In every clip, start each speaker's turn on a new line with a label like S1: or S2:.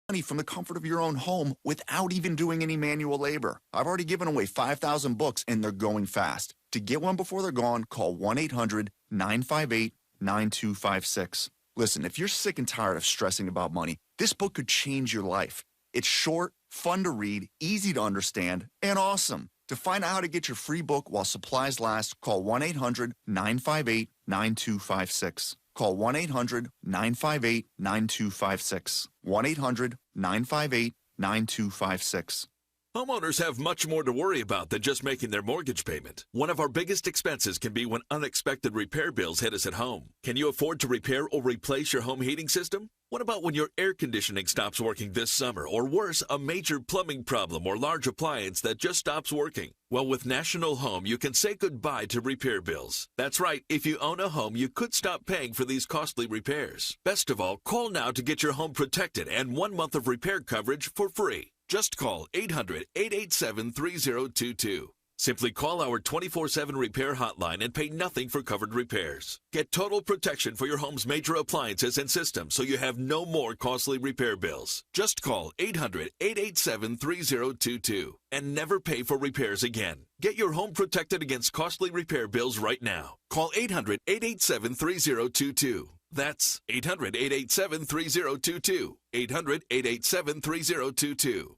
S1: money from the comfort of your own home without even doing any manual labor. I've already given away 5,000 books, and they're going fast. To get one before they're gone, call 1-800-958-9256. Listen, if you're sick and tired of stressing about money, this book could change your life. It's short, fun to read, easy to understand, and awesome. To find out how to get your free book while supplies last, call 1-800-958-9256. Call 1-800-958-9256. 1-800-958-9256.
S2: Homeowners have much more to worry about than just making their mortgage payment. One of our biggest expenses can be when unexpected repair bills hit us at home. Can you afford to repair or replace your home heating system? What about when your air conditioning stops working this summer? Or worse, a major plumbing problem or large appliance that just stops working? Well, with National Home, you can say goodbye to repair bills. That's right. If you own a home, you could stop paying for these costly repairs. Best of all, call now to get your home protected and 1 month of repair coverage for free. Just call 800-887-3022. Simply call our 24/7 repair hotline and pay nothing for covered repairs. Get total protection for your home's major appliances and systems so you have no more costly repair bills. Just call 800-887-3022 and never pay for repairs again. Get your home protected against costly repair bills right now. Call 800-887-3022. That's 800-887-3022. 800-887-3022.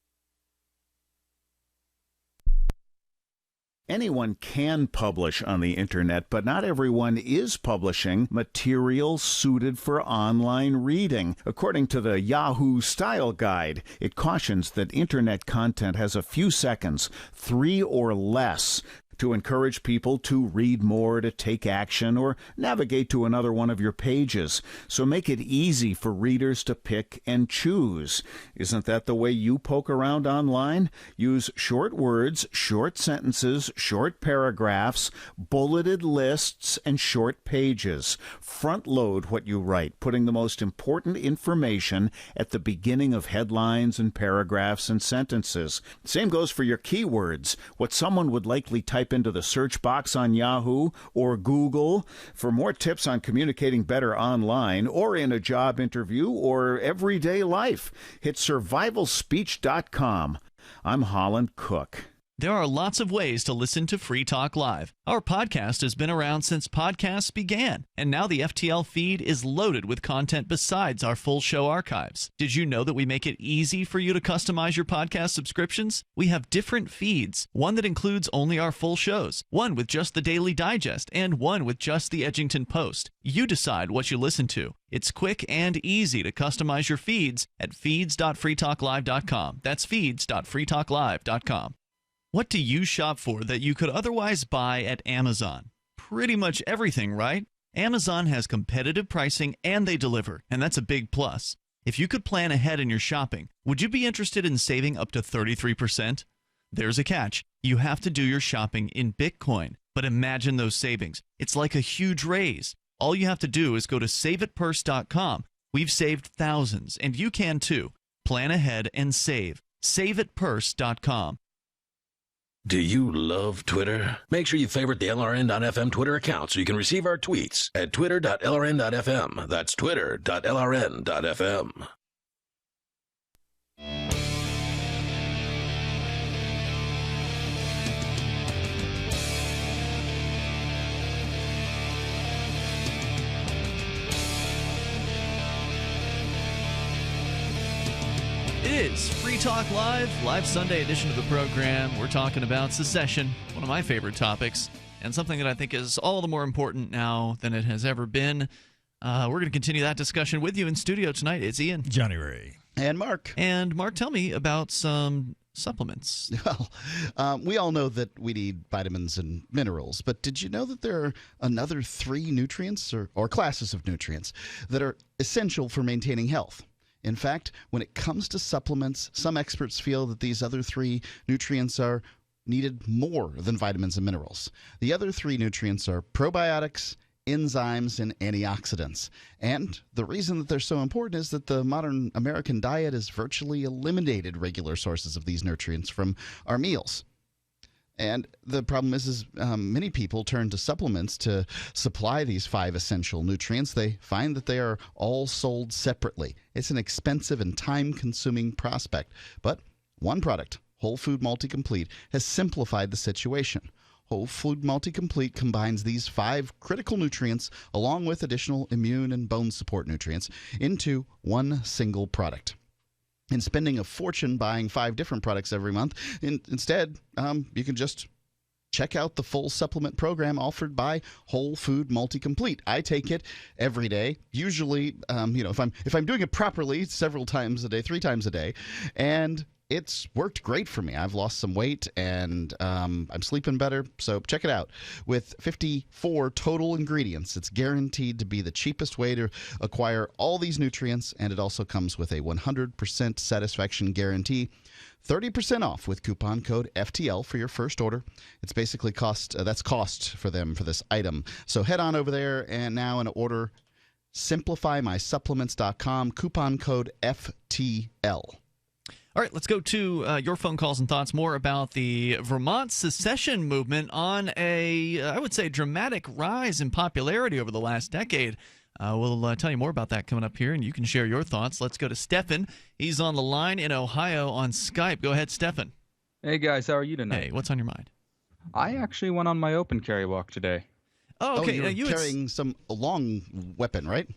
S3: Anyone can publish on the internet, but not everyone is publishing material suited for online reading. According to the Yahoo Style Guide, it cautions that internet content has a few seconds, 3 or less, to encourage people to read more, to take action, or navigate to another one of your pages. So make it easy for readers to pick and choose. Isn't that the way you poke around online? Use short words, short sentences, short paragraphs, bulleted lists, and short pages. Front load what you write, putting the most important information at the beginning of headlines and paragraphs and sentences. Same goes for your keywords, what someone would likely type into the search box on Yahoo or Google. For more tips on communicating better online or in a job interview or everyday life, hit survivalspeech.com. I'm Holland Cook.
S4: There are lots of ways to listen to Free Talk Live. Our podcast has been around since podcasts began, and now the FTL feed is loaded with content besides our full show archives. Did you know that we make it easy for you to customize your podcast subscriptions? We have different feeds, one that includes only our full shows, one with just the Daily Digest, and one with just the Edgington Post. You decide what you listen to. It's quick and easy to customize your feeds at feeds.freetalklive.com. That's feeds.freetalklive.com. What do you shop for that you could otherwise buy at Amazon? Pretty much everything, right? Amazon has competitive pricing and they deliver, and that's a big plus. If you could plan ahead in your shopping, would you be interested in saving up to 33%? There's a catch. You have to do your shopping in Bitcoin. But imagine those savings. It's like a huge raise. All you have to do is go to saveitpurse.com. We've saved thousands, and you can too. Plan ahead and save. Saveitpurse.com.
S5: Do you love Twitter? Make sure you favorite the LRN.FM Twitter account so you can receive our tweets at twitter.lrn.fm. That's twitter.lrn.fm.
S4: It is Free Talk Live, live Sunday edition of the program. We're talking about secession, one of my favorite topics, and something that I think is all the more important now than it has ever been. We're going to continue that discussion with you in studio tonight. It's Ian,
S6: Johnny Ray,
S7: and Mark.
S4: And Mark, tell me about some supplements.
S7: Well, we all know that we need vitamins and minerals, but did you know that there are another 3 nutrients or classes of nutrients that are essential for maintaining health? In fact, when it comes to supplements, some experts feel that these other 3 nutrients are needed more than vitamins and minerals. The other 3 nutrients are probiotics, enzymes, and antioxidants. And the reason that they're so important is that the modern American diet has virtually eliminated regular sources of these nutrients from our meals. And the problem is many people turn to supplements to supply these 5 essential nutrients. They find that they are all sold separately. It's an expensive and time-consuming prospect. But one product, Whole Food Multi-Complete, has simplified the situation. Whole Food Multi-Complete combines these 5 critical nutrients along with additional immune and bone support nutrients into one single product. And spending a fortune buying 5 different products every month, instead, you can just check out the full supplement program offered by Whole Food Multi-Complete. I take it every day, usually, if I'm doing it properly, several times a day, 3 times a day, and it's worked great for me. I've lost some weight, and I'm sleeping better, so check it out. With 54 total ingredients, it's guaranteed to be the cheapest way to acquire all these nutrients, and it also comes with a 100% satisfaction guarantee. 30% off with coupon code FTL for your first order. It's basically cost for them for this item. So head on over there and order simplifymysupplements.com, coupon code FTL.
S4: All right, let's go to your phone calls and thoughts more about the Vermont secession movement on I would say, dramatic rise in popularity over the last decade. We'll tell you more about that coming up here, and you can share your thoughts. Let's go to Stefan. He's on the line in Ohio on Skype. Go ahead, Stefan.
S6: Hey, guys. How are you tonight?
S4: Hey, what's on your mind?
S6: I actually went on my open carry walk today.
S4: Oh, okay.
S7: You're carrying a long weapon, right?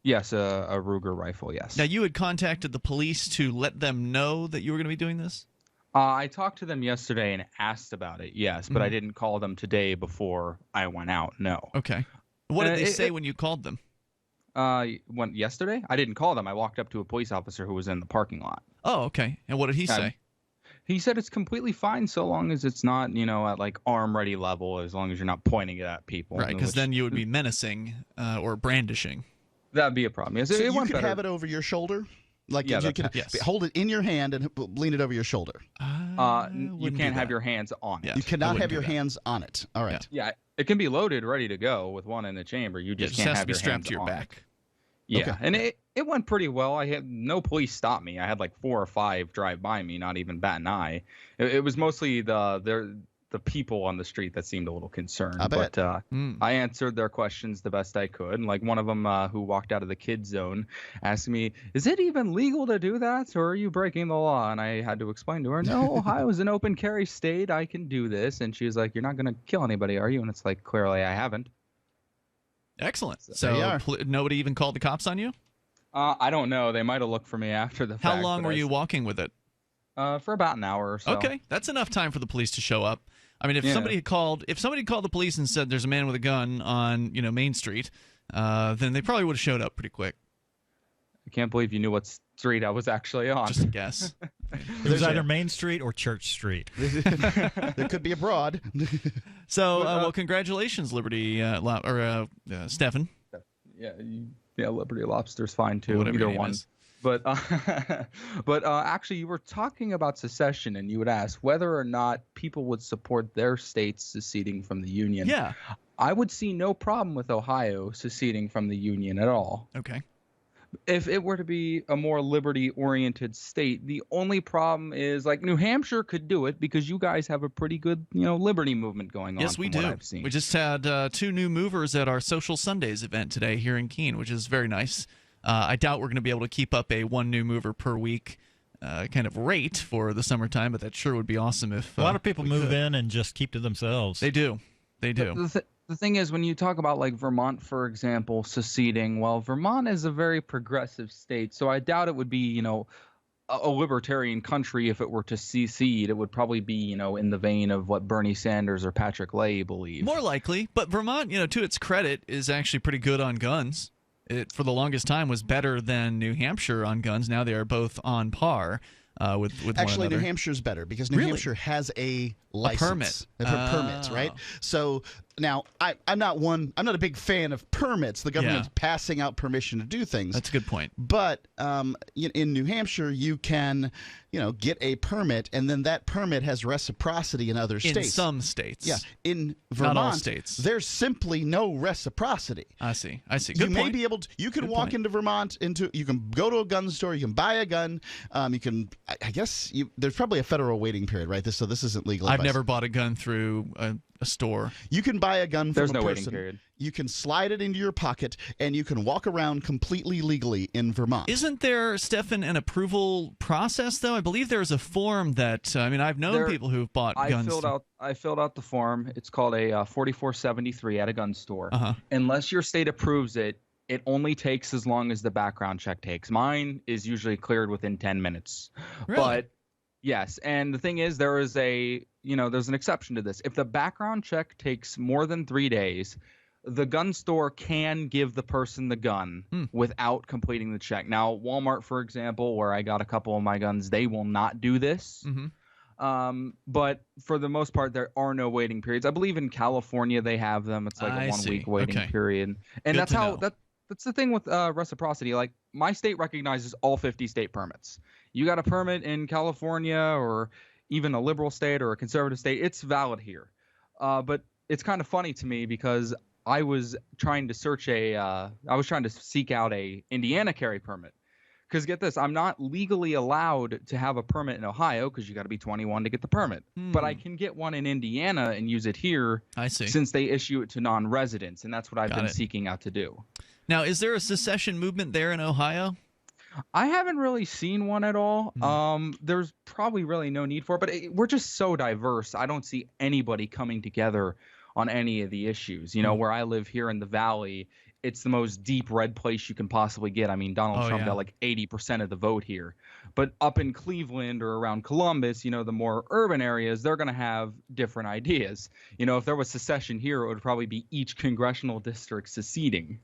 S6: Yes, a Ruger rifle, yes.
S4: Now, you had contacted the police to let them know that you were going to be doing this?
S6: I talked to them yesterday and asked about it, yes, but I didn't call them today before I went out, no.
S4: Okay. What did they say when you called them?
S6: Yesterday? I didn't call them. I walked up to a police officer who was in the parking lot.
S4: Oh, okay. And what did he say?
S6: He said it's completely fine so long as it's not, at like arm-ready level, as long as you're not pointing it at people.
S4: Right, because then you would be menacing or brandishing.
S6: That'd be a problem. Yes,
S7: so you could have it over your shoulder? Like you can hold it in your hand and lean it over your shoulder?
S6: You can't have your hands on it.
S7: Yeah. You cannot have your hands on it. All right.
S6: Yeah, it can be loaded, ready to go with one in the chamber. You just can't have your
S4: strapped
S6: hands
S4: to your
S6: on
S4: back.
S6: It. Yeah,
S7: okay.
S6: And it went pretty well. I had no police stop me. I had like 4 or 5 drive by me, not even bat an eye. It was mostly the people on the street that seemed a little concerned. But I answered their questions the best I could. And like one of them who walked out of the kid zone asked me, "Is it even legal to do that, or are you breaking the law?" And I had to explain to her, "No, Ohio is an open carry state. I can do this." And she was like, "You're not going to kill anybody, are you?" And it's like, clearly I haven't.
S4: Excellent. So nobody even called the cops on you?
S6: I don't know. They might have looked for me after the fact.
S4: How long were you walking with it?
S6: For about an hour or so.
S4: Okay, that's enough time for the police to show up. I mean, if somebody called the police and said there's a man with a gun on Main Street, then they probably would have showed up pretty quick.
S6: I can't believe you knew what street I was actually on.
S4: Just a guess.
S8: It was either Main Street or Church Street.
S7: There could be abroad.
S4: So, well, congratulations, Liberty Stefan.
S6: Yeah, Liberty Lobster's fine too.
S4: Whatever
S6: either one.
S4: Is.
S6: But actually, you were talking about secession, and you would ask whether or not people would support their states seceding from the Union.
S4: Yeah.
S6: I would see no problem with Ohio seceding from the Union at all.
S4: Okay.
S6: If it were to be a more liberty-oriented state, the only problem is, like, New Hampshire could do it because you guys have a pretty good, liberty movement going on.
S4: Yes, we do. We just had 2 new movers at our Social Sundays event today here in Keene, which is very nice. I doubt we're going to be able to keep up a 1 new mover per week kind of rate for the summertime, but that sure would be awesome if
S8: a lot of people move in and just keep to themselves.
S4: They do. They do.
S6: The thing is, when you talk about like Vermont, for example, seceding, well, Vermont is a very progressive state, so I doubt it would be, a libertarian country if it were to secede. It would probably be, in the vein of what Bernie Sanders or Patrick Leahy believe.
S4: More likely, but Vermont, to its credit, is actually pretty good on guns. It, for the longest time, was better than New Hampshire on guns. Now they are both on par with
S7: Actually,
S4: one another.
S7: New Hampshire's better because New Hampshire has a license.
S4: A permit.
S7: Permit, right? So Now, I'm not a big fan of permits. The government's passing out permission to do things.
S4: That's a good point.
S7: But in New Hampshire, you can, get a permit, and then that permit has reciprocity in other states.
S4: In some states.
S7: Yeah. In Vermont,
S4: not all states.
S7: There's simply no reciprocity.
S4: I see. Good
S7: You
S4: point.
S7: may be able to. You can walk into Vermont. You can go to a gun store. You can buy a gun. You can. I guess there's probably a federal waiting period, right? So this isn't legal.
S4: I've never bought a gun through a store.
S7: You can buy a gun from
S6: There's
S7: a
S6: no
S7: person.
S6: waiting period.
S7: You can slide it into your pocket, and you can walk around completely legally in Vermont.
S4: Isn't there, Stefan, an approval process, though? I believe there's a form that, I've known people who've bought guns.
S6: I filled out the form. It's called a 4473 at a gun store.
S4: Uh-huh.
S6: Unless your state approves it, it only takes as long as the background check takes. Mine is usually cleared within 10 minutes.
S4: Really?
S6: But yes, and the thing is, there's an exception to this. If the background check takes more than 3 days, the gun store can give the person the gun without completing the check. Now, Walmart, for example, where I got a couple of my guns, they will not do this.
S4: Mm-hmm.
S6: But for the most part, there are no waiting periods. I believe in California they have them. It's like a 1 week waiting period. And
S4: Good
S6: that's the thing with reciprocity. Like, my state recognizes all 50 state permits. You got a permit in California or even a liberal state or a conservative state, it's valid here. But it's kind of funny to me because I was trying to seek out a Indiana carry permit. Because get this, I'm not legally allowed to have a permit in Ohio because you got to be 21 to get the permit. But I can get one in Indiana and use it here.
S4: I see.
S6: Since they issue it to non-residents, and that's what I've been seeking out to do.
S4: Now, is there a secession movement there in Ohio?
S6: I haven't really seen one at all. There's probably really no need for it, but we're just so diverse. I don't see anybody coming together on any of the issues. Where I live here in the Valley, it's the most deep red place you can possibly get. I mean, Donald Trump got like 80% of the vote here. But up in Cleveland or around Columbus, the more urban areas, they're going to have different ideas. If there was secession here, it would probably be each congressional district seceding.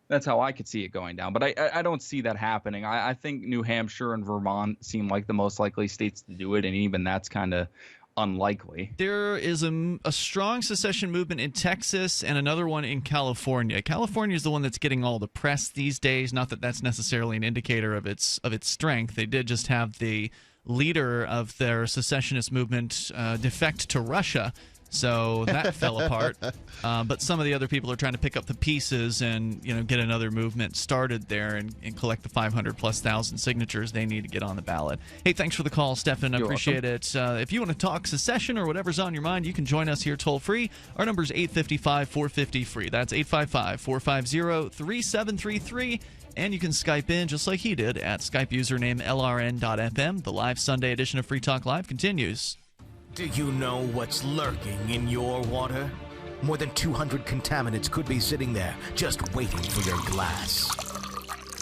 S6: That's how I could see it going down. But I don't see that happening. I think New Hampshire and Vermont seem like the most likely states to do it, and even that's kind of unlikely.
S4: There is a strong secession movement in Texas and another one in California. California is the one that's getting all the press these days. Not that that's necessarily an indicator of its strength. They did just have the leader of their secessionist movement defect to Russia. So that fell apart. But some of the other people are trying to pick up the pieces and get another movement started there and collect the 500,000+ signatures they need to get on the ballot. Hey, thanks for the call, Stefan. I appreciate it. If you want to talk secession or whatever's on your mind, you can join us here toll free. Our number is 855-450-FREE. That's 855-450-3733. And you can Skype in just like he did at Skype username LRN.FM. The live Sunday edition of Free Talk Live continues.
S9: Do you know what's lurking in your water? More than 200 contaminants could be sitting there, just waiting for your glass.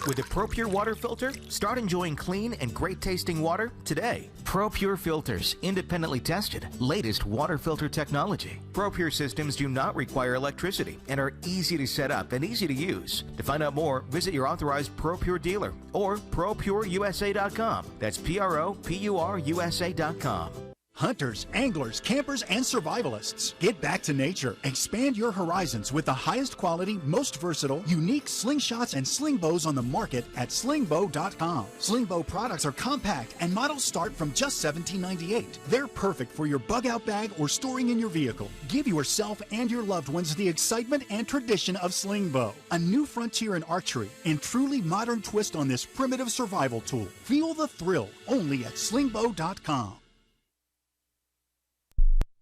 S9: With a ProPure water filter, start enjoying clean and great-tasting water today. ProPure filters, independently tested, latest water filter technology. ProPure systems do not require electricity and are easy to set up and easy to use. To find out more, visit your authorized ProPure dealer or ProPureUSA.com. That's ProPureUSA.com.
S10: Hunters, anglers, campers, and survivalists. Get back to nature. Expand your horizons with the highest quality, most versatile, unique slingshots and sling bows on the market at slingbow.com. Slingbow products are compact and models start from just $17.98. They're perfect for your bug out bag or storing in your vehicle. Give yourself and your loved ones the excitement and tradition of Slingbow, a new frontier in archery and truly modern twist on this primitive survival tool. Feel the thrill only at slingbow.com.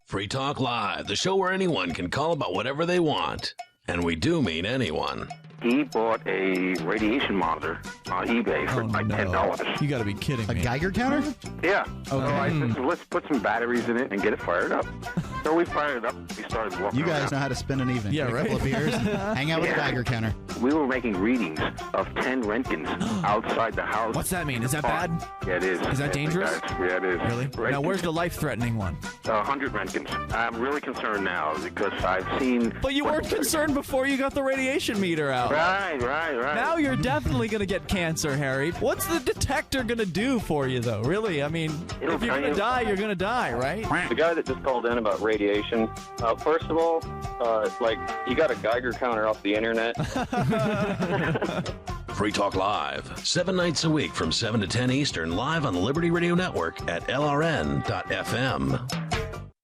S5: Free Talk Live, the show where anyone can call about whatever they want. And we do mean anyone.
S11: He bought a radiation monitor on eBay for $10.
S4: You got to be kidding me.
S7: A Geiger counter?
S11: Yeah.
S7: Okay.
S11: So I said, let's put some batteries in it and get it fired up. So we fired it up. We started walking
S7: You guys
S11: around.
S7: know how to spend an evening.
S4: Yeah,
S7: Get
S4: right.
S7: a couple of beers, hang out with a Geiger counter.
S11: We were making readings of 10 Roentgens outside the house.
S12: What's that mean? Is that bad?
S11: Yeah, it is.
S12: Is that dangerous?
S11: Yeah, it is.
S12: Really?
S11: Roentgens.
S12: Now, where's the life-threatening one?
S11: 100 Roentgens. I'm really concerned now because I've seen...
S12: But you weren't concerned before you got the radiation meter out.
S11: Right.
S12: Now you're definitely going to get cancer, Harry. What's the detector going to do for you, though? Really? I mean, if you're going to die, you're going to die, right?
S13: The guy that just called in about
S11: radiation. First of all, you got a Geiger counter off the internet.
S5: Free Talk Live, 7 nights a week from 7 to 10 Eastern, live on the Liberty Radio Network at LRN.FM.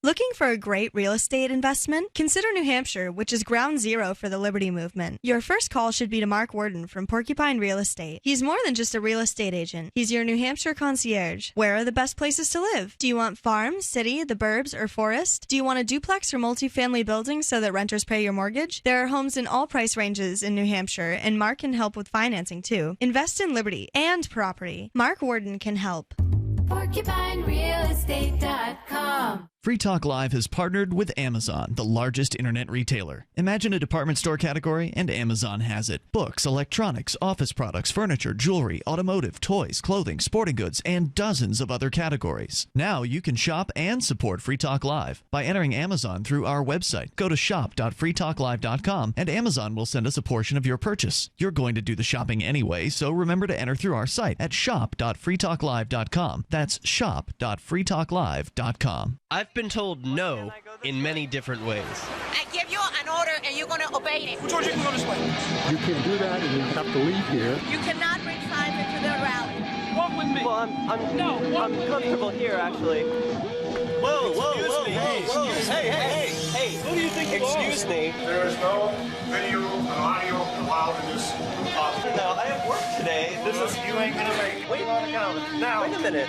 S13: Looking for a great real estate investment? Consider New Hampshire, which is ground zero for the Liberty Movement. Your first call should be to Mark Worden from Porcupine Real Estate. He's more than just a real estate agent. He's your New Hampshire concierge. Where are the best places to live? Do you want farm, city, the burbs, or forest? Do you want a duplex or multifamily building so that renters pay your mortgage? There are homes in all price ranges in New Hampshire, and Mark can help with financing too. Invest in Liberty and property. Mark Worden can help.
S4: PorcupineRealEstate.com. Free Talk Live has partnered with Amazon, the largest internet retailer. Imagine a department store category, and Amazon has it. Books, electronics, office products, furniture, jewelry, automotive, toys, clothing, sporting goods, and dozens of other categories. Now you can shop and support Free Talk Live by entering Amazon through our website. Go to shop.freetalklive.com, and Amazon will send us a portion of your purchase. You're going to do the shopping anyway, so remember to enter through our site at shop.freetalklive.com. That's shop.freetalklive.com.
S14: I've been told no in many different ways.
S15: I give you an order and you're going to obey it.
S16: George, you can go this way. You can't do that and you have to leave here.
S15: You cannot bring signs into the rally.
S14: Walk with me. Well, I'm comfortable here, actually. Whoa, Hey, who do you think you are? Excuse me.
S16: There is no video and audio allowed in this office.
S14: No, I have work today.
S16: You ain't going to make it.
S14: Wait a minute.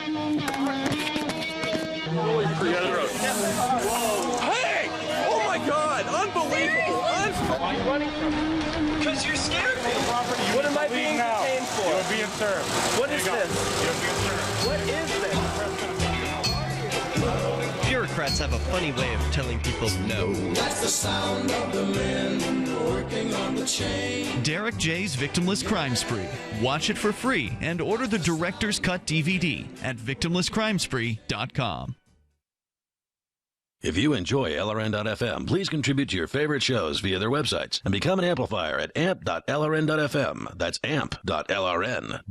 S14: Hey! Oh my God! Unbelievable! Why are you running from me? Because you're scared me. What am I being detained for?
S16: You're being served.
S14: What is this?
S16: You're being served.
S14: What is this? Bureaucrats have a funny way of telling people no.
S17: That's the sound of the men working on the chain.
S4: Derek J's Victimless Crime Spree. Watch it for free and order the Director's Cut DVD at victimlesscrimespree.com.
S5: If you enjoy LRN.FM, please contribute to your favorite shows via their websites and become an amplifier at amp.lrn.fm. That's amp.lrn.fm.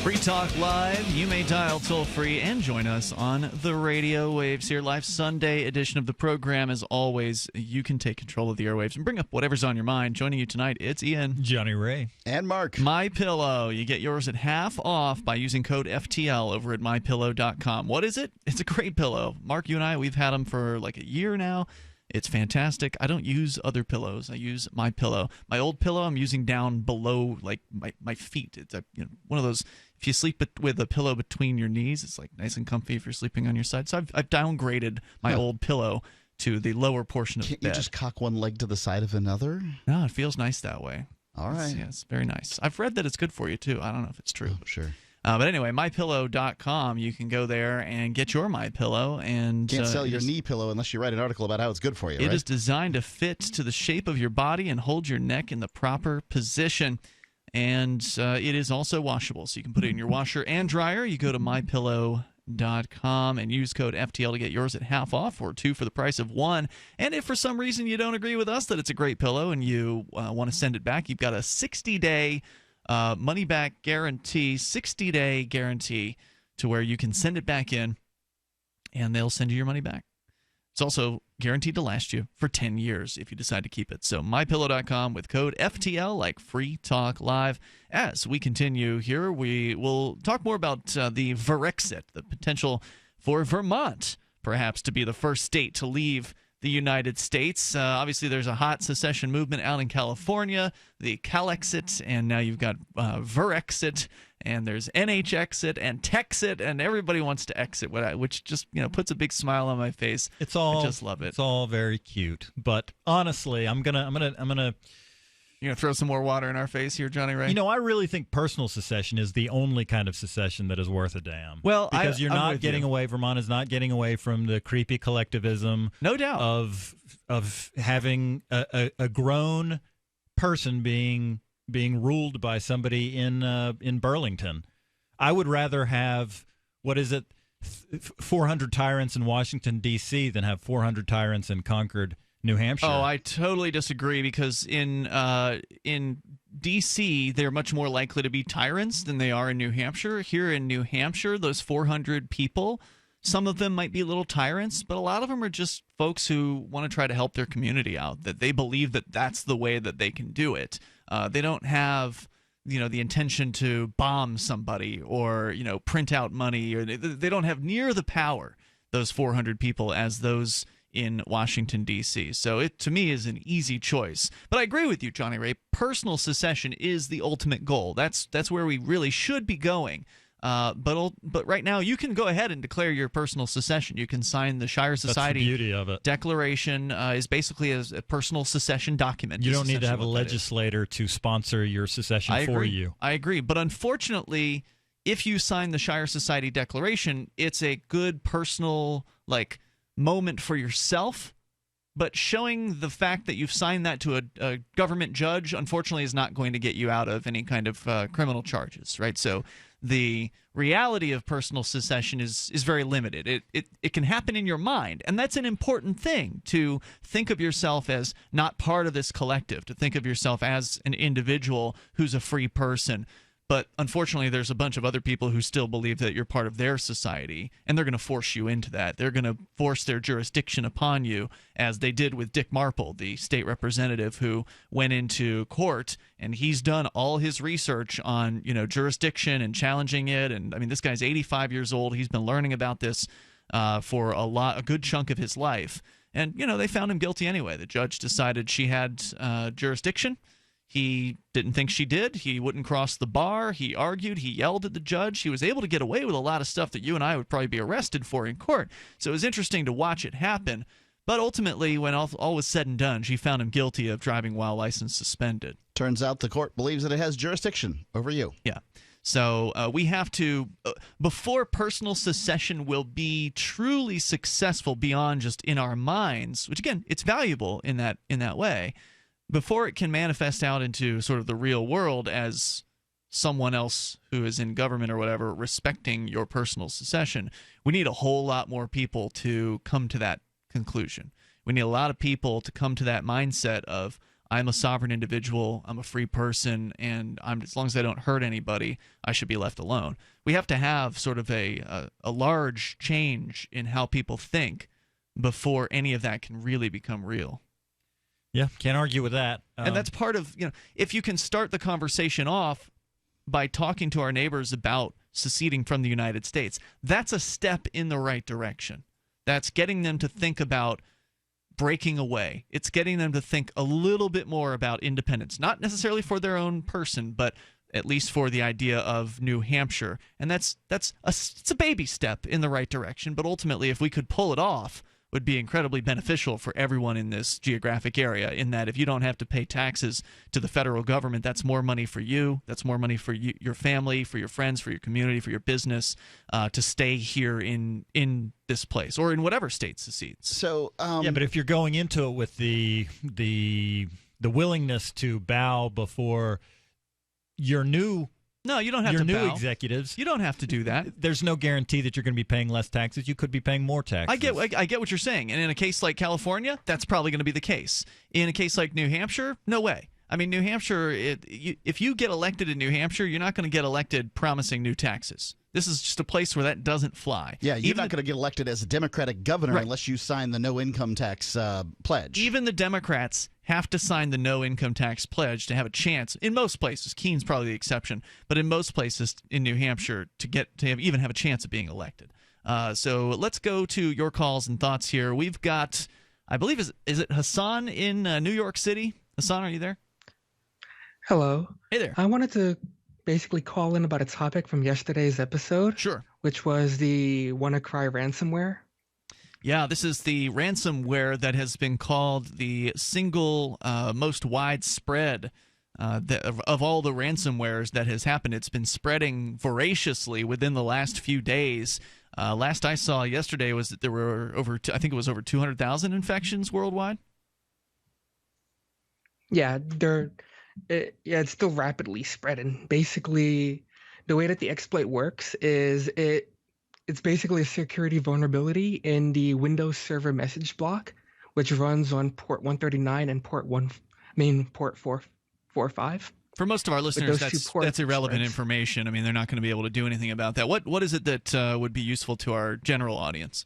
S4: Free Talk Live. You may dial toll-free and join us on the radio waves here. Live Sunday edition of the program. As always, you can take control of the airwaves and bring up whatever's on your mind. Joining you tonight, it's Ian.
S8: Johnny Ray.
S7: And Mark.
S4: MyPillow. You get yours at half off by using code FTL over at MyPillow.com. What is it? It's a great pillow. Mark, you and I, we've had them for like a year now. It's fantastic. I don't use other pillows. I use my pillow. My old pillow I'm using down below like my feet. It's one of those, if you sleep with a pillow between your knees, it's like nice and comfy if you're sleeping on your side. So I've downgraded my old pillow to the lower portion of the bed.
S7: Can't you just cock one leg to the side of another?
S4: No, it feels nice that way.
S7: All right.
S4: It's very nice. I've read that it's good for you too. I don't know if it's true.
S7: Oh, sure.
S4: But anyway, MyPillow.com, you can go there and get your MyPillow. And
S7: can't sell your knee pillow unless you write an article about how it's good for you,
S4: It
S7: right?
S4: is designed to fit to the shape of your body and hold your neck in the proper position. And it is also washable, so you can put it in your washer and dryer. You go to MyPillow.com and use code FTL to get yours at half off or 2 for the price of 1. And if for some reason you don't agree with us that it's a great pillow and you want to send it back, you've got a 60-day money-back guarantee, 60-day guarantee to where you can send it back in and they'll send you your money back. It's also guaranteed to last you for 10 years if you decide to keep it. So MyPillow.com with code FTL, like Free Talk Live. As we continue here, we will talk more about the Brexit, the potential for Vermont perhaps to be the first state to leave the United States. Obviously, there's a hot secession movement out in California, the Calexit, and now you've got Verexit, and there's NHexit and Texit, and everybody wants to exit, which just puts a big smile on my face. I just love it.
S8: It's all very cute, but honestly, I'm gonna.
S4: You're going to throw some more water in our face here, Johnny Ray?
S8: I really think personal secession is the only kind of secession that is worth a damn.
S4: Well,
S8: because you're not getting away, Vermont is not getting away from the creepy collectivism.
S4: No doubt.
S8: Of having a grown person being ruled by somebody in Burlington. I would rather have, what is it, 400 tyrants in Washington, D.C. than have 400 tyrants in Concord, New Hampshire.
S4: Oh, I totally disagree, because in D.C. they're much more likely to be tyrants than they are in New Hampshire. Here in New Hampshire, those 400 people, some of them might be little tyrants, but a lot of them are just folks who want to try to help their community out, that they believe that that's the way that they can do it. They don't have the intention to bomb somebody or print out money, or they don't have near the power, those 400 people, as those in Washington, D.C. So it, to me, is an easy choice. But I agree with you, Johnny Ray. Personal secession is the ultimate goal. That's where we really should be going. But right now, you can go ahead and declare your personal secession. You can sign the Shire Society.
S8: That's the beauty of it.
S4: Declaration is basically a personal secession document.
S8: You don't need to have a legislator to sponsor your secession for you.
S4: I agree. But unfortunately, if you sign the Shire Society Declaration, it's a good personal moment for yourself, but showing the fact that you've signed that to a government judge, unfortunately, is not going to get you out of any kind of criminal charges, right? So the reality of personal secession is very limited. It can happen in your mind, and that's an important thing, to think of yourself as not part of this collective, to think of yourself as an individual who's a free person. But unfortunately, there's a bunch of other people who still believe that you're part of their society, and they're going to force you into that. They're going to force their jurisdiction upon you, as they did with Dick Marple, the state representative who went into court, and he's done all his research on jurisdiction and challenging it. And I mean, this guy's 85 years old. He's been learning about this for a good chunk of his life, and they found him guilty anyway. The judge decided she had jurisdiction. He didn't think she did. He wouldn't cross the bar. He argued. He yelled at the judge. He was able to get away with a lot of stuff that you and I would probably be arrested for in court. So it was interesting to watch it happen. But ultimately, when all was said and done, she found him guilty of driving while license suspended.
S7: Turns out the court believes that it has jurisdiction over you.
S4: Yeah. So we have to, before personal secession will be truly successful beyond just in our minds, which again, it's valuable in that way, before it can manifest out into sort of the real world as someone else who is in government or whatever respecting your personal secession, we need a whole lot more people to come to that conclusion. We need a lot of people to come to that mindset of, I'm a sovereign individual, I'm a free person, and as long as I don't hurt anybody, I should be left alone. We have to have sort of a large change in how people think before any of that can really become real.
S8: Yeah, can't argue with that.
S4: And that's part of, if you can start the conversation off by talking to our neighbors about seceding from the United States, that's a step in the right direction. That's getting them to think about breaking away. It's getting them to think a little bit more about independence, not necessarily for their own person, but at least for the idea of New Hampshire. And it's a baby step in the right direction, but ultimately, if we could pull it off, would be incredibly beneficial for everyone in this geographic area, in that if you don't have to pay taxes to the federal government, that's more money for you, that's more money for you, your family, for your friends, for your community, for your business, to stay here in this place or in whatever state secedes.
S7: So
S8: yeah, but if you're going into it with the willingness to bow before your new
S4: No, you don't have to
S8: new
S4: bow.
S8: executives.
S4: You don't have to do that.
S8: There's no guarantee that you're going to be paying less taxes. You could be paying more taxes.
S4: I get what you're saying. And in a case like California, that's probably going to be the case. In a case like New Hampshire, no way. I mean, New Hampshire, if you get elected in New Hampshire, you're not going to get elected promising new taxes. This is just a place where that doesn't fly.
S7: Yeah, you're not going to get elected as a Democratic governor unless you sign the no income tax pledge.
S4: Even the Democrats have to sign the no income tax pledge to have a chance. In most places, Keene's probably the exception, but in most places in New Hampshire even have a chance of being elected. So let's go to your calls and thoughts here. We've got, I believe, is it Hassan in New York City? Hassan, are you there?
S18: Hello.
S4: Hey there.
S18: I wanted to basically call in about a topic from yesterday's episode.
S4: Sure.
S18: Which was the WannaCry ransomware.
S4: Yeah, this is the ransomware that has been called the single most widespread of all the ransomwares that has happened. It's been spreading voraciously within the last few days. Last I saw yesterday was that there were over 200,000 infections worldwide.
S18: Yeah, it's still rapidly spreading. Basically, the way that the exploit works is it it's basically a security vulnerability in the Windows Server message block, which runs on port 139 and port 445.
S4: For most of our listeners, that's irrelevant information. I mean, they're not going to be able to do anything about that. What is it that would be useful to our general audience?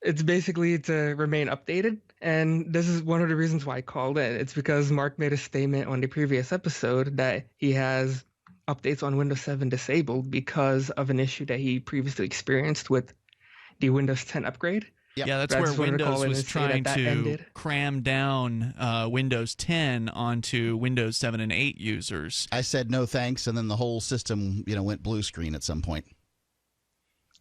S18: It's basically to remain updated, and this is one of the reasons why I called in. It's because Mark made a statement on the previous episode that he has updates on Windows 7 disabled because of an issue that he previously experienced with the Windows 10 upgrade.
S4: Yeah, that's where Windows was trying to cram down Windows 10 onto Windows 7 and 8 users.
S7: I said no thanks, and then the whole system, went blue screen at some point.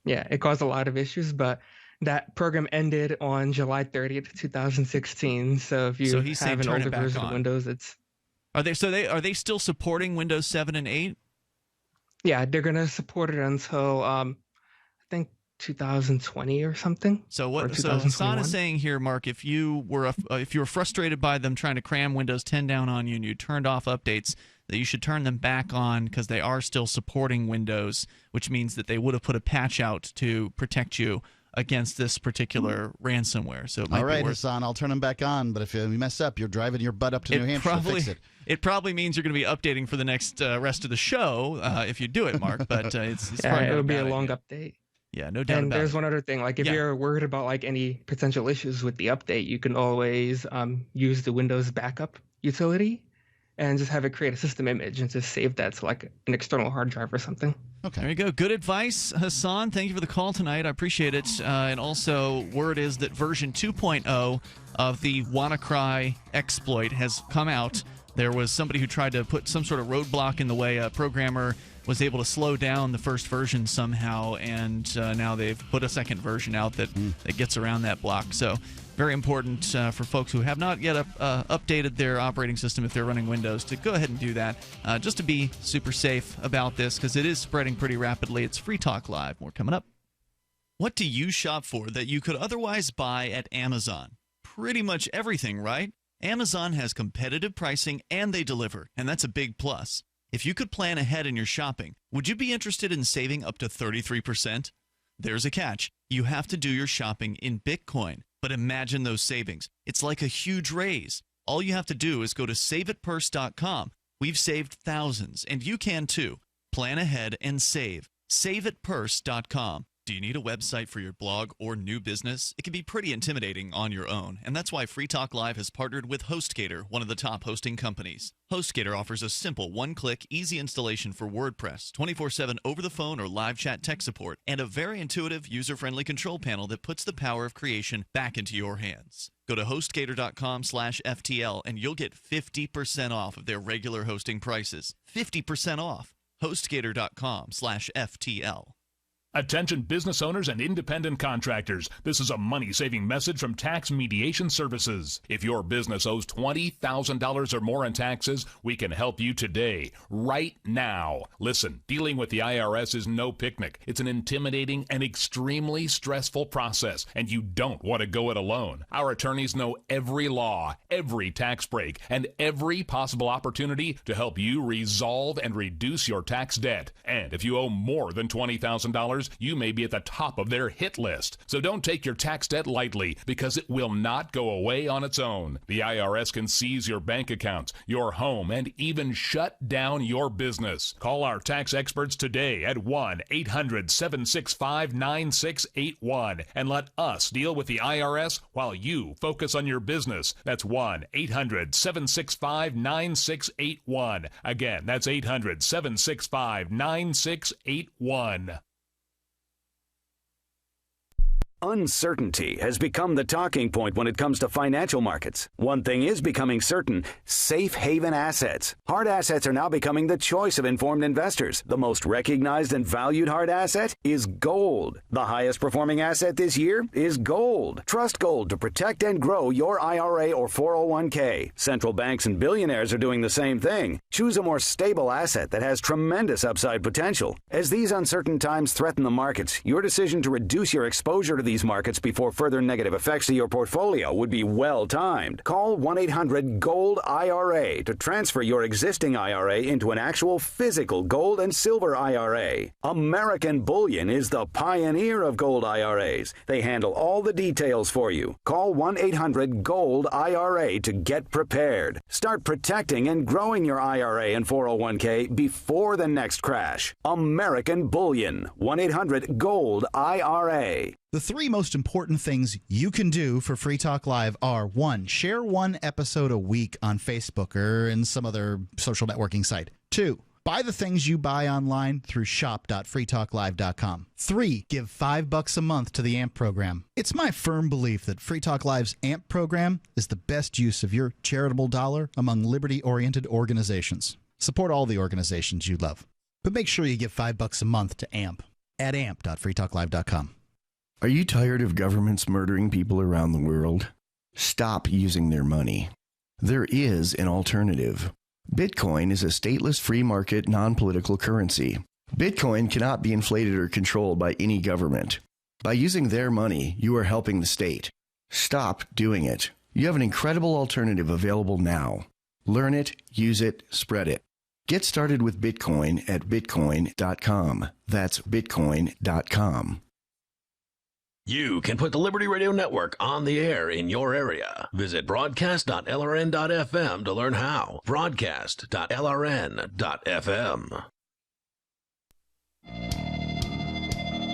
S18: Yeah, it caused a lot of issues, but that program ended on July 30th, 2016. So if you have an older version of Windows, it's...
S4: Are they still supporting Windows 7 and 8?
S18: Yeah, they're going to support it until I think 2020 or something.
S4: So Hassan is saying here, Mark, if you were frustrated by them trying to cram Windows 10 down on you and you turned off updates, that you should turn them back on because they are still supporting Windows, which means that they would have put a patch out to protect you against this particular ransomware. So
S7: all right, Hassan, I'll turn them back on, but if you mess up, you're driving your butt up to New Hampshire to fix it.
S4: It probably means you're going to be updating for the next rest of the show if you do it, Mark, but it's probably
S18: it'll be a long update.
S4: Yeah, no doubt
S18: and
S4: about it.
S18: There's one other thing, if you're worried about any potential issues with the update, you can always use the Windows backup utility and just have it create a system image and just save that to an external hard drive or something.
S4: Okay. There you go. Good advice, Hassan. Thank you for the call tonight. I appreciate it. And also, word is that version 2.0 of the WannaCry exploit has come out. There was somebody who tried to put some sort of roadblock in the way. A programmer was able to slow down the first version somehow, and now they've put a second version out that gets around that block. So very important for folks who have not yet updated their operating system if they're running Windows to go ahead and do that just to be super safe about this because it is spreading pretty rapidly. It's Free Talk Live. More coming up. What do you shop for that you could otherwise buy at Amazon? Pretty much everything, right? Amazon has competitive pricing and they deliver, and that's a big plus. If you could plan ahead in your shopping, would you be interested in saving up to 33%? There's a catch. You have to do your shopping in Bitcoin. But imagine those savings. It's like a huge raise. All you have to do is go to saveatpurse.com. We've saved thousands, and you can too. Plan ahead and save. Saveatpurse.com. Do you need a website for your blog or new business? It can be pretty intimidating on your own, and that's why Free Talk Live has partnered with HostGator, one of the top hosting companies. HostGator offers a simple one-click, easy installation for WordPress, 24/7 over-the-phone or live chat tech support, and a very intuitive, user-friendly control panel that puts the power of creation back into your hands. Go to HostGator.com/FTL, and you'll get 50% off of their regular hosting prices. 50% off. HostGator.com/FTL.
S19: Attention business owners and independent contractors. This is a money-saving message from Tax Mediation Services. If your business owes $20,000 or more in taxes, we can help you today, right now. Listen, dealing with the IRS is no picnic. It's an intimidating and extremely stressful process, and you don't want to go it alone. Our attorneys know every law, every tax break, and every possible opportunity to help you resolve and reduce your tax debt. And if you owe more than $20,000, you may be at the top of their hit list. So don't take your tax debt lightly because it will not go away on its own. The IRS can seize your bank accounts, your home, and even shut down your business. Call our tax experts today at 1-800-765-9681 and let us deal with the IRS while you focus on your business. That's 1-800-765-9681. Again, that's 800-765-9681.
S20: Uncertainty has become the talking point when it comes to financial markets. One thing is becoming certain: safe haven assets. Hard assets are now becoming the choice of informed investors. The most recognized and valued hard asset is gold. The highest performing asset this year is gold. Trust gold to protect and grow your IRA or 401k. Central banks and billionaires are doing the same thing. Choose a more stable asset that has tremendous upside potential. As these uncertain times threaten the markets, your decision to reduce your exposure to these these markets before further negative effects to your portfolio would be well timed. Call 1-800-GOLD-IRA to transfer your existing IRA into an actual physical gold and silver IRA. American Bullion is the pioneer of gold IRAs. They handle all the details for you. Call 1-800-GOLD-IRA to get prepared. Start protecting and growing your IRA and 401k before the next crash. American Bullion. 1-800-GOLD-IRA.
S7: The three most important things you can do for Free Talk Live are: 1, share one episode a week on Facebook or in some other social networking site. 2, buy the things you buy online through shop.freetalklive.com. 3, give $5 a month to the AMP program. It's my firm belief that Free Talk Live's AMP program is the best use of your charitable dollar among liberty-oriented organizations. Support all the organizations you love, but make sure you give $5 a month to AMP at amp.freetalklive.com.
S21: Are you tired of governments murdering people around the world? Stop using their money. There is an alternative. Bitcoin is a stateless free market non-political currency. Bitcoin cannot be inflated or controlled by any government. By using their money, you are helping the state. Stop doing it. You have an incredible alternative available now. Learn it, use it, spread it. Get started with Bitcoin at bitcoin.com. That's bitcoin.com.
S5: You can put the Liberty Radio Network on the air in your area. Visit broadcast.lrn.fm to learn how. Broadcast.lrn.fm.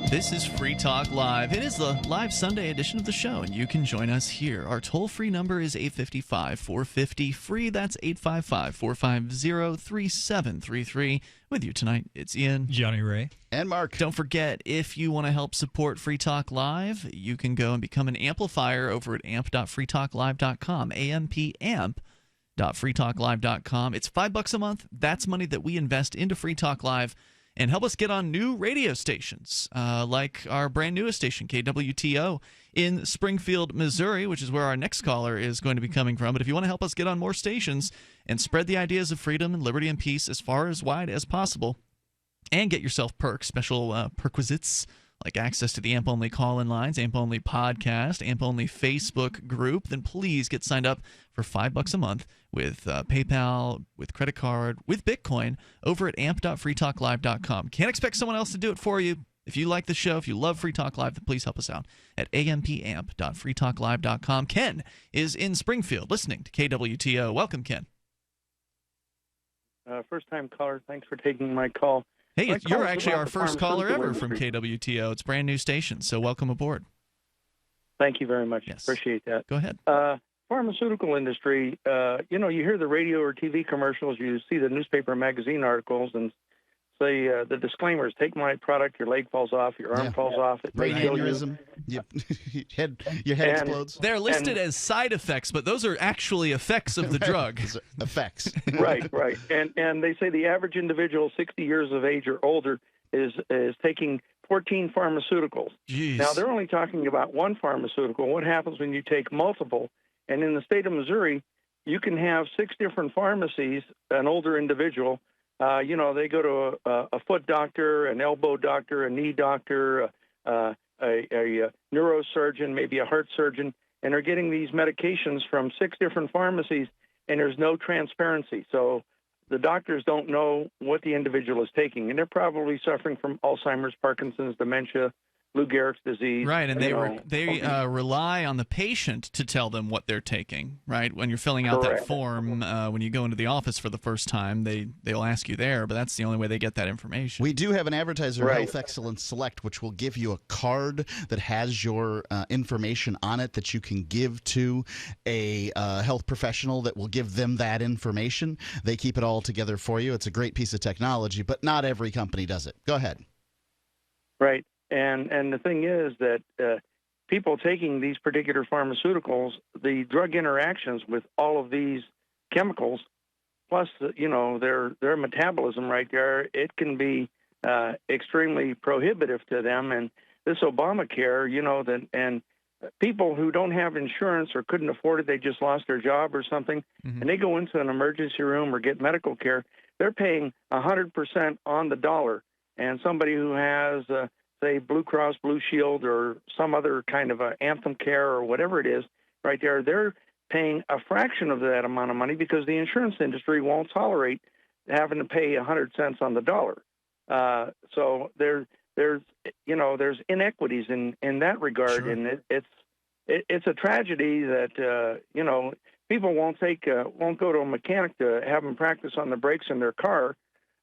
S4: This is Free Talk Live. It is the live Sunday edition of the show, and you can join us here. Our toll-free number is 855-450-FREE. That's 855-450-3733. With you tonight, it's Ian,
S8: Jonny Ray,
S7: and Mark.
S4: Don't forget, if you want to help support Free Talk Live, you can go and become an amplifier over at amp.freetalklive.com, amp.freetalklive.com. It's $5 a month. That's money that we invest into Free Talk Live and help us get on new radio stations, like our brand newest station, KWTO, in Springfield, Missouri, which is where our next caller is going to be coming from. But if you want to help us get on more stations and spread the ideas of freedom and liberty and peace as far as wide as possible, and get yourself perks, special perquisites, like access to the AMP-only call-in lines, AMP-only podcast, AMP-only Facebook group, then please get signed up for $5 a month with PayPal, with credit card, with Bitcoin over at amp.freetalklive.com. Can't expect someone else to do it for you. If you like the show, if you love Free Talk Live, then please help us out at amp.freetalklive.com. Ken is in Springfield listening to KWTO. Welcome, Ken.
S22: First-time caller. Thanks for taking my call.
S4: Hey, you're actually our first caller ever from KWTO. It's a brand new station, so welcome aboard.
S22: Thank you very much. Yes. Appreciate that.
S4: Go ahead.
S22: Pharmaceutical industry, you hear the radio or TV commercials, you see the newspaper and magazine articles, and say the disclaimers: take my product, your leg falls off, your arm falls off, it may kill you.
S7: Your head explodes.
S4: They're listed as side effects, but those are actually effects of the drug.
S7: Effects.
S22: Right. And they say the average individual 60 years of age or older is taking 14 pharmaceuticals.
S4: Jeez.
S22: Now, they're only talking about one pharmaceutical. What happens when you take multiple? And in the state of Missouri, you can have 6 different pharmacies, an older individual. They go to a foot doctor, an elbow doctor, a knee doctor, a neurosurgeon, maybe a heart surgeon, and are getting these medications from 6 different pharmacies, and there's no transparency. So the doctors don't know what the individual is taking, and they're probably suffering from Alzheimer's, Parkinson's, dementia, Lou Gehrig's disease.
S4: Right, and they rely on the patient to tell them what they're taking, right? When you're filling out that form, when you go into the office for the first time, they'll ask you there, but that's the only way they get that information.
S7: We do have an advertiser, Health Excellence Select, which will give you a card that has your information on it that you can give to a health professional that will give them that information. They keep it all together for you. It's a great piece of technology, but not every company does it. Go ahead.
S22: Right. And the thing is that people taking these particular pharmaceuticals, the drug interactions with all of these chemicals, plus their metabolism right there, it can be extremely prohibitive to them. And this Obamacare, and people who don't have insurance or couldn't afford it, they just lost their job or something, and they go into an emergency room or get medical care, they're paying 100% on the dollar. And somebody who has say Blue Cross Blue Shield or some other kind of a Anthem Care or whatever it is, right there, they're paying a fraction of that amount of money because the insurance industry won't tolerate having to pay 100 cents on the dollar. So there's inequities in that regard,
S4: Sure.
S22: and it's a tragedy that people won't go to a mechanic to have them practice on the brakes in their car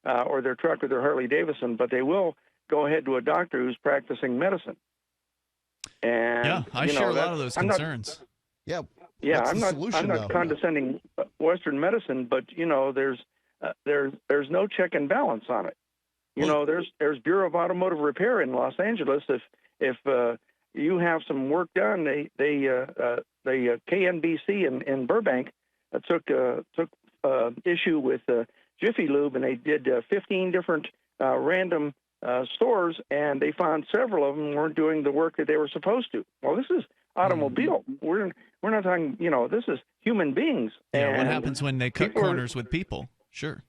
S22: or their truck or their Harley Davidson, but they will go ahead to a doctor who's practicing medicine. And
S4: yeah, I share a lot of those concerns.
S22: Yeah, I'm not condescending Western medicine, but there's no check and balance on it. There's Bureau of Automotive Repair in Los Angeles. If you have some work done, they KNBC in Burbank took issue with Jiffy Lube, and they did 15 different random stores, and they found several of them weren't doing the work that they were supposed to. Well, this is automobile. We're not talking. This is human beings.
S4: Yeah,
S22: and
S4: what happens when they cut corners with people? Sure.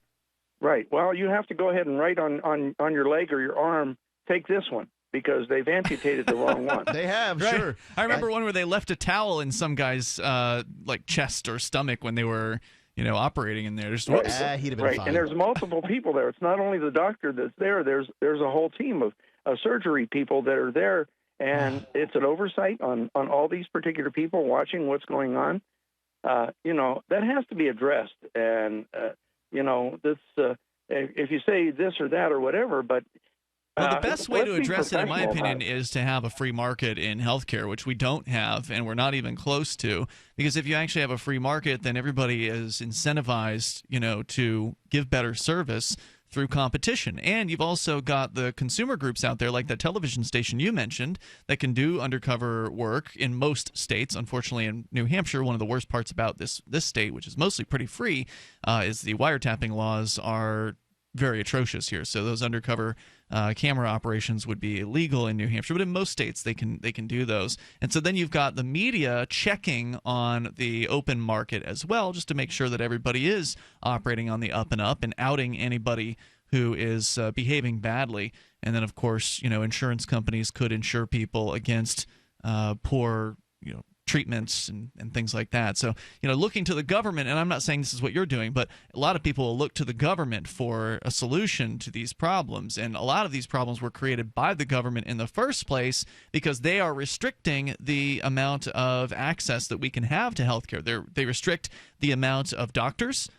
S22: Right. Well, you have to go ahead and write on your leg or your arm, take this one, because they've amputated the wrong one.
S7: They have,
S4: Right.
S7: sure.
S4: I remember one where they left a towel in some guy's like chest or stomach when they were operating in there. Just,
S22: Right.
S7: He'd have been
S22: Right.
S7: fine.
S22: And there's multiple people there. It's not only the doctor that's there. There's a whole team of surgery people that are there, and it's an oversight on all these particular people watching what's going on. That has to be addressed. And this if you say this or that or whatever, but
S4: well, the best way to
S22: let's be
S4: address it, in my
S22: professional
S4: opinion, is to have a free market in healthcare, which we don't have, and we're not even close to. Because if you actually have a free market, then everybody is incentivized, to give better service through competition. And you've also got the consumer groups out there, like that television station you mentioned, that can do undercover work in most states. Unfortunately, in New Hampshire, one of the worst parts about this state, which is mostly pretty free, is the wiretapping laws are very atrocious here. So those undercover camera operations would be illegal in New Hampshire, but in most states they can do those. And so then you've got the media checking on the open market as well, just to make sure that everybody is operating on the up and up and outing anybody who is behaving badly. And then, of course, insurance companies could insure people against poor, treatments and things like that. So, looking to the government, and I'm not saying this is what you're doing, but a lot of people will look to the government for a solution to these problems. And a lot of these problems were created by the government in the first place because they are restricting the amount of access that we can have to healthcare. They restrict the amount of doctors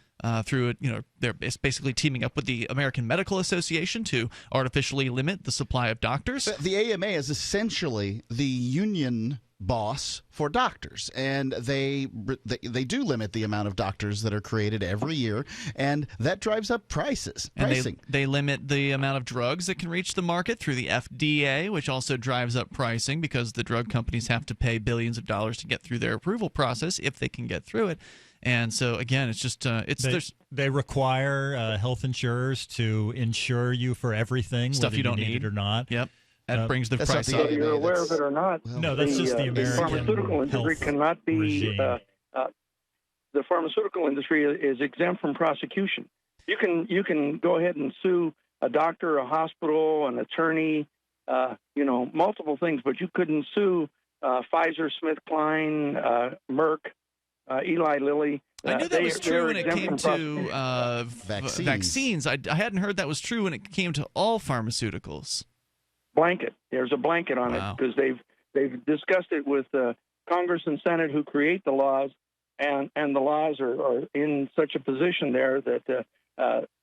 S4: through it. They're basically teaming up with the American Medical Association to artificially limit the supply of doctors.
S7: The AMA is essentially the union boss for doctors, and they do limit the amount of doctors that are created every year, and that drives up pricing.
S4: And they limit the amount of drugs that can reach the market through the FDA, which also drives up pricing because the drug companies have to pay billions of dollars to get through their approval process if they can get through it. And so again, it's just
S8: they require health insurers to insure you for everything,
S4: stuff
S8: whether
S4: you don't
S8: need
S4: need
S8: it or not.
S4: Yep. That brings the price up.
S22: Whether you're aware of it or not,
S8: no, that's just the American
S22: pharmaceutical industry cannot be. The pharmaceutical industry is exempt from prosecution. You can go ahead and sue a doctor, a hospital, an attorney, multiple things, but you couldn't sue Pfizer, SmithKline, Merck, Eli Lilly.
S4: I knew that was true when it came to vaccines. I hadn't heard that was true when it came to all pharmaceuticals.
S22: Blanket. There's a blanket on it because they've discussed it with Congress and Senate who create the laws, and the laws are in such a position there that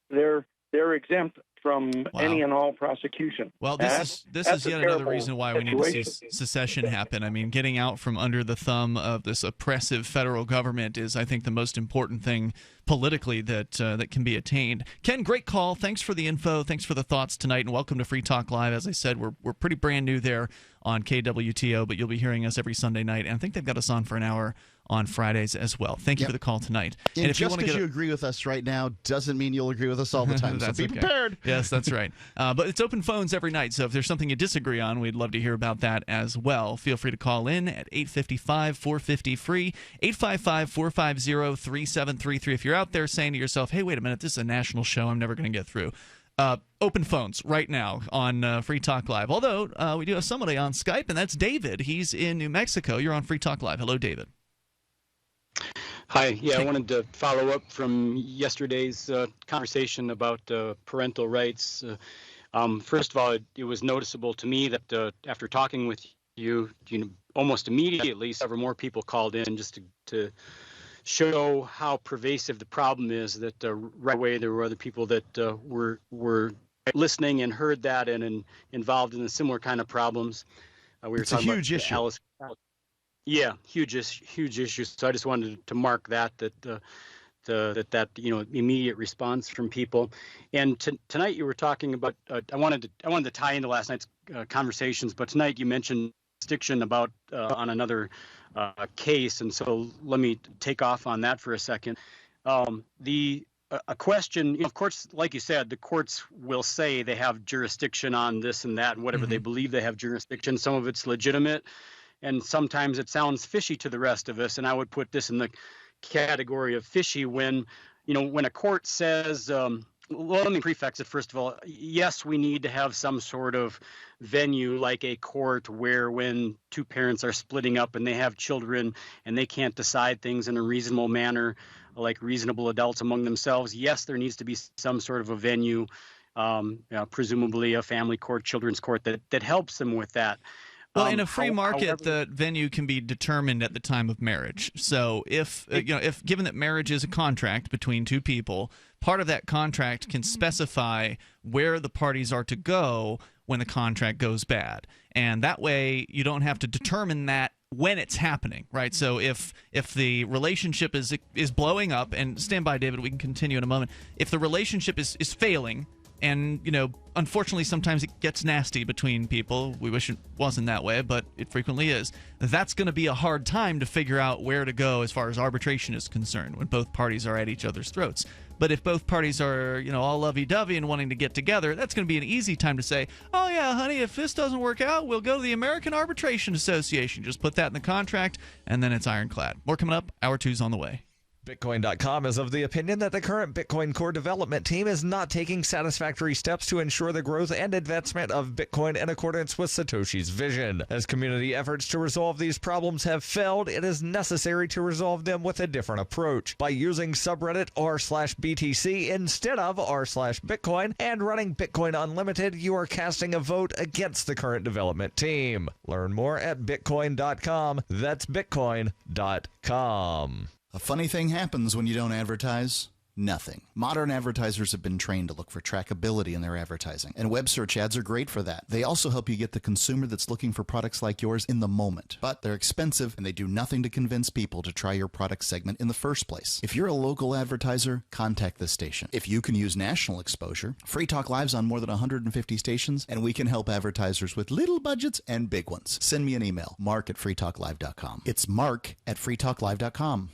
S22: they're exempt from any and all prosecution.
S4: Well, this is yet another reason why we need to see secession happen. I mean, getting out from under the thumb of this oppressive federal government is, I think, the most important thing politically that can be attained. Ken, great call. Thanks for the info. Thanks for the thoughts tonight, and welcome to Free Talk Live. As I said, we're pretty brand new there on KWTO, but you'll be hearing us every Sunday night, and I think they've got us on for an hour on Fridays as well. Thank you for the call tonight.
S7: And if just because you agree with us right now doesn't mean you'll agree with us all the time. So be prepared.
S4: Yes, that's right. But it's open phones every night, so if there's something you disagree on, we'd love to hear about that as well. Feel free to call in at 855-450-FREE, 855-450-3733. If you're out there saying to yourself, hey, wait a minute, this is a national show, I'm never going to get through. open phones right now on Free Talk Live. Although we do have somebody on Skype, and that's David. He's in New Mexico. You're on Free Talk Live. Hello, David.
S1: Hi. Yeah, I wanted to follow up from yesterday's conversation about parental rights. First of all, it was noticeable to me that after talking with you know, almost immediately, several more people called in just to show how pervasive the problem is. That right away there were other people that were listening and heard that and involved in a similar kind of problems. We were
S21: it's a huge issue.
S1: Yeah, huge issue. So I just wanted to mark that you know, immediate response from people. And tonight you were talking about. I wanted to tie into last night's conversations, but tonight you mentioned jurisdiction about on another case, and so let me take off on that for a second. A question, you know, of course, like you said, the courts will say they have jurisdiction on this and that, and whatever they believe they have jurisdiction. Some of it's legitimate, and sometimes it sounds fishy to the rest of us. And I would put this in the category of fishy when, you know, when a court says, well, let me prefix it first of all. Yes, we need to have some sort of venue like a court where when two parents are splitting up and they have children and they can't decide things in a reasonable manner, like reasonable adults among themselves. Yes, there needs to be some sort of a venue, presumably a family court, children's court that helps them with that.
S4: Well, in a free market, the venue can be determined at the time of marriage. So if given that marriage is a contract between two people, part of that contract can specify where the parties are to go when the contract goes bad. And that way you don't have to determine that when it's happening, right? So if the relationship is blowing up, and stand by, David, we can continue in a moment. If the relationship is failing, and, you know, unfortunately, sometimes it gets nasty between people. We wish it wasn't that way, but it frequently is. That's going to be a hard time to figure out where to go as far as arbitration is concerned when both parties are at each other's throats. But if both parties are, you know, all lovey-dovey and wanting to get together, that's going to be an easy time to say, oh, yeah, honey, if this doesn't work out, we'll go to the American Arbitration Association. Just put that in the contract, and then it's ironclad. More coming up. Hour 2's on the way.
S2: Bitcoin.com is of the opinion that the current Bitcoin core development team is not taking satisfactory steps to ensure the growth and advancement of Bitcoin in accordance with Satoshi's vision. As community efforts to resolve these problems have failed, it is necessary to resolve them with a different approach. By using subreddit r/BTC instead of r/Bitcoin and running Bitcoin Unlimited, you are casting a vote against the current development team. Learn more at Bitcoin.com. That's Bitcoin.com.
S7: A funny thing happens when you don't advertise. Nothing. Modern advertisers have been trained to look for trackability in their advertising, and web search ads are great for that. They also help you get the consumer that's looking for products like yours in the moment. But they're expensive, and they do nothing to convince people to try your product segment in the first place. If you're a local advertiser, contact this station. If you can use national exposure, Free Talk Live's on more than 150 stations, and we can help advertisers with little budgets and big ones. Send me an email, mark@freetalklive.com. It's mark@freetalklive.com.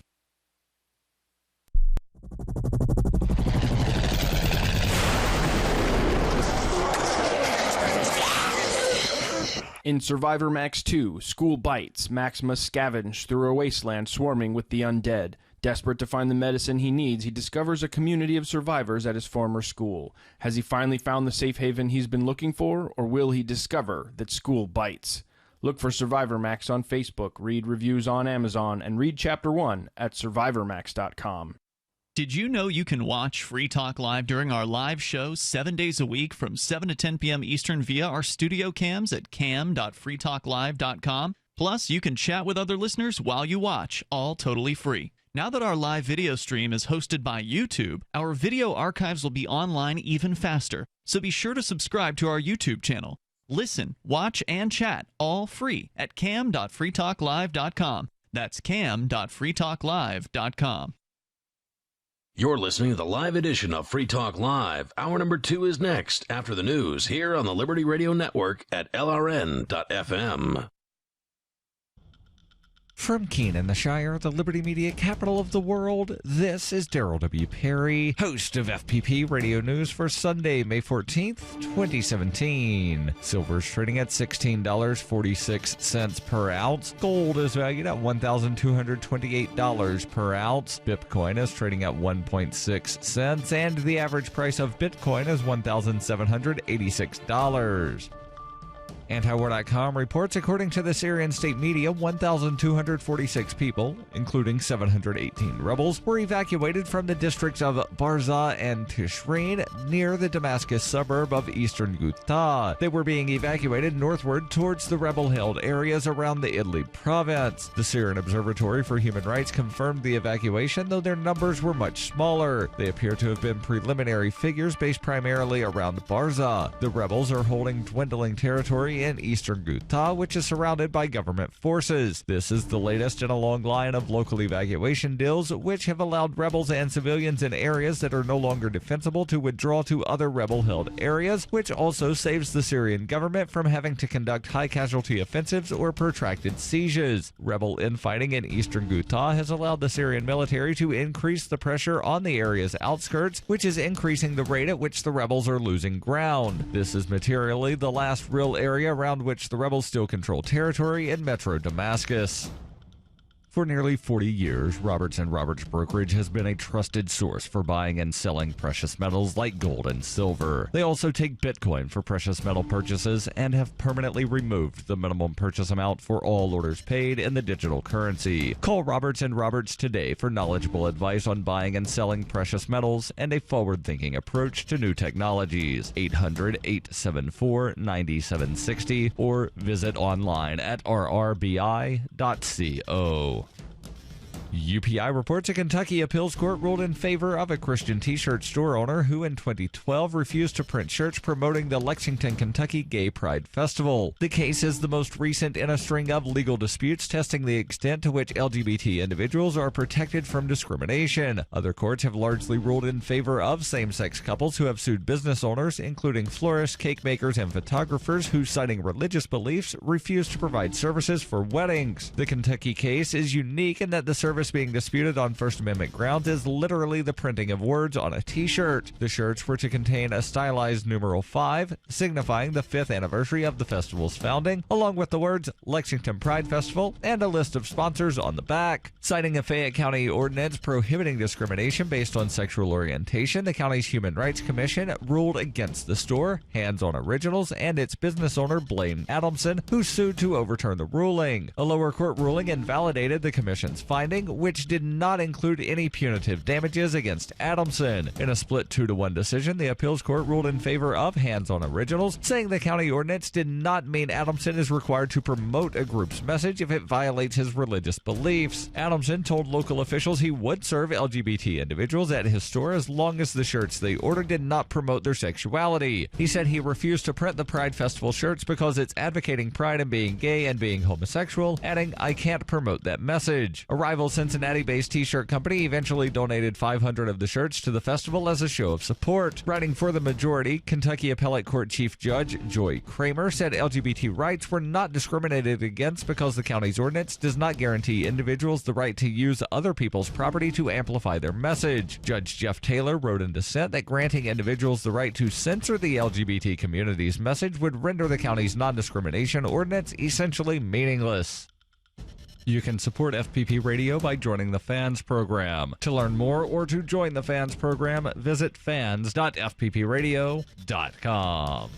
S23: In Survivor Max 2, School Bites, Max must scavenge through a wasteland swarming with the undead. Desperate to find the medicine he needs, he discovers a community of survivors at his former school. Has he finally found the safe haven he's been looking for, or will he discover that school bites? Look for Survivor Max on Facebook, read reviews on Amazon, and read Chapter 1 at survivormax.com.
S4: Did you know you can watch Free Talk Live during our live shows 7 days a week from 7 to 10 p.m. Eastern via our studio cams at cam.freetalklive.com? Plus, you can chat with other listeners while you watch, all totally free. Now that our live video stream is hosted by YouTube, our video archives will be online even faster. So be sure to subscribe to our YouTube channel. Listen, watch, and chat all free at cam.freetalklive.com. That's cam.freetalklive.com.
S5: You're listening to the live edition of Free Talk Live. Hour number 2 is next, after the news, here on the Liberty Radio Network at LRN.FM.
S2: From Keene in the Shire, the Liberty Media capital of the world, this is Daryl W. Perry, host of FPP Radio News for Sunday, May 14th, 2017. Silver's trading at $16.46 per ounce. Gold is valued at $1,228 per ounce. Bitcoin is trading at 1.6 cents, and the average price of Bitcoin is $1,786. Antiwar.com reports, according to the Syrian state media, 1,246 people, including 718 rebels, were evacuated from the districts of Barza and Tishreen near the Damascus suburb of eastern Ghouta. They were being evacuated northward towards the rebel-held areas around the Idlib province. The Syrian Observatory for Human Rights confirmed the evacuation, though their numbers were much smaller. They appear to have been preliminary figures based primarily around Barza. The rebels are holding dwindling territory in eastern Ghouta, which is surrounded by government forces. This is the latest in a long line of local evacuation deals, which have allowed rebels and civilians in areas that are no longer defensible to withdraw to other rebel-held areas, which also saves the Syrian government from having to conduct high-casualty offensives or protracted sieges. Rebel infighting in eastern Ghouta has allowed the Syrian military to increase the pressure on the area's outskirts, which is increasing the rate at which the rebels are losing ground. This is materially the last real area around which the rebels still control territory in Metro Damascus. For nearly 40 years, Roberts & Roberts Brokerage has been a trusted source for buying and selling precious metals like gold and silver. They also take Bitcoin for precious metal purchases and have permanently removed the minimum purchase amount for all orders paid in the digital currency. Call Roberts & Roberts today for knowledgeable advice on buying and selling precious metals and a forward-thinking approach to new technologies. 800-874-9760 or visit online at rrbi.co. UPI reports a Kentucky appeals court ruled in favor of a Christian t-shirt store owner who in 2012 refused to print shirts promoting the Lexington, Kentucky Gay Pride Festival. The case is the most recent in a string of legal disputes testing the extent to which LGBT individuals are protected from discrimination. Other courts have largely ruled in favor of same-sex couples who have sued business owners, including florists, cake makers, and photographers who, citing religious beliefs, refuse to provide services for weddings. The Kentucky case is unique in that the service being disputed on First Amendment grounds is literally the printing of words on a t-shirt. The shirts were to contain a stylized numeral 5, signifying the 5th anniversary of the festival's founding, along with the words Lexington Pride Festival and a list of sponsors on the back. Citing a Fayette County ordinance prohibiting discrimination based on sexual orientation, the county's Human Rights Commission ruled against the store, Hands On Originals, and its business owner Blaine Adamson, who sued to overturn the ruling. A lower court ruling invalidated the commission's finding, which did not include any punitive damages against Adamson. In a split 2-1 decision, the appeals court ruled in favor of Hands On Originals, saying the county ordinance did not mean Adamson is required to promote a group's message if it violates his religious beliefs. Adamson told local officials he would serve LGBT individuals at his store as long as the shirts they ordered did not promote their sexuality. He said he refused to print the Pride Festival shirts because it's advocating pride in being gay and being homosexual, adding, "I can't promote that message." A rival Cincinnati-based t-shirt company eventually donated 500 of the shirts to the festival as a show of support. Writing for the majority, Kentucky Appellate Court Chief Judge Joy Kramer said LGBT rights were not discriminated against because the county's ordinance does not guarantee individuals the right to use other people's property to amplify their message. Judge Jeff Taylor wrote in dissent that granting individuals the right to censor the LGBT community's message would render the county's non-discrimination ordinance essentially meaningless. You can support FPP Radio by joining the Fans program. To learn more or to join the Fans program, visit fans.fppradio.com.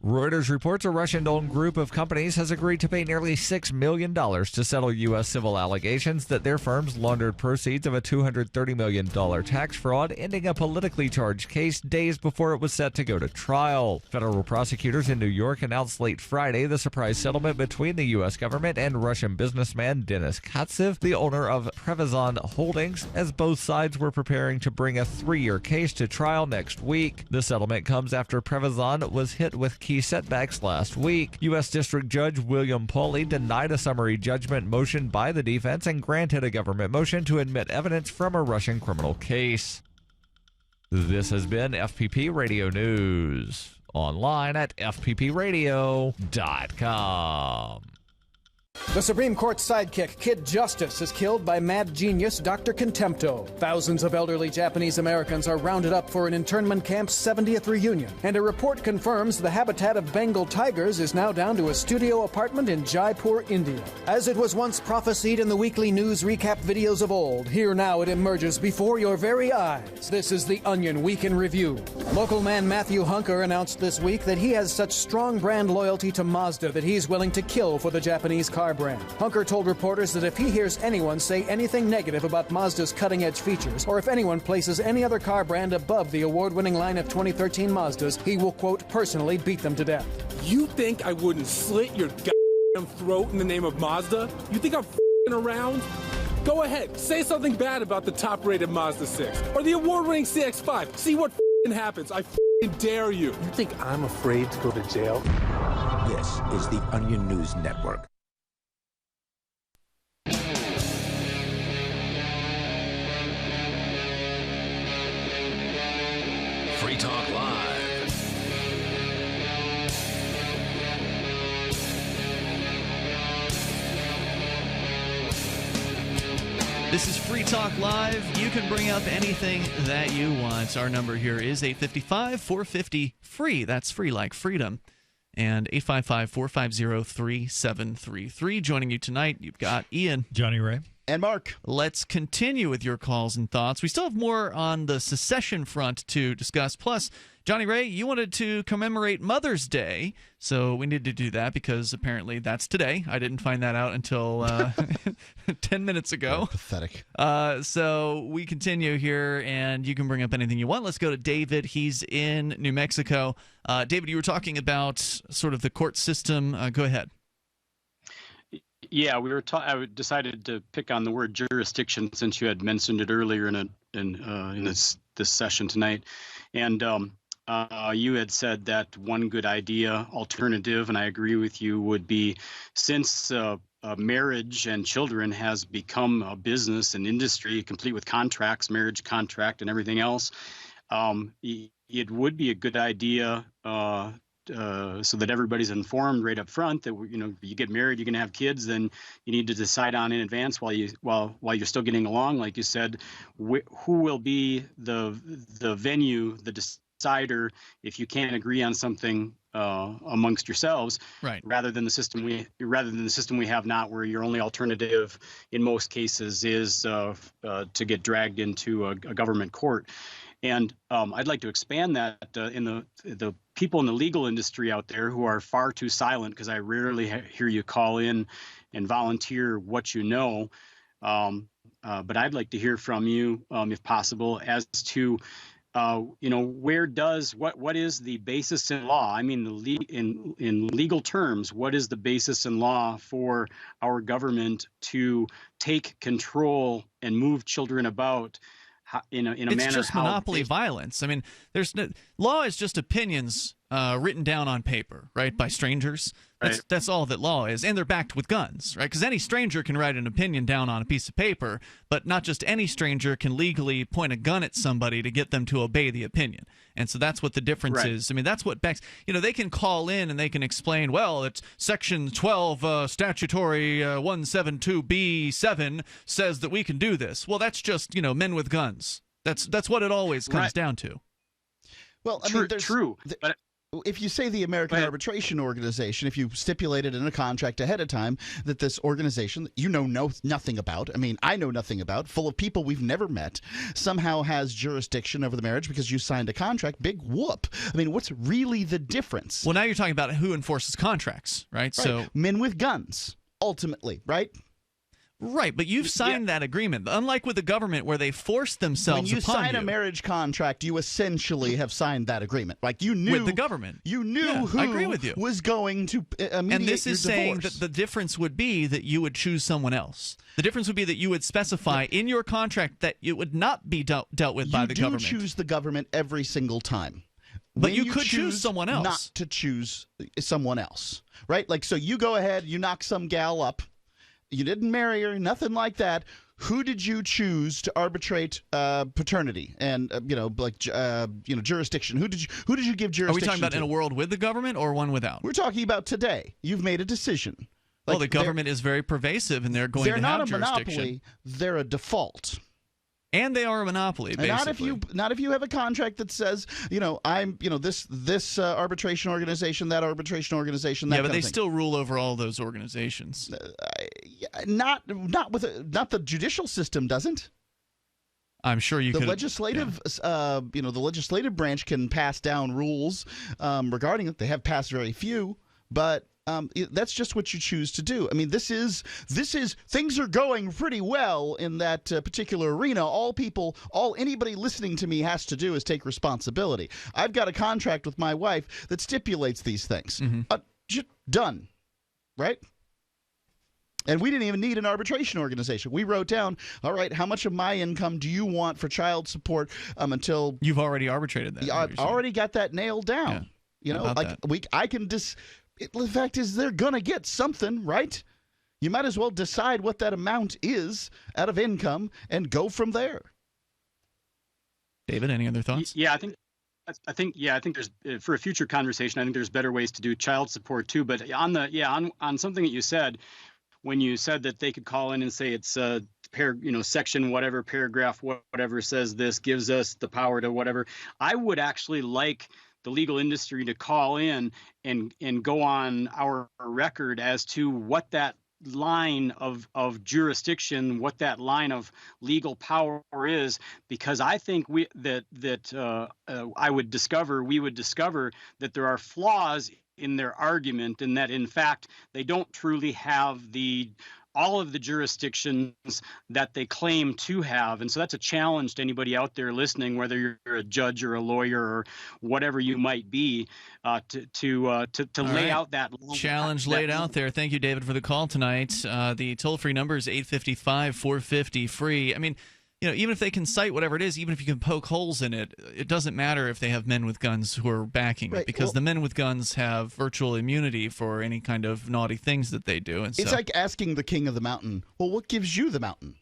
S2: Reuters reports a Russian-owned group of companies has agreed to pay nearly $6 million to settle U.S. civil allegations that their firms laundered proceeds of a $230 million tax fraud, ending a politically charged case days before it was set to go to trial. Federal prosecutors in New York announced late Friday the surprise settlement between the U.S. government and Russian businessman Denis Katsev, the owner of Prevazon Holdings, as both sides were preparing to bring a 3-year case to trial next week. The settlement comes after Prevazon was hit with key setbacks last week. U.S. District Judge William Pauley denied a summary judgment motion by the defense and granted a government motion to admit evidence from a Russian criminal case. This has been FPP Radio News. Online at fppradio.com.
S3: The Supreme Court's sidekick, Kid Justice, is killed by mad genius Dr. Contempto. Thousands of elderly Japanese Americans are rounded up for an internment camp's 70th reunion. And a report confirms the habitat of Bengal tigers is now down to a studio apartment in Jaipur, India. As it was once prophesied in the weekly news recap videos of old, here now it emerges before your very eyes. This is the Onion Week in Review. Local man Matthew Hunker announced this week that he has such strong brand loyalty to Mazda that he's willing to kill for the Japanese car brand. Hunker told reporters that if he hears anyone say anything negative about Mazda's cutting-edge features, or if anyone places any other car brand above the award-winning line of 2013 Mazdas, he will, quote, personally beat them to death.
S14: You think I wouldn't slit your goddamn throat in the name of Mazda? You think I'm f***ing around? Go ahead, say something bad about the top-rated Mazda 6 or the award-winning CX-5. See what f***ing happens. I f***ing dare you. You think I'm afraid to go to jail?
S6: This is the Onion News Network.
S5: Free Talk Live.
S4: This is Free Talk Live. You can bring up anything that you want. Our number here is 855-450-FREE. That's free like freedom. And 855-450-3733. Joining you tonight, you've got Ian.
S8: Jonny Ray.
S7: And Mark.
S4: Let's continue with your calls and thoughts. We still have more on the secession front to discuss. Plus, Jonny Ray, you wanted to commemorate Mother's Day, so we need to do that because apparently that's today. I didn't find that out until 10 minutes ago.
S7: Oh, pathetic.
S4: So we continue here, and you can bring up anything you want. Let's go to David. He's in New Mexico. David, you were talking about sort of the court system. Go ahead.
S1: Yeah, I decided to pick on the word jurisdiction since you had mentioned it earlier in this session tonight, and you had said that one good alternative, and I agree with you, would be since marriage and children has become a business and industry complete with contracts, marriage contract, and everything else. It would be a good idea. So that everybody's informed right up front that you get married, you're going to have kids, then you need to decide on in advance while you're still getting along, like you said, who will be the venue, the decider if you can't agree on something amongst yourselves,
S4: right?
S1: Rather than the system we have now, where your only alternative in most cases is to get dragged into a government court. And I'd like to expand that in the people in the legal industry out there who are far too silent, because I rarely hear you call in and volunteer what you know. But I'd like to hear from you, if possible, as to what is the basis in law? I mean, in legal terms, what is the basis in law for our government to take control and move children about? In a manner,
S4: it's just monopoly violence. I mean, law is just opinions written down on paper, right, by strangers. That's all that law is, and they're backed with guns, right? Because any stranger can write an opinion down on a piece of paper, but not just any stranger can legally point a gun at somebody to get them to obey the opinion. And so that's what the difference is. I mean, that's what backs. They can call in and they can explain, well, it's Section 12, statutory 172B7 says that we can do this. Well, that's just men with guns. That's what it always comes down to.
S7: Well, I mean, true. But if you say the American Arbitration Organization, if you stipulated in a contract ahead of time that this organization that you know nothing about, I mean, I know nothing about, full of people we've never met, somehow has jurisdiction over the marriage because you signed a contract, big whoop. I mean, what's really the difference?
S4: Well, now you're talking about who enforces contracts, right? So
S7: men with guns, ultimately, right?
S4: Right, but you've signed that agreement. Unlike with the government where they force themselves upon you. When you sign
S7: a marriage contract, you essentially have signed that agreement. Like you knew
S4: with the government.
S7: You knew who
S4: I agree with you.
S7: Was going to mediate
S4: and this is
S7: your
S4: saying
S7: divorce.
S4: That the difference would be that you would choose someone else. The difference would be that you would specify in your contract that it would not be dealt with by the government.
S7: You do choose the government every single time.
S4: But you could choose someone else.
S7: Not to choose someone else, right? Like, so you go ahead, you knock some gal up. You didn't marry her, nothing like that. Who did you choose to arbitrate paternity and jurisdiction? Who did you give jurisdiction?
S4: Are we talking about in a world with the government or one without?
S7: We're talking about today. You've made a decision.
S4: Well, the government is very pervasive, and they're going to have jurisdiction. They're not a monopoly;
S7: they're a default.
S4: And they are a monopoly, basically.
S7: Not if you have a contract that says, I'm, this arbitration organization, that arbitration organization, that.
S4: Yeah, but they still rule over all those organizations.
S7: Not the judicial system doesn't.
S4: I'm sure you could.
S7: The legislative branch can pass down rules regarding it. They have passed very few, but. That's just what you choose to do. I mean, this is things are going pretty well in that particular arena. All anybody listening to me has to do is take responsibility. I've got a contract with my wife that stipulates these things. Done, right? And we didn't even need an arbitration organization. We wrote down, all right, how much of my income do you want for child support until
S4: you've already arbitrated that.
S7: I've already got that nailed down.
S4: Yeah.
S7: I can just. The fact is, they're going to get something, right? You might as well decide what that amount is out of income and go from there.
S4: David, any other thoughts?
S1: Yeah, I think there's for a future conversation. I think there's better ways to do child support too. But on something that you said, when you said that they could call in and say it's section whatever, paragraph whatever says this gives us the power to whatever. I would actually like the legal industry to call in and go on our record as to what that line of jurisdiction, what that line of legal power is, because I think we would discover that there are flaws in their argument, and that in fact they don't truly have all of the jurisdictions that they claim to have. And so that's a challenge to anybody out there listening, whether you're a judge or a lawyer or whatever you might be, to lay out that
S4: challenge laid out there. Thank you, David, for the call tonight. The toll-free number is 855-450-FREE. I mean, even if they can cite whatever it is, even if you can poke holes in it, it doesn't matter if they have men with guns who are backing it, because the men with guns have virtual immunity for any kind of naughty things that they do. And
S7: it's like asking the king of the mountain, well, what gives you the mountain?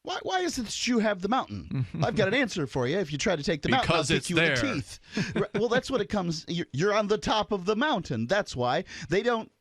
S7: Why is it that you have the mountain? I've got an answer for you. If you try to take the mountain, I'll kick you in the teeth. Well, that's what it comes. You're on the top of the mountain. That's why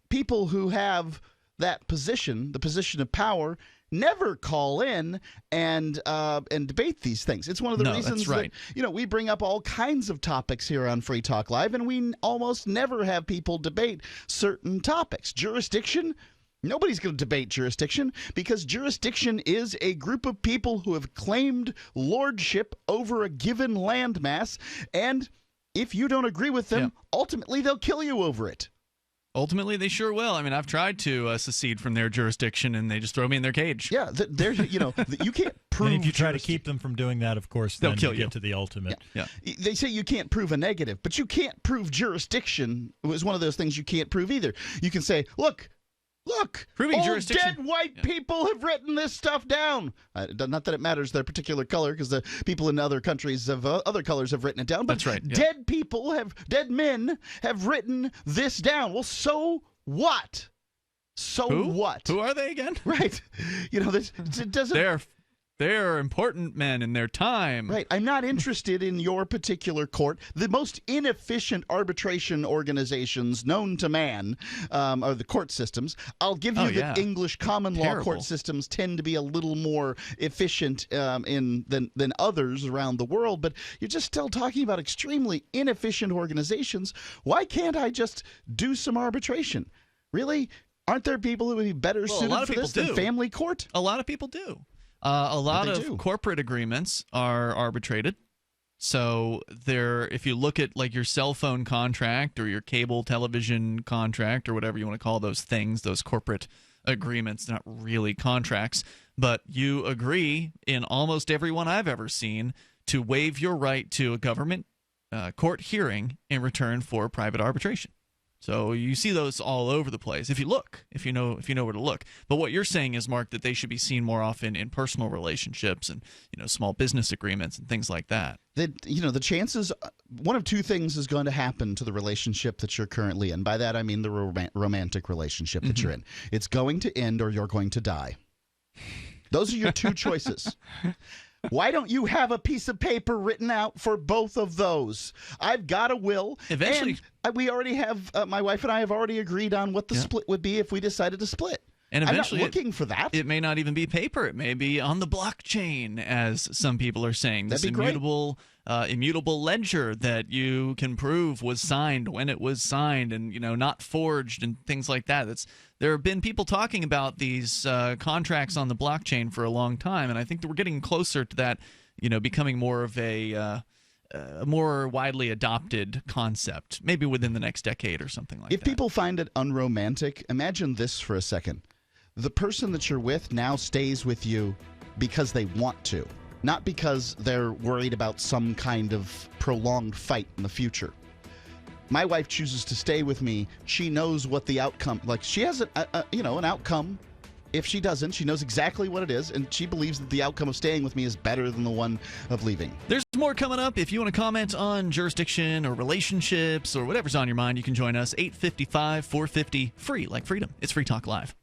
S7: people who have that position, the position of power, never call in and debate these things. It's one of the reasons that we bring up all kinds of topics here on Free Talk Live, and we almost never have people debate certain topics. Jurisdiction, nobody's going to debate jurisdiction, because jurisdiction is a group of people who have claimed lordship over a given landmass, and if you don't agree with them, ultimately they'll kill you over it.
S4: Ultimately, they sure will. I mean, I've tried to secede from their jurisdiction, and they just throw me in their cage.
S7: Yeah, you can't prove.
S8: And if you try to keep them from doing that, of course,
S4: they'll
S8: then
S4: kill
S8: you get to the ultimate.
S4: Yeah.
S7: They say you can't prove a negative, but you can't prove jurisdiction. It was one of those things you can't prove either. You can say, look,
S4: proving
S7: all
S4: jurisdiction.
S7: Dead white people have written this stuff down. Not that it matters their particular color, because the people in other countries of other colors have written it down. But
S4: that's right. Yeah.
S7: Dead men have written this down. Well, so what? What?
S4: Who are they again?
S7: Right. It doesn't.
S4: They're important men in their time.
S7: Right. I'm not interested in your particular court. The most inefficient arbitration organizations known to man are the court systems. I'll give you that English common law court systems tend to be a little more efficient than others around the world, but you're just still talking about extremely inefficient organizations. Why can't I just do some arbitration? Really? Aren't there people who would be better suited for this than family court?
S4: A lot of people do. A lot of corporate agreements are arbitrated. So if you look at like your cell phone contract or your cable television contract or whatever you want to call those things, those corporate agreements, not really contracts, but you agree in almost every one I've ever seen to waive your right to a government court hearing in return for private arbitration. So you see those all over the place if you look, if you know where to look. But what you're saying is, Mark, that they should be seen more often in personal relationships and small business agreements and things like that.
S7: The chances, one of two things is going to happen to the relationship that you're currently in. By that I mean the romantic relationship that you're in. It's going to end, or you're going to die. Those are your two choices. Why don't you have a piece of paper written out for both of those? I've got a will.
S4: Eventually.
S7: And we already have, my wife and I have already agreed on what the split would be if we decided to split.
S4: And eventually,
S7: I'm not looking for that.
S4: It may not even be paper. It may be on the blockchain, as some people are saying. This immutable ledger that you can prove was signed when it was signed, and not forged, and things like that. There have been people talking about these contracts on the blockchain for a long time, and I think that we're getting closer to that, becoming more of a more widely adopted concept, maybe within the next decade or something like that.
S7: If people find it unromantic, imagine this for a second. The person that you're with now stays with you because they want to, not because they're worried about some kind of prolonged fight in the future. My wife chooses to stay with me. She knows what the outcome, she has an outcome. If she doesn't, she knows exactly what it is, and she believes that the outcome of staying with me is better than the one of leaving.
S4: There's more coming up. If you want to comment on jurisdiction or relationships or whatever's on your mind, you can join us. 855-450, free like freedom. It's Free Talk Live.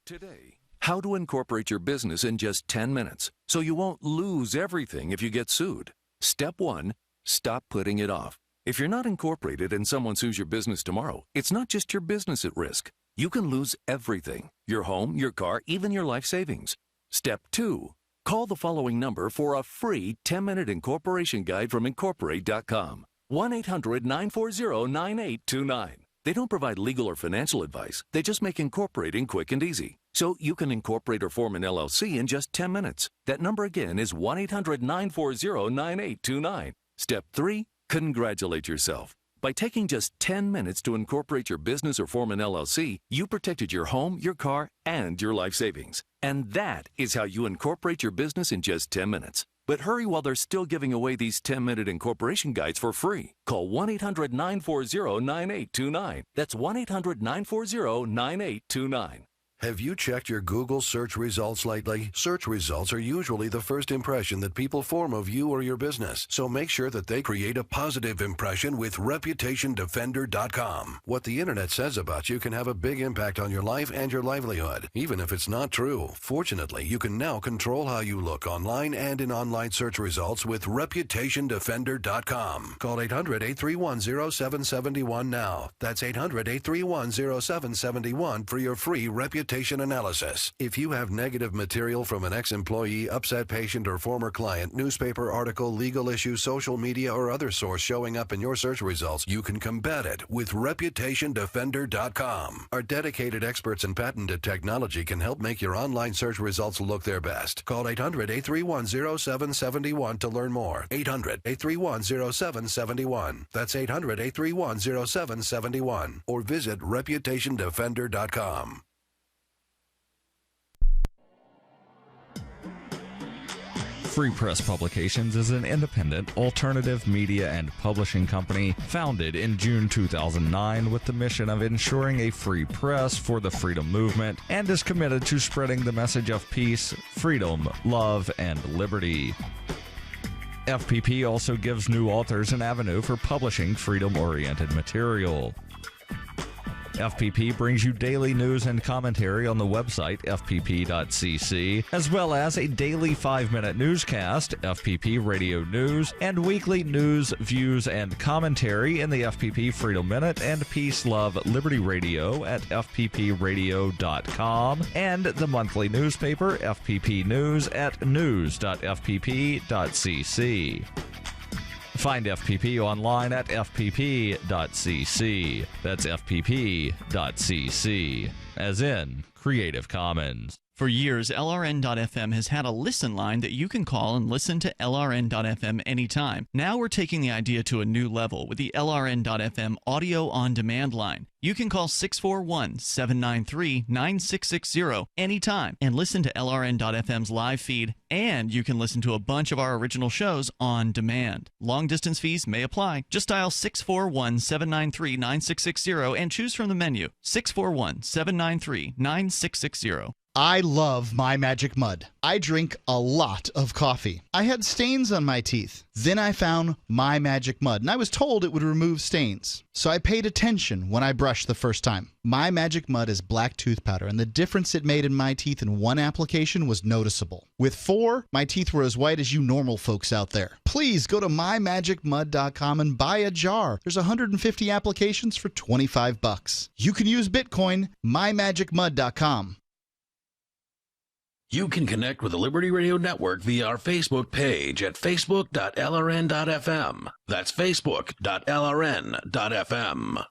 S9: Today, how to incorporate your business in just 10 minutes so you won't lose everything if you get sued. Step 1, stop putting it off. If you're not incorporated and someone sues your business tomorrow, it's not just your business at risk. You can lose everything: your home, your car, even your life savings. Step 2, call the following number for a free 10-minute incorporation guide from Incorporate.com. 1-800-940-9829. They don't provide legal or financial advice. They just make incorporating quick and easy. So you can incorporate or form an LLC in just 10 minutes. That number again is 1-800-940-9829. Step 3, congratulate yourself. By taking just 10 minutes to incorporate your business or form an LLC, you protected your home, your car, and your life savings. And that is how you incorporate your business in just 10 minutes. But hurry while they're still giving away these 10-minute incorporation guides for free. Call 1-800-940-9829. That's 1-800-940-9829.
S10: Have you checked your Google search results lately? Search results are usually the first impression that people form of you or your business, so make sure that they create a positive impression with ReputationDefender.com. What the internet says about you can have a big impact on your life and your livelihood, even if it's not true. Fortunately, you can now control how you look online and in online search results with ReputationDefender.com. Call 800-831-0771 now. That's 800-831-0771 for your free reputation analysis. If you have negative material from an ex-employee, upset patient, or former client, newspaper article, legal issue, social media, or other source showing up in your search results, you can combat it with ReputationDefender.com. Our dedicated experts in patented technology can help make your online search results look their best. Call 800-831-0771 to learn more. 800-831-0771. That's 800-831-0771. Or visit ReputationDefender.com.
S2: Free Press Publications is an independent, alternative media and publishing company founded in June 2009 with the mission of ensuring a free press for the freedom movement and is committed to spreading the message of peace, freedom, love, and liberty. FPP also gives new authors an avenue for publishing freedom-oriented material. FPP brings you daily news and commentary on the website fpp.cc, as well as a daily 5-minute newscast, FPP Radio News, and weekly news, views, and commentary in the FPP Freedom Minute and Peace, Love, Liberty Radio at fppradio.com, and the monthly newspaper FPP News at news.fpp.cc. Find FPP online at fpp.cc. That's fpp.cc, as in Creative Commons.
S4: For years, LRN.FM has had a listen line that you can call and listen to LRN.FM anytime. Now we're taking the idea to a new level with the LRN.FM audio on-demand line. You can call 641-793-9660 anytime and listen to LRN.FM's live feed, and you can listen to a bunch of our original shows on demand. Long-distance fees may apply. Just dial 641-793-9660 and choose from the menu 641-793-9660.
S7: I love My Magic Mud. I drink a lot of coffee. I had stains on my teeth. Then I found My Magic Mud, and I was told it would remove stains. So I paid attention when I brushed the first time. My Magic Mud is black tooth powder, and the difference it made in my teeth in one application was noticeable. With 4, my teeth were as white as you normal folks out there. Please go to mymagicmud.com and buy a jar. There's 150 applications for $25. You can use Bitcoin, mymagicmud.com.
S5: You can connect with the Liberty Radio Network via our Facebook page at facebook.lrn.fm. That's facebook.lrn.fm.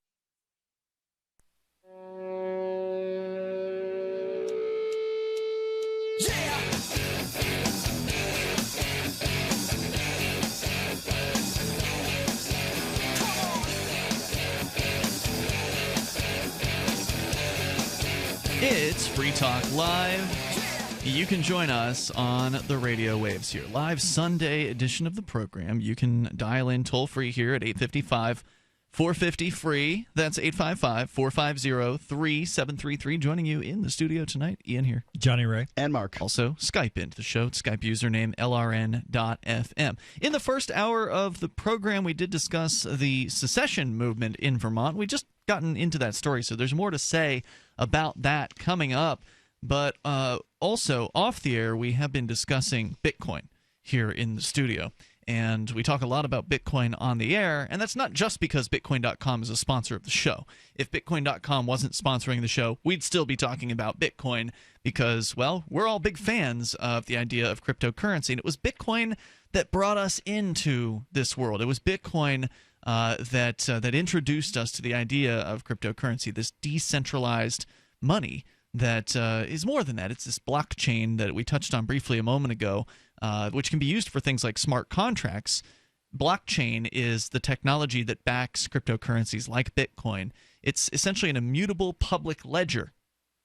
S4: It's Free Talk Live. You can join us on the radio waves here. Live Sunday edition of the program. You can dial in toll-free here at 855-450-FREE. That's 855-450-3733. Joining you in the studio tonight, Ian here.
S8: Johnny Ray.
S7: And Mark.
S4: Also, Skype into the show. Skype username LRN.FM. In the first hour of the program, we did discuss the secession movement in Vermont. We just gotten into that story, so there's more to say about that coming up. But also, off the air, we have been discussing Bitcoin here in the studio. And we talk a lot about Bitcoin on the air, and that's not just because Bitcoin.com is a sponsor of the show. If Bitcoin.com wasn't sponsoring the show, we'd still be talking about Bitcoin because, well, we're all big fans of the idea of cryptocurrency. And it was Bitcoin that brought us into this world. It was Bitcoin that introduced us to the idea of cryptocurrency, this decentralized money that is more than that. It's this blockchain that we touched on briefly a moment ago, which can be used for things like smart contracts. Blockchain is the technology that backs cryptocurrencies like Bitcoin. It's essentially an immutable public ledger.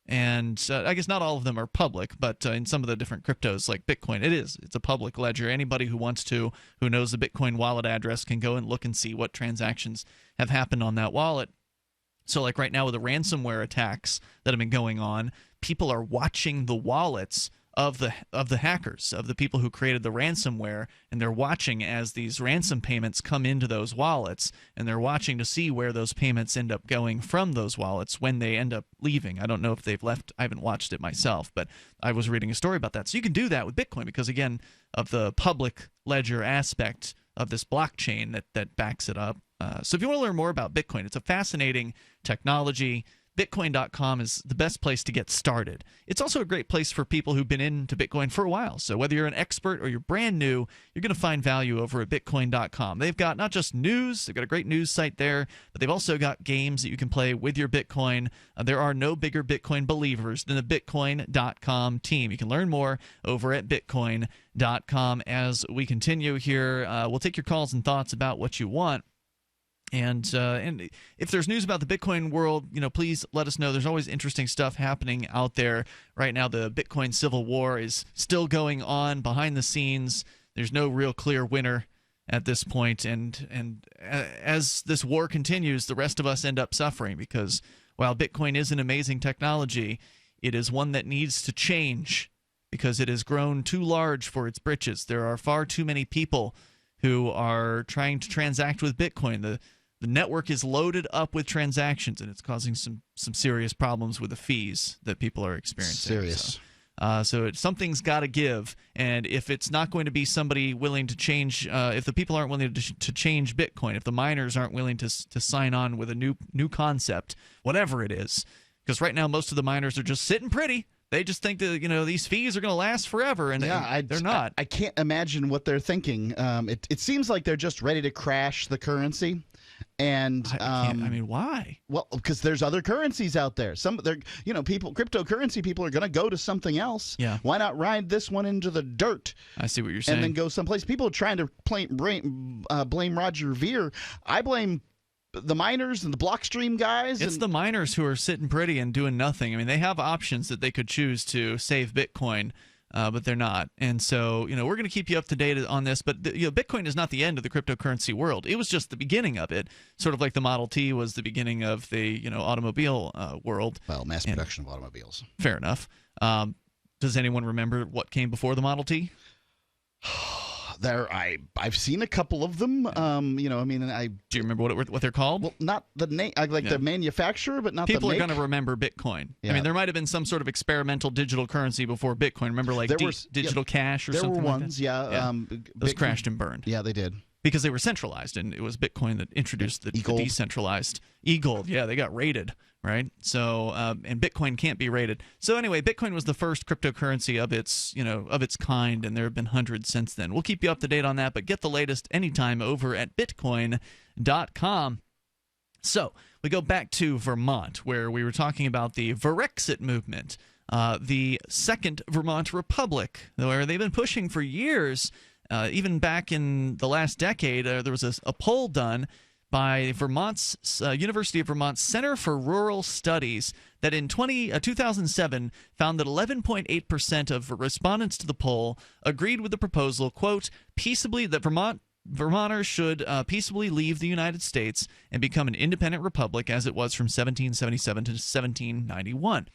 S4: And I guess not all of them are public, but in some of the different cryptos like Bitcoin, it's a public ledger. Anybody who wants to, who knows the Bitcoin wallet address, can go and look and see what transactions have happened on that wallet. So like right now with the ransomware attacks that have been going on, people are watching the wallets of the hackers, of the people who created the ransomware, and they're watching as these ransom payments come into those wallets, and they're watching to see where those payments end up going from those wallets when they end up leaving. I don't know if they've left. I haven't watched it myself, but I was reading a story about that. So you can do that with Bitcoin because, again, of the public ledger aspect of this blockchain that backs it up. So if you want to learn more about Bitcoin, it's a fascinating technology. Bitcoin.com is the best place to get started. It's also a great place for people who've been into Bitcoin for a while. So whether you're an expert or you're brand new, you're going to find value over at Bitcoin.com. They've got not just news, they've got a great news site there, but they've also got games that you can play with your Bitcoin. There are no bigger Bitcoin believers than the Bitcoin.com team. You can learn more over at Bitcoin.com. As we continue here, we'll take your calls and thoughts about what you want. And if there's news about the Bitcoin world, please let us know. There's always interesting stuff happening out there. Right now, the Bitcoin civil war is still going on behind the scenes. There's no real clear winner at this point. And as this war continues, the rest of us end up suffering because while Bitcoin is an amazing technology, it is one that needs to change because it has grown too large for its britches. There are far too many people who are trying to transact with Bitcoin. The network is loaded up with transactions, and it's causing some serious problems with the fees that people are experiencing.
S7: Serious.
S4: So something's got to give, and if it's not going to be somebody willing to change, if the people aren't willing to change Bitcoin, if the miners aren't willing to sign on with a new concept, whatever it is, because right now most of the miners are just sitting pretty. They just think that these fees are going to last forever, and they're not.
S7: I can't imagine what they're thinking. It seems like they're just ready to crash the currency, and
S4: why?
S7: Well, because there's other currencies out there. Cryptocurrency people are going to go to something else.
S4: Yeah.
S7: Why not ride this one into the dirt?
S4: I see what you're saying.
S7: And then go someplace. People are trying to blame Roger Ver. I blame the miners and the Blockstream guys.
S4: It's the miners who are sitting pretty and doing nothing. I mean, they have options that they could choose to save Bitcoin. but they're not. And so, we're going to keep you up to date on this. But Bitcoin is not the end of the cryptocurrency world. It was just the beginning of it, sort of like the Model T was the beginning of the automobile world.
S7: Well, mass production of automobiles.
S4: Fair enough. Does anyone remember what came before the Model T?
S7: I've seen a couple of them. Do you
S4: remember what they're called?
S7: Well, not the name, the manufacturer, but not the make.
S4: People are going to remember Bitcoin.
S7: Yeah.
S4: I mean, there might have been some sort of experimental digital currency before Bitcoin. Remember, like digital cash or something like that?
S7: There were ones, yeah.
S4: Those crashed and burned.
S7: Yeah, they did.
S4: Because they were centralized, and it was Bitcoin that introduced the decentralized e-gold. Yeah, they got raided, right? So, and Bitcoin can't be raided. So anyway, Bitcoin was the first cryptocurrency of its kind, and there have been hundreds since then. We'll keep you up to date on that, but get the latest anytime over at Bitcoin.com. So we go back to Vermont, where we were talking about the Brexit movement, the Second Vermont Republic, where they've been pushing for years. Even back in the last decade, there was a poll done by Vermont's University of Vermont's Center for Rural Studies that in 2007 found that 11.8% of respondents to the poll agreed with the proposal, quote, peaceably that Vermonters should peaceably leave the United States and become an independent republic as it was from 1777 to 1791.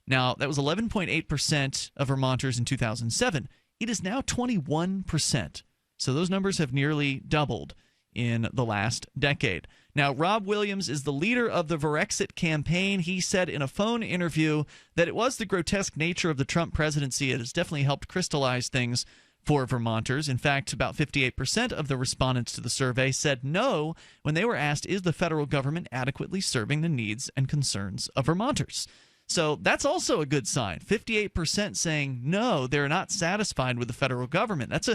S4: Now, that was 11.8% of Vermonters in 2007. It is now 21%. So those numbers have nearly doubled in the last decade. Now, Rob Williams is the leader of the Brexit campaign. He said in a phone interview that it was the grotesque nature of the Trump presidency. It has definitely helped crystallize things for Vermonters. In fact, about 58% of the respondents to the survey said no when they were asked, is the federal government adequately serving the needs and concerns of Vermonters? So that's also a good sign. 58% saying no, they're not satisfied with the federal government. That's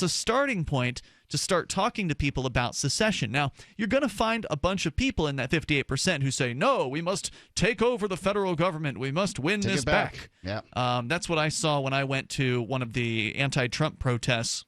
S4: a starting point to start talking to people about secession. Now, you're going to find a bunch of people in that 58% who say, no, we must take over the federal government. We must win this back.
S7: Yeah.
S4: That's what I saw when I went to one of the anti-Trump protests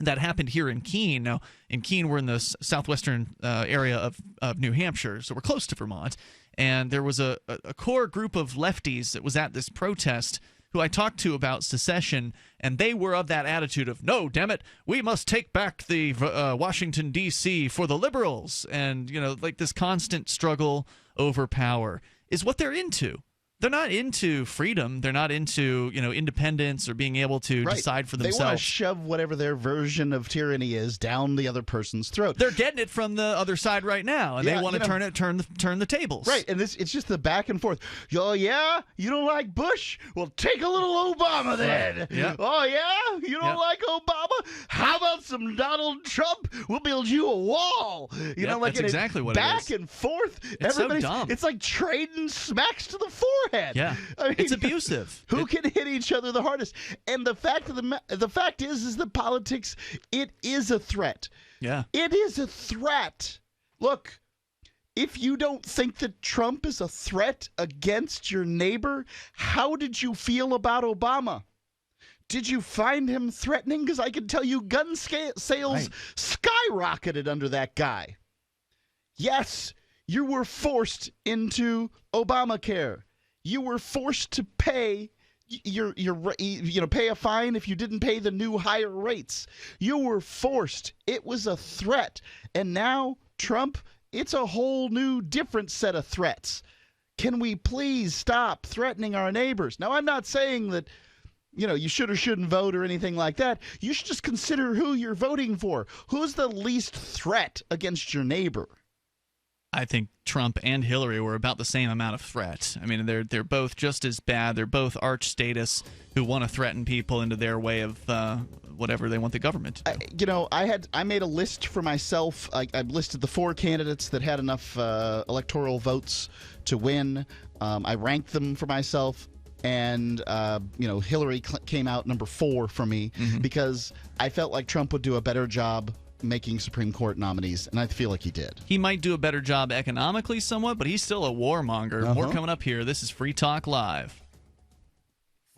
S4: that happened here in Keene. Now, in Keene, we're in the southwestern area of New Hampshire, so we're close to Vermont. And there was a core group of lefties that was at this protest who I talked to about secession, and they were of that attitude of, no, damn it, we must take back the Washington, D.C. for the liberals. And, like this constant struggle over power is what they're into. They're not into freedom. They're not into, independence or being able to decide for themselves.
S7: They want to shove whatever their version of tyranny is down the other person's throat.
S4: They're getting it from the other side right now, and they want to turn the tables.
S7: Right, and it's just the back and forth. Oh, yeah? You don't like Bush? Well, take a little Obama then.
S4: Yep.
S7: Oh, yeah? You don't like Obama? How about some Donald Trump? We'll build you a wall.
S4: That's exactly what it is.
S7: Back and forth.
S4: It's so dumb.
S7: It's like trading smacks to the forehead.
S4: Yeah, I mean, it's abusive.
S7: Who can hit each other the hardest? And the fact is that politics, it is a threat.
S4: Yeah,
S7: it is a threat. Look, if you don't think that Trump is a threat against your neighbor, how did you feel about Obama? Did you find him threatening? Because I can tell you gun sales skyrocketed under that guy. Yes, you were forced into Obamacare. You were forced to pay pay a fine if you didn't pay the new higher rates. You were forced. It was a threat. And now Trump, it's a whole new different set of threats. Can we please stop threatening our neighbors? Now, I'm not saying that you should or shouldn't vote or anything like that. You should just consider who you're voting for. Who's the least threat against your neighbor?
S4: I think Trump and Hillary were about the same amount of threat. I mean, they're both just as bad. They're both arch statists who want to threaten people into their way of whatever they want the government to do.
S7: I made a list for myself. I listed the 4 candidates that had enough electoral votes to win. I ranked them for myself. And, Hillary came out number 4 for me because I felt like Trump would do a better job making Supreme Court nominees, and I feel like he did.
S4: He might do a better job economically somewhat, but he's still a warmonger. More coming up here. This is Free Talk Live.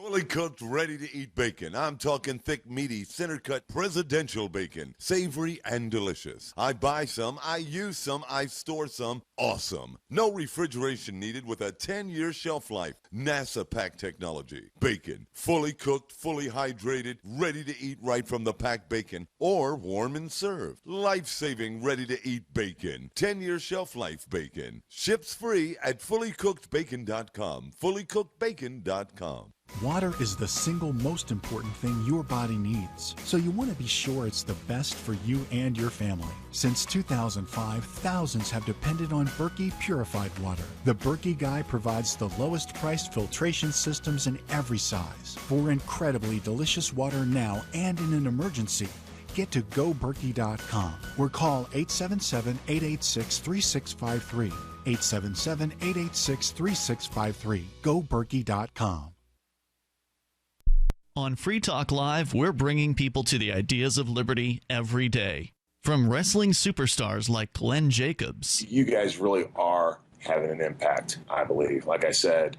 S11: Fully cooked, ready-to-eat bacon. I'm talking thick, meaty, center-cut presidential bacon. Savory and delicious. I buy some, I use some, I store some. Awesome. No refrigeration needed with a 10-year shelf life. NASA-packed technology. Bacon. Fully cooked, fully hydrated, ready to eat right from the packed bacon. Or warm and served. Life-saving, ready-to-eat bacon. 10-year shelf life bacon. Ships free at fullycookedbacon.com. Fullycookedbacon.com.
S12: Water is the single most important thing your body needs, so you want to be sure it's the best for you and your family. Since 2005, thousands have depended on Berkey purified water. The Berkey Guy provides the lowest priced filtration systems in every size. For incredibly delicious water now and in an emergency, get to GoBerkey.com or call 877-886-3653. 877-886-3653. GoBerkey.com.
S4: On Free Talk Live, we're bringing people to the ideas of liberty every day. From wrestling superstars like Glenn Jacobs.
S13: You guys really are having an impact, I believe. Like I said,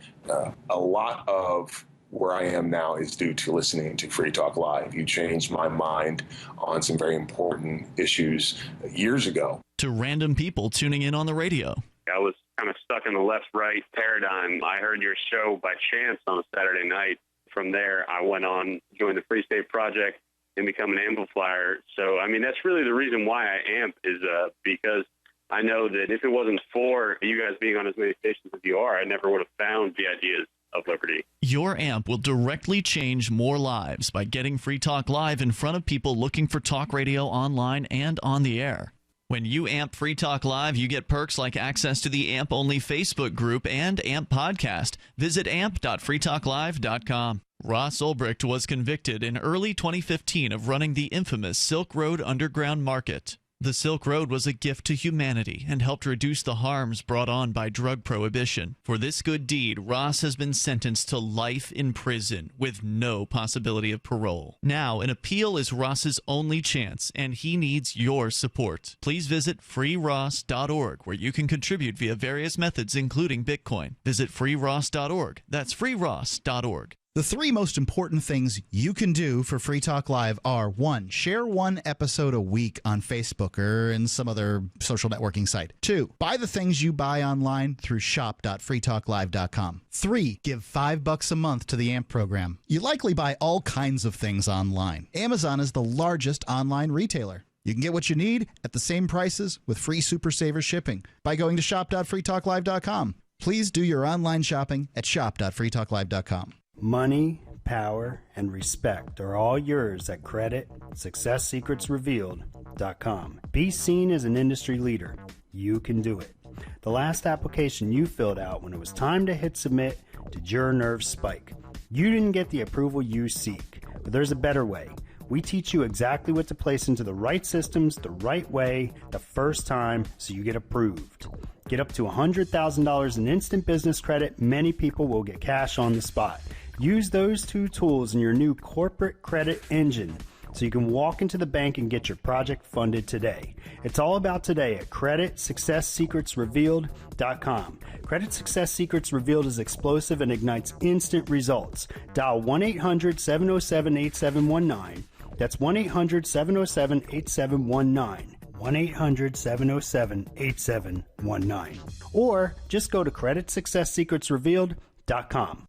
S13: a lot of where I am now is due to listening to Free Talk Live. You changed my mind on some very important issues years ago.
S4: To random people tuning in on the radio.
S24: I was kind of stuck in the left-right paradigm. I heard your show by chance on a Saturday night. From there, I went on, joined the Free State Project, and become an amplifier. So, I mean, that's really the reason why I amp is because I know that if it wasn't for you guys being on as many stations as you are, I never would have found the ideas of liberty.
S4: Your amp will directly change more lives by getting Free Talk Live in front of people looking for talk radio online and on the air. When you amp Free Talk Live, you get perks like access to the AMP-only Facebook group and AMP podcast. Visit amp.freetalklive.com. Ross Ulbricht was convicted in early 2015 of running the infamous Silk Road Underground Market. The Silk Road was a gift to humanity and helped reduce the harms brought on by drug prohibition. For this good deed, Ross has been sentenced to life in prison with no possibility of parole. Now, an appeal is Ross's only chance, and he needs your support. Please visit freeross.org, where you can contribute via various methods, including Bitcoin. Visit freeross.org. That's freeross.org.
S7: The three most important things you can do for Free Talk Live are: 1, share one episode a week on Facebook or in some other social networking site. 2, buy the things you buy online through shop.freetalklive.com. 3, give $5 a month to the AMP program. You likely buy all kinds of things online. Amazon is the largest online retailer. You can get what you need at the same prices with free Super Saver shipping by going to shop.freetalklive.com. Please do your online shopping at shop.freetalklive.com.
S25: Money, power, and respect are all yours at creditsuccesssecretsrevealed.com. Be seen as an industry leader. You can do it. The last application you filled out when it was time to hit submit, did your nerves spike? You didn't get the approval you seek, but there's a better way. We teach you exactly what to place into the right systems the right way the first time so you get approved. Get up to $100,000 in instant business credit. Many people will get cash on the spot. Use those two tools in your new corporate credit engine so you can walk into the bank and get your project funded today. It's all about today at creditsuccesssecretsrevealed.com. Credit Success Secrets Revealed is explosive and ignites instant results. Dial 1-800-707-8719. That's 1-800-707-8719. 1-800-707-8719. Or just go to creditsuccesssecretsrevealed.com.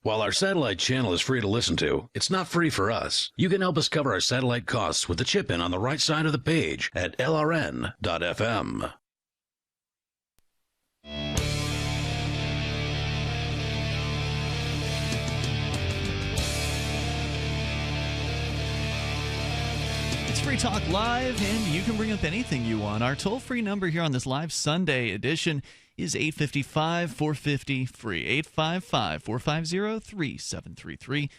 S5: While our satellite channel is free to listen to, it's not free for us. You can help us cover our satellite costs with the chip-in on the right side of the page at lrn.fm.
S4: It's Free Talk Live, and you can bring up anything you want. Our toll-free number here on this live Sunday edition is 855-450-FREE, 855-450-3733.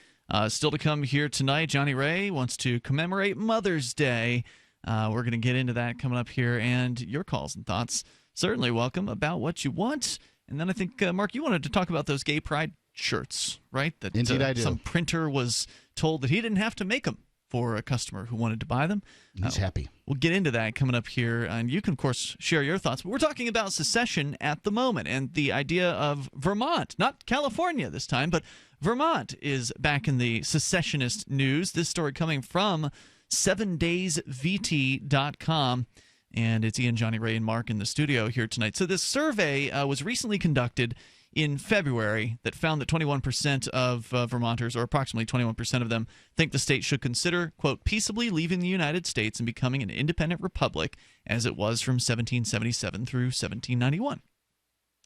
S4: Still to come here tonight, Johnny Ray wants to commemorate Mother's Day. We're going to get into that coming up here, and your calls and thoughts certainly welcome about what you want. And then I think, Mark, you wanted to talk about those gay pride shirts, right? That
S7: Indeed I do.
S4: Some printer was told that he didn't have to make them. for a customer who wanted to buy them.
S7: He's happy.
S4: We'll get into that coming up here, and you can, of course, share your thoughts. But we're talking about secession at the moment, and the idea of Vermont, not California this time, but Vermont is back in the secessionist news. This story coming from 7daysvt.com. And it's Ian, Jonny, Ray, and Mark in the studio here tonight. So this survey was recently conducted in February that found that 21% of Vermonters, or approximately 21% of them, think the state should consider, quote, peaceably leaving the United States and becoming an independent republic as it was from 1777 through 1791.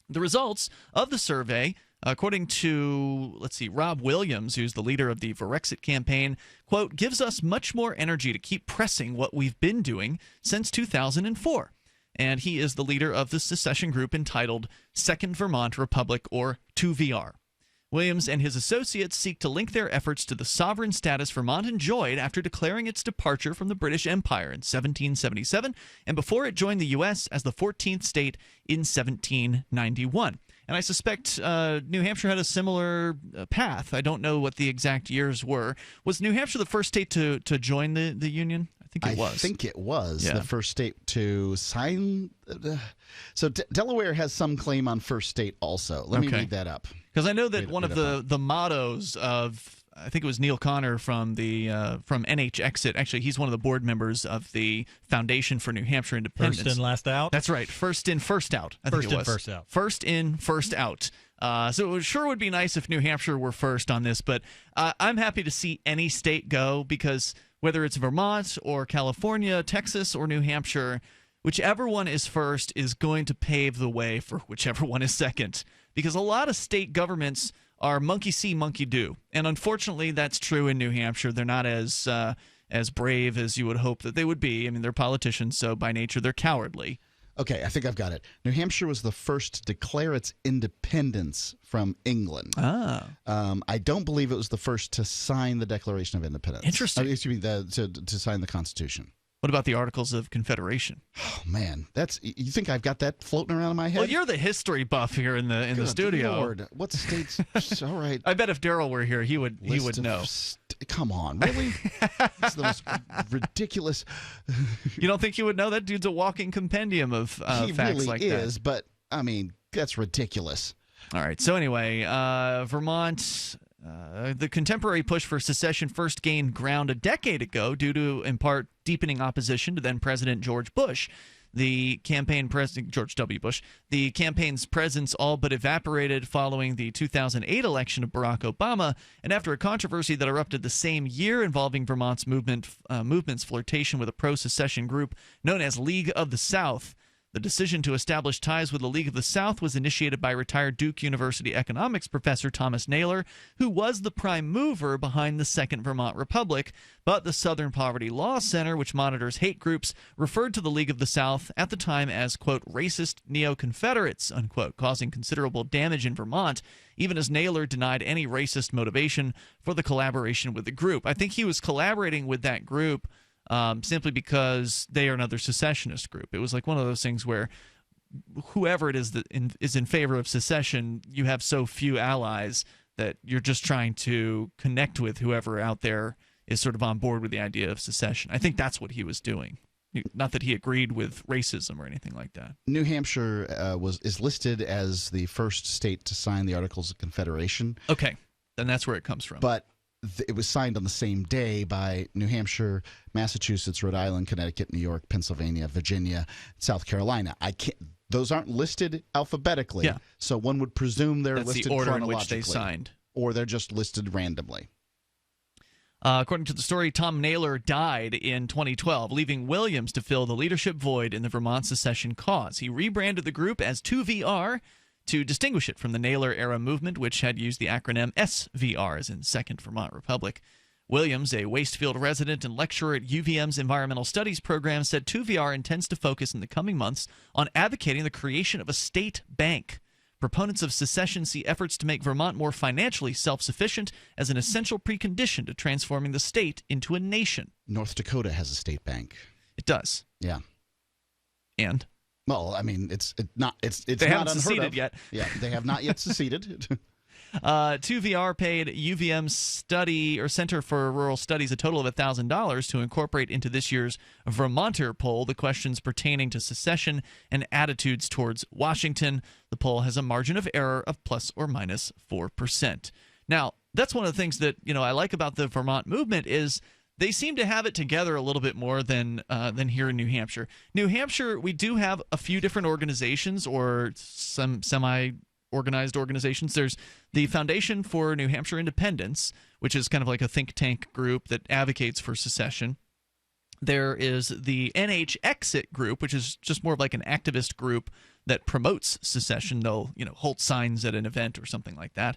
S4: The results of the survey, according to, Rob Williams, who's the leader of the Brexit campaign, quote, gives us much more energy to keep pressing what we've been doing since 2004. And he is the leader of the secession group entitled Second Vermont Republic, or 2VR. Williams and his associates seek to link their efforts to the sovereign status Vermont enjoyed after declaring its departure from the British Empire in 1777 and before it joined the U.S. as the 14th state in 1791. And I suspect New Hampshire had a similar path. I don't know what the exact years were. Was New Hampshire the first state to join the Union? I think it was.
S7: I think it was the first state to sign. So Delaware has some claim on first state also. Let me read that up.
S4: Because I know that one of the mottos of, I think it was Neil Connor from NH Exit. Actually, he's one of the board members of the Foundation for New Hampshire Independence.
S8: First in, last out?
S4: That's right. First in, first out.
S8: First in, first out.
S4: First in, first out. So it sure would be nice if New Hampshire were first on this, but I'm happy to see any state go, because whether it's Vermont or California, Texas or New Hampshire, whichever one is first is going to pave the way for whichever one is second. Because a lot of state governments are monkey see, monkey do. And unfortunately, that's true in New Hampshire. They're not as brave as you would hope that they would be. I mean, they're politicians, so by nature, they're cowardly.
S7: Okay, I think I've got it. New Hampshire was the first to declare its independence from England. I don't believe it was the first to sign the Declaration of Independence.
S4: Interesting.
S7: Excuse me, to sign the Constitution.
S4: What about the Articles of Confederation?
S7: Oh man, you think I've got that floating around in my head?
S4: Well, you're the history buff here in the studio.
S7: Lord, what states? All right.
S4: I bet if Daryl were here, he would know.
S7: Come on, really? This is the most ridiculous.
S4: You don't think he would know? That dude's a walking compendium of facts
S7: really
S4: like that.
S7: He is, but I mean, that's ridiculous.
S4: All right. So anyway, Vermont. The contemporary push for secession first gained ground a decade ago due to, in part, deepening opposition to then-President George Bush. The campaign president, George W. Bush, the campaign's presence all but evaporated following the 2008 election of Barack Obama, and after a controversy that erupted the same year involving Vermont's movement's flirtation with a pro-secession group known as League of the South. The decision to establish ties with the League of the South was initiated by retired Duke University economics professor Thomas Naylor, who was the prime mover behind the Second Vermont Republic, but the Southern Poverty Law Center, which monitors hate groups, referred to the League of the South at the time as, quote, racist neo-Confederates, unquote, causing considerable damage in Vermont, even as Naylor denied any racist motivation for the collaboration with the group. I think he was collaborating with that group simply because they are another secessionist group. It was like one of those things where whoever it is that is in favor of secession, you have so few allies that you're just trying to connect with whoever out there is sort of on board with the idea of secession. I think that's what he was doing. Not that he agreed with racism or anything like that.
S7: New Hampshire is listed as the first state to sign the Articles of Confederation.
S4: Okay, then that's where it comes from.
S7: But it was signed on the same day by New Hampshire, Massachusetts, Rhode Island, Connecticut, New York, Pennsylvania, Virginia, South Carolina. Those aren't listed alphabetically, so one would presume they're listed
S4: the order
S7: chronologically,
S4: in which they signed,
S7: or they're just listed randomly.
S4: According to the story, Tom Naylor died in 2012, leaving Williams to fill the leadership void in the Vermont secession cause. He rebranded the group as 2VR to distinguish it from the Naylor-era movement, which had used the acronym SVR, as in Second Vermont Republic. Williams, a Wastefield resident and lecturer at UVM's Environmental Studies program, said 2VR intends to focus in the coming months on advocating the creation of a state bank. Proponents of secession see efforts to make Vermont more financially self-sufficient as an essential precondition to transforming the state into a nation.
S7: North Dakota has a state bank.
S4: It does.
S7: Yeah.
S4: And?
S7: Well, I mean, it's not
S4: they haven't
S7: unheard
S4: seceded
S7: of
S4: yet.
S7: Yeah, they have not yet seceded.
S4: 2VR paid UVM study or Center for Rural Studies a total of $1,000 to incorporate into this year's Vermonter poll the questions pertaining to secession and attitudes towards Washington. The poll has a margin of error of plus or minus 4%. Now, that's one of the things that I like about the Vermont movement is they seem to have it together a little bit more than here in New Hampshire. New Hampshire, we do have a few different organizations or some semi-organized organizations. There's the Foundation for New Hampshire Independence, which is kind of like a think tank group that advocates for secession. There is the NH Exit group, which is just more of like an activist group that promotes secession. They'll hold signs at an event or something like that.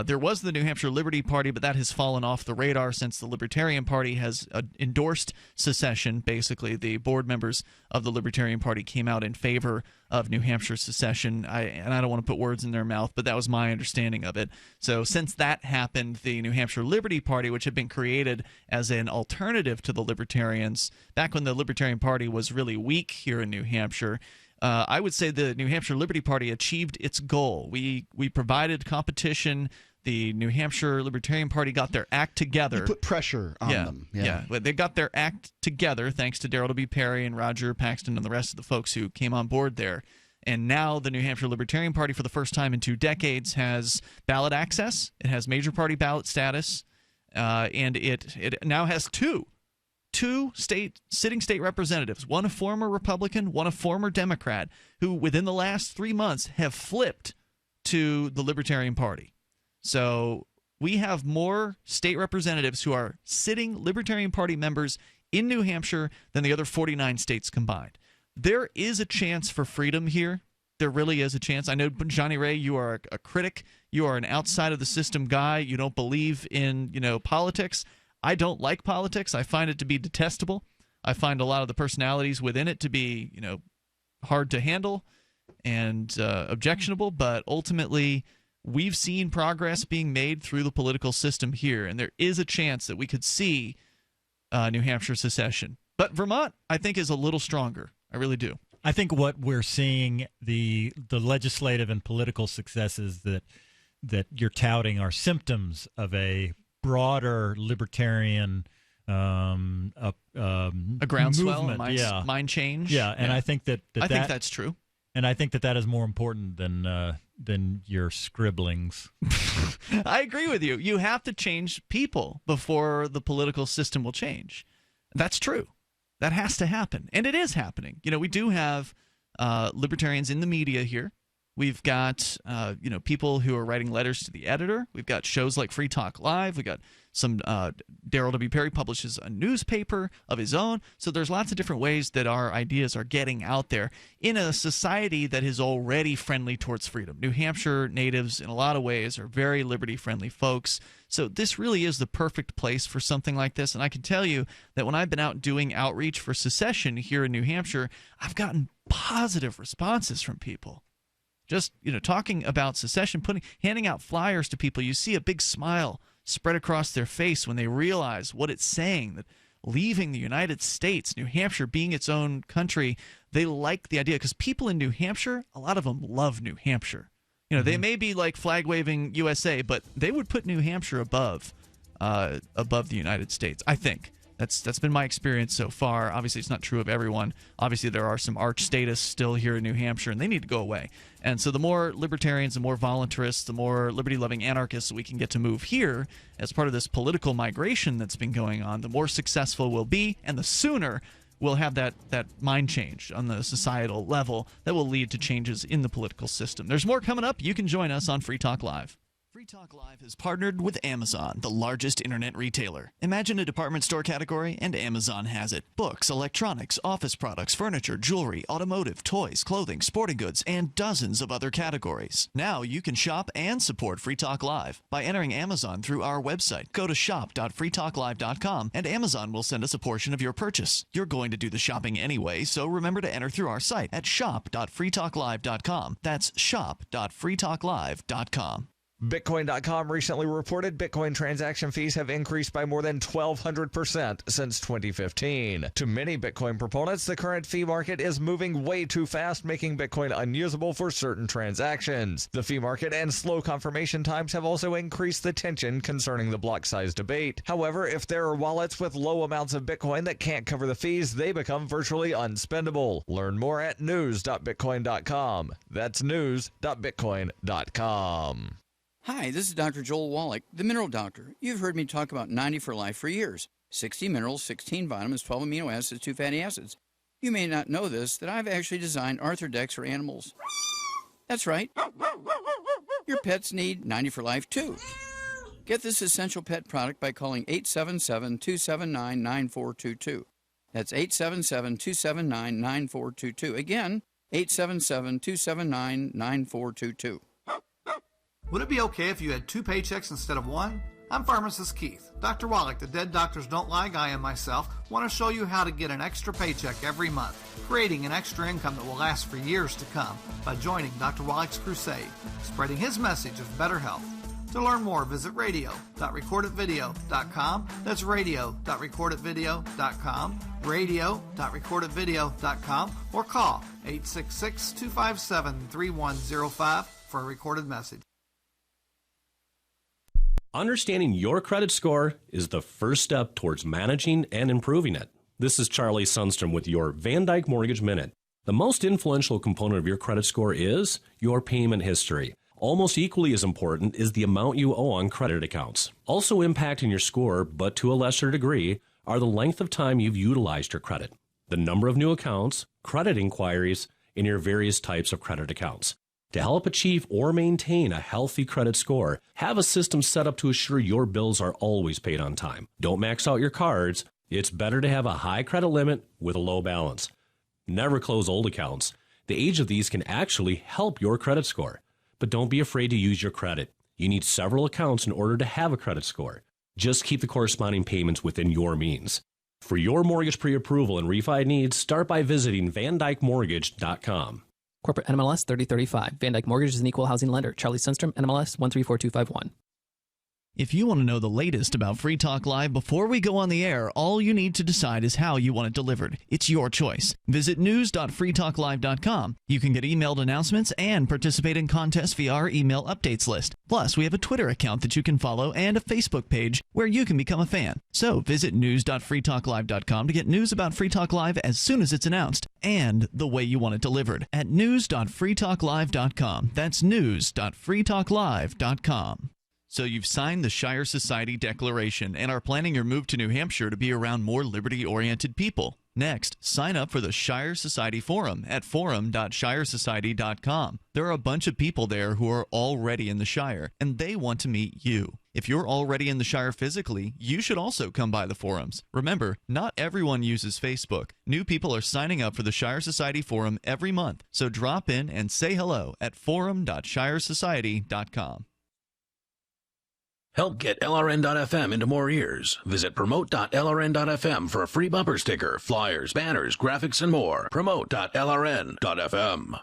S4: There was the New Hampshire Liberty Party, but that has fallen off the radar since the Libertarian Party has endorsed secession. Basically, the board members of the Libertarian Party came out in favor of New Hampshire secession. And I don't want to put words in their mouth, but that was my understanding of it. So since that happened, the New Hampshire Liberty Party, which had been created as an alternative to the Libertarians, back when the Libertarian Party was really weak here in New Hampshire, I would say the New Hampshire Liberty Party achieved its goal. We provided competition. The New Hampshire Libertarian Party got their act together.
S7: You put pressure on them.
S4: Yeah, they got their act together thanks to Darrell W. Perry and Roger Paxton and the rest of the folks who came on board there. And now the New Hampshire Libertarian Party, for the first time in 2 decades, has ballot access. It has major party ballot status, and it now has two sitting state representatives, one a former Republican, one a former Democrat, who within the last 3 months have flipped to the Libertarian Party. So we have more state representatives who are sitting Libertarian Party members in New Hampshire than the other 49 states combined. There is a chance for freedom here. There really is a chance. I know, Johnny Ray, you are a critic. You are an outside of the system guy. You don't believe in politics. I don't like politics. I find it to be detestable. I find a lot of the personalities within it to be, hard to handle and objectionable. But ultimately, we've seen progress being made through the political system here, and there is a chance that we could see New Hampshire secession. But Vermont, I think, is a little stronger. I really do.
S8: I think what we're seeing, the legislative and political successes that you're touting are symptoms of a broader libertarian
S4: a groundswell,
S8: movement.
S4: Mind change.
S8: Yeah, and I think that
S4: I think that's true.
S8: And I think that is more important than your scribblings.
S4: I agree with you. You have to change people before the political system will change. That's true. That has to happen, and it is happening. We do have libertarians in the media here. We've got people who are writing letters to the editor. We've got shows like Free Talk Live. We've got some Darrell W. Perry publishes a newspaper of his own. So there's lots of different ways that our ideas are getting out there in a society that is already friendly towards freedom. New Hampshire natives, in a lot of ways, are very liberty-friendly folks. So this really is the perfect place for something like this. And I can tell you that when I've been out doing outreach for secession here in New Hampshire, I've gotten positive responses from people. Just, talking about secession, handing out flyers to people, you see a big smile spread across their face when they realize what it's saying, that leaving the United States, New Hampshire being its own country, they like the idea. Because people in New Hampshire, a lot of them love New Hampshire. They may be like flag-waving USA, but they would put New Hampshire above the United States, I think. That's been my experience so far. Obviously, it's not true of everyone. Obviously, there are some arch statists still here in New Hampshire, and they need to go away. And so the more libertarians, the more voluntarists, the more liberty-loving anarchists we can get to move here as part of this political migration that's been going on, the more successful we'll be, and the sooner we'll have that mind change on the societal level that will lead to changes in the political system. There's more coming up. You can join us on Free Talk Live. Free Talk Live has partnered with Amazon, the largest internet retailer. Imagine a department store category, and Amazon has it. Books, electronics, office products, furniture, jewelry, automotive, toys, clothing, sporting goods, and dozens of other categories. Now you can shop and support Free Talk Live by entering Amazon through our website. Go to shop.freetalklive.com, and Amazon will send us a portion of your purchase. You're going to do the shopping anyway, so remember to enter through our site at shop.freetalklive.com. That's shop.freetalklive.com.
S2: Bitcoin.com recently reported Bitcoin transaction fees have increased by more than 1,200% since 2015. To many Bitcoin proponents, the current fee market is moving way too fast, making Bitcoin unusable for certain transactions. The fee market and slow confirmation times have also increased the tension concerning the block size debate. However, if there are wallets with low amounts of Bitcoin that can't cover the fees, they become virtually unspendable. Learn more at news.bitcoin.com. That's news.bitcoin.com.
S15: Hi, this is Dr. Joel Wallach, the Mineral Doctor. You've heard me talk about 90 for Life for years. 60 minerals, 16 vitamins, 12 amino acids, 2 fatty acids. You may not know this, that I've actually designed Arthrodex for animals. That's right. Your pets need 90 for Life too. Get this essential pet product by calling 877-279-9422. That's 877-279-9422. Again, 877-279-9422.
S16: Would it be okay if you had 2 paychecks instead of 1? I'm pharmacist Keith. Dr. Wallach, the Dead Doctors Don't Lie guy, and myself want to show you how to get an extra paycheck every month, creating an extra income that will last for years to come by joining Dr. Wallach's crusade, spreading his message of better health. To learn more, visit radio.recordedvideo.com. That's radio.recordedvideo.com, radio.recordedvideo.com, or call 866-257-3105 for a recorded message.
S17: Understanding your credit score is the first step towards managing and improving it. This is Charlie Sundstrom with your Van Dyke Mortgage Minute. The most influential component of your credit score is your payment history. Almost equally as important is the amount you owe on credit accounts. Also impacting your score, but to a lesser degree, are the length of time you've utilized your credit, the number of new accounts, credit inquiries, and your various types of credit accounts. To help achieve or maintain a healthy credit score, have a system set up to assure your bills are always paid on time. Don't max out your cards. It's better to have a high credit limit with a low balance. Never close old accounts. The age of these can actually help your credit score. But don't be afraid to use your credit. You need several accounts in order to have a credit score. Just keep the corresponding payments within your means. For your mortgage pre-approval and refi needs, start by visiting VanDykeMortgage.com.
S18: Corporate NMLS 3035. Van Dyke Mortgage is an equal housing lender. Charlie Sundstrom, NMLS 134251.
S4: If you want to know the latest about Free Talk Live before we go on the air, all you need to decide is how you want it delivered. It's your choice. Visit news.freetalklive.com. You can get emailed announcements and participate in contests via our email updates list. Plus, we have a Twitter account that you can follow and a Facebook page where you can become a fan. So visit news.freetalklive.com to get news about Free Talk Live as soon as it's announced and the way you want it delivered at news.freetalklive.com. That's news.freetalklive.com. So you've signed the Shire Society Declaration and are planning your move to New Hampshire to be around more liberty-oriented people. Next, sign up for the Shire Society Forum at forum.shiresociety.com. There are a bunch of people there who are already in the Shire, and they want to meet you. If you're already in the Shire physically, you should also come by the forums. Remember, not everyone uses Facebook. New people are signing up for the Shire Society Forum every month, so drop in and say hello at forum.shiresociety.com.
S5: Help get LRN.FM into more ears. Visit promote.lrn.fm for a free bumper sticker, flyers, banners, graphics, and more. Promote.lrn.fm.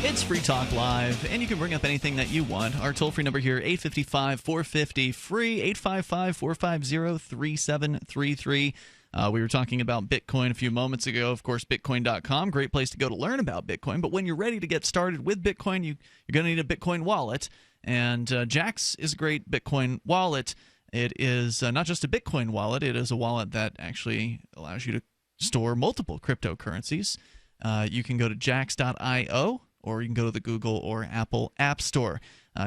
S4: It's Free Talk Live, and you can bring up anything that you want. Our toll-free number here, 855-450-FREE, 855-450-3733. We were talking about Bitcoin a few moments ago. Of course, Bitcoin.com, great place to go to learn about Bitcoin. But when you're ready to get started with Bitcoin, you're going to need a Bitcoin wallet. And Jax is a great Bitcoin wallet. It is not just a Bitcoin wallet. It is a wallet that actually allows you to store multiple cryptocurrencies. You can go to jax.io, or you can go to the Google or Apple App Store.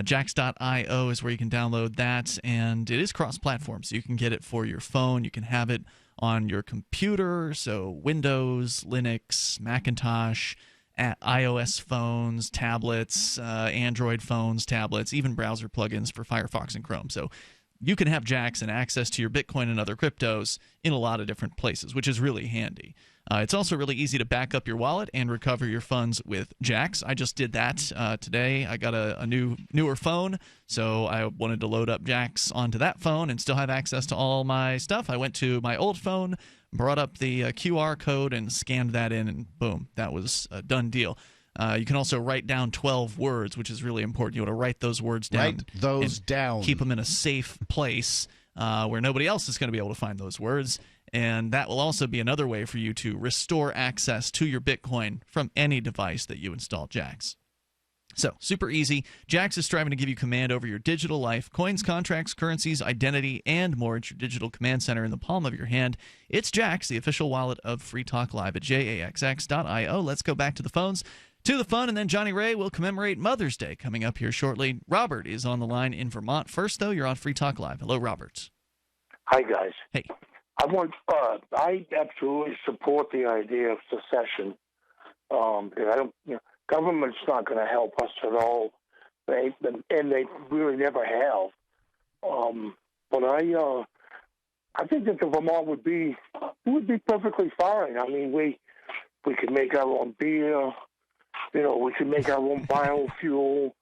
S4: Jax.io is where you can download that, and it is cross-platform, so you can get it for your phone. You can have it on your computer, so Windows, Linux, Macintosh, iOS phones, tablets, Android phones, tablets, even browser plugins for Firefox and Chrome. So you can have Jax and access to your Bitcoin and other cryptos in a lot of different places, which is really handy. It's also really easy to back up your wallet and recover your funds with Jaxx. I just did that today. I got a newer phone, so I wanted to load up Jaxx onto that phone and still have access to all my stuff. I went to my old phone, brought up the QR code, and scanned that in, and boom, that was a done deal. You can also write down 12 words, which is really important. You want to write those words down.
S7: Write those down.
S4: Keep them in a safe place where nobody else is going to be able to find those words. And that will also be another way for you to restore access to your Bitcoin from any device that you install Jaxx. So, super easy. Jaxx is striving to give you command over your digital life. Coins, contracts, currencies, identity, and more. It's your digital command center in the palm of your hand. It's Jaxx, the official wallet of Free Talk Live at jaxx.io. Let's go back to the phones, to the fun, and then Jonny Ray will commemorate Mother's Day coming up here shortly. Robert is on the line in Vermont. First, though, you're on Free Talk Live. Hello, Robert.
S19: Hi, guys.
S4: Hey.
S19: I absolutely support the idea of secession. Government's not going to help us at all, and they really never have. But I think that the Vermont would be perfectly fine. I mean, we could make our own beer. We could make our own biofuel.